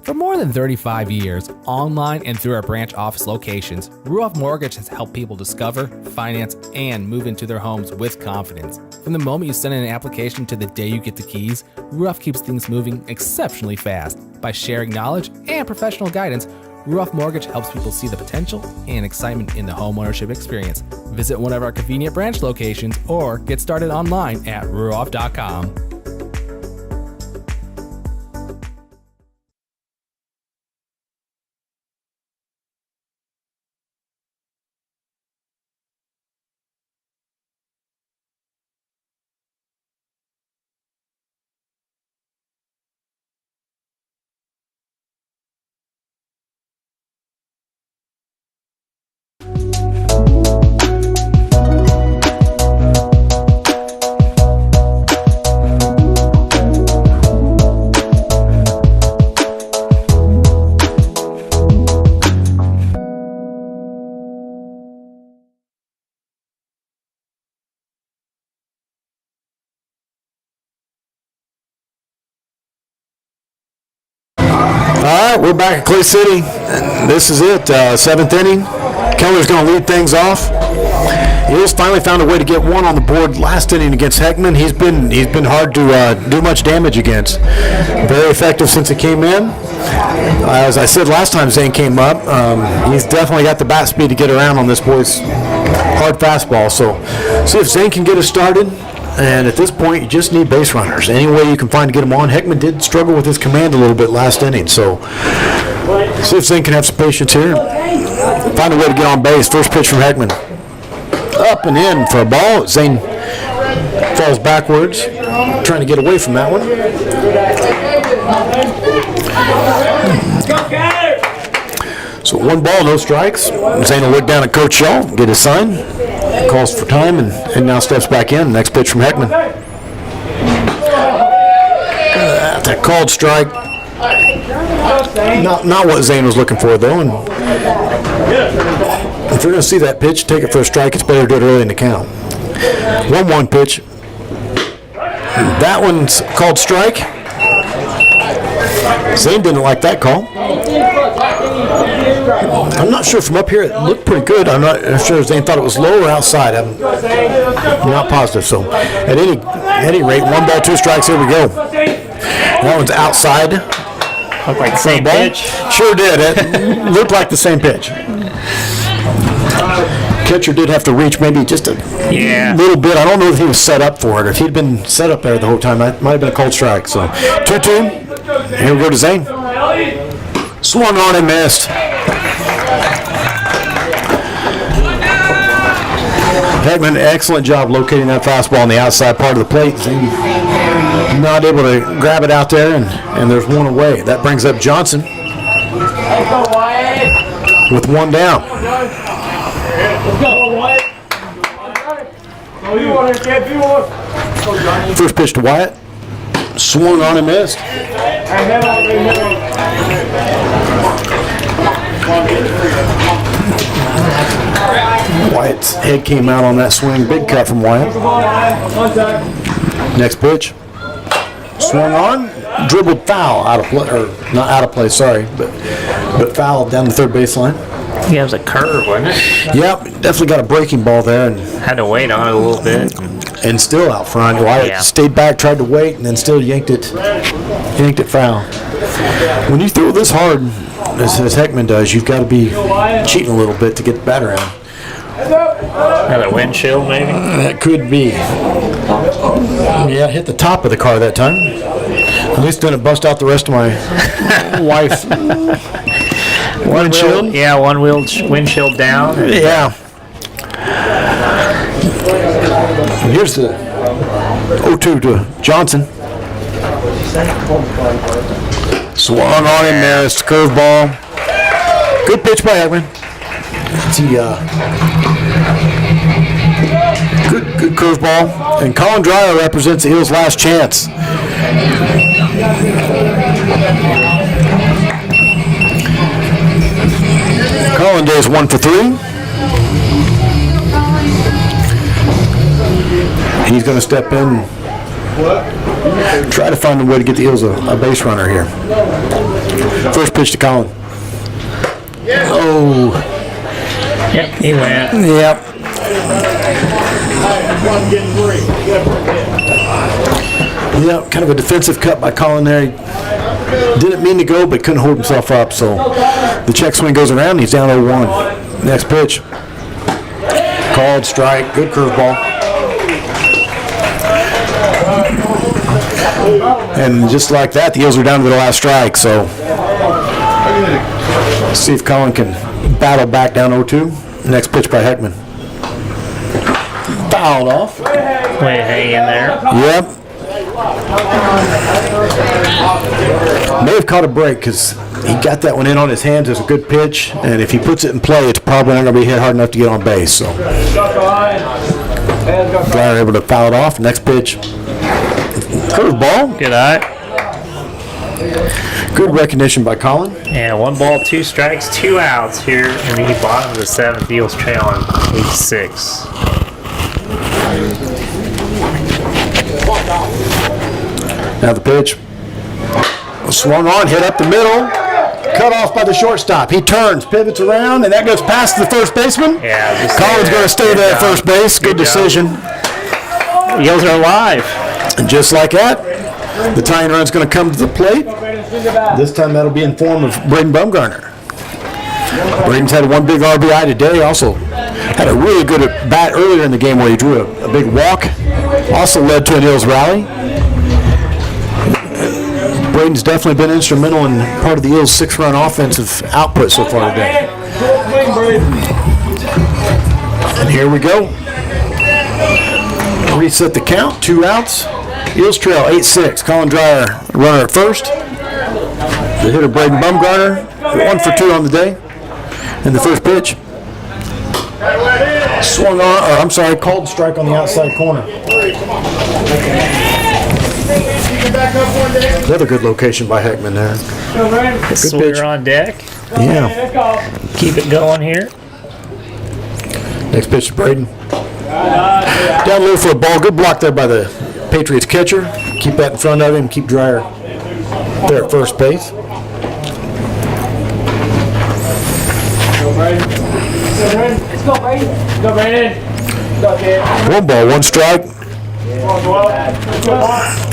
For more than 35 years, online and through our branch office locations, Ruoff Mortgage has helped people discover, finance, and move into their homes with confidence. From the moment you send in an application to the day you get the keys, Ruoff keeps things moving exceptionally fast. By sharing knowledge and professional guidance, Ruoff Mortgage helps people see the potential and excitement in the homeownership experience. Visit one of our convenient branch locations or get started online at ruoff.com. All right, we're back at Clay City. This is it, 7th inning. Keller's going to lead things off. Eels finally found a way to get one on the board last inning against Heckman. He's been hard to do much damage against. Very effective since he came in. As I said last time Zane came up, he's definitely got the bat speed to get around on this boy's hard fastball. So see if Zane can get us started. And at this point, you just need base runners. Any way you can find to get them on. Heckman did struggle with his command a little bit last inning. So see if Zane can have some patience here. Find a way to get on base. First pitch from Heckman. Up and in for a ball. Zane falls backwards, trying to get away from that one. So 1 ball, no strikes. Zane will look down at Coach Shaw, get his sign, calls for time, and now steps back in. Next pitch from Heckman. That called strike. Not what Zane was looking for, though. And if you're going to see that pitch, take it for a strike. It's better to do it early in the count. 1-1 pitch. That one's called strike. Zane didn't like that call. I'm not sure from up here. It looked pretty good. I'm not sure if Zane thought it was low or outside. I'm not positive. So at any rate, 1 ball, 2 strikes. Here we go. That one's outside. Looked like the same pitch. Sure did. It looked like the same pitch. Catcher did have to reach maybe just a little bit. I don't know if he was set up for it. If he'd been set up there the whole time, that might have been a cold strike. So 2-2. Here we go to Zane. Swung on and missed. Heckman, excellent job locating that fastball on the outside part of the plate. Zane not able to grab it out there, and there's 1 away. That brings up Johnson with 1 down. First pitch to Wyatt. Swung on and missed. Wyatt's head came out on that swing. Big cut from Wyatt. Next pitch. Swung on. Dribbled foul out of play, or not out of play, sorry, but foul down the third baseline. Yeah, it was a curve, wasn't it? Yep, definitely got a breaking ball there, and Had to wait on it a little bit. and still out front. Wyatt stayed back, tried to wait, and then still yanked it foul. When you throw this hard, as Heckman does, you've got to be cheating a little bit to get the bat around. Another windshield, maybe? That could be. Yeah, hit the top of the car that time. At least didn't bust out the rest of my wife's windshield. One windshield down. Yeah. And here's the 0-2 to Johnson. Swung on and missed. Curveball. Good pitch by Heckman. Good curveball. And Colin Dreyer represents the Eels' last chance. Colin Day is 1 for 3. He's going to step in and try to find a way to get the Eels a base runner here. First pitch to Colin. Oh. Yep, he went. Yep. Yeah, kind of a defensive cut by Colin there. He didn't mean to go, but couldn't hold himself up. So the check swing goes around. And he's down 0-1. Next pitch. Called strike. Good curveball. And just like that, the Eels are down to the last strike. So see if Colin can battle back down 0-2. Next pitch by Heckman. Fouled off. Way hanging there. Yep. May have caught a break because he got that one in on his hands. It's a good pitch, and if he puts it in play, it's probably not going to be hit hard enough to get on base. So Dreyer able to foul it off. Next pitch. Curveball. Good eye. Good recognition by Colin. And 1 ball, 2 strikes, 2 outs here in the bottom of the 7th. Eels trailing 8-6. Now the pitch. Swung on, hit up the middle. Cut off by the shortstop. He turns, pivots around, and that goes past the first baseman. Yeah, Colin's going to stay there at first base. Good decision. Eels are alive. And just like that, the tying run's going to come to the plate. This time that'll be in form of Braden Bumgarner. Braden's had 1 big RBI today. Also had a really good at bat earlier in the game where he drew a big walk. Also led to an Eels rally. Braden's definitely been instrumental in part of the Eels' 6-run offensive output so far today. And here we go. Reset the count, 2 outs. Eels trail 8-6. Colin Dreyer, runner at first. The hitter Braden Bumgarner, 1 for 2 on the day. And the first pitch. Swung on, called strike on the outside corner. Another good location by Heckman there. Good swinger on deck. Yeah. Keep it going here. Next pitch to Braden. Down low for a ball. Good block there by the Patriots catcher. Keep that in front of him. Keep Dreyer there at first base. Let's go, Brady. Go, Brandon. 1 ball, 1 strike.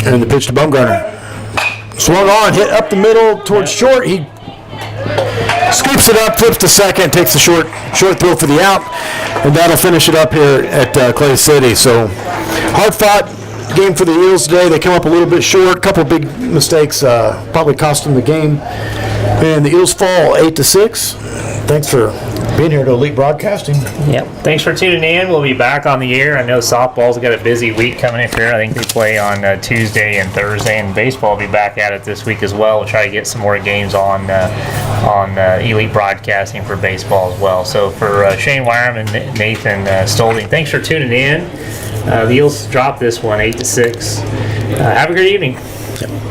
And the pitch to Bumgarner. Swung on, hit up the middle towards short. He scoops it up, flips to second, takes the short throw for the out, and that'll finish it up here at Clay City. So hard fought game for the Eels today. They come up a little bit short. A couple big mistakes probably cost them the game. And the Eels fall 8-6. Thanks for being here to Elite Broadcasting. Yep. Thanks for tuning in. We'll be back on the air. I know softball's got a busy week coming up here. I think they play on Tuesday and Thursday, and baseball will be back at it this week as well. We'll try to get some more games on Elite Broadcasting for baseball as well. So for Shane Wyram and Nathan Stolding, thanks for tuning in. The Eels dropped this one 8-6. Have a great evening.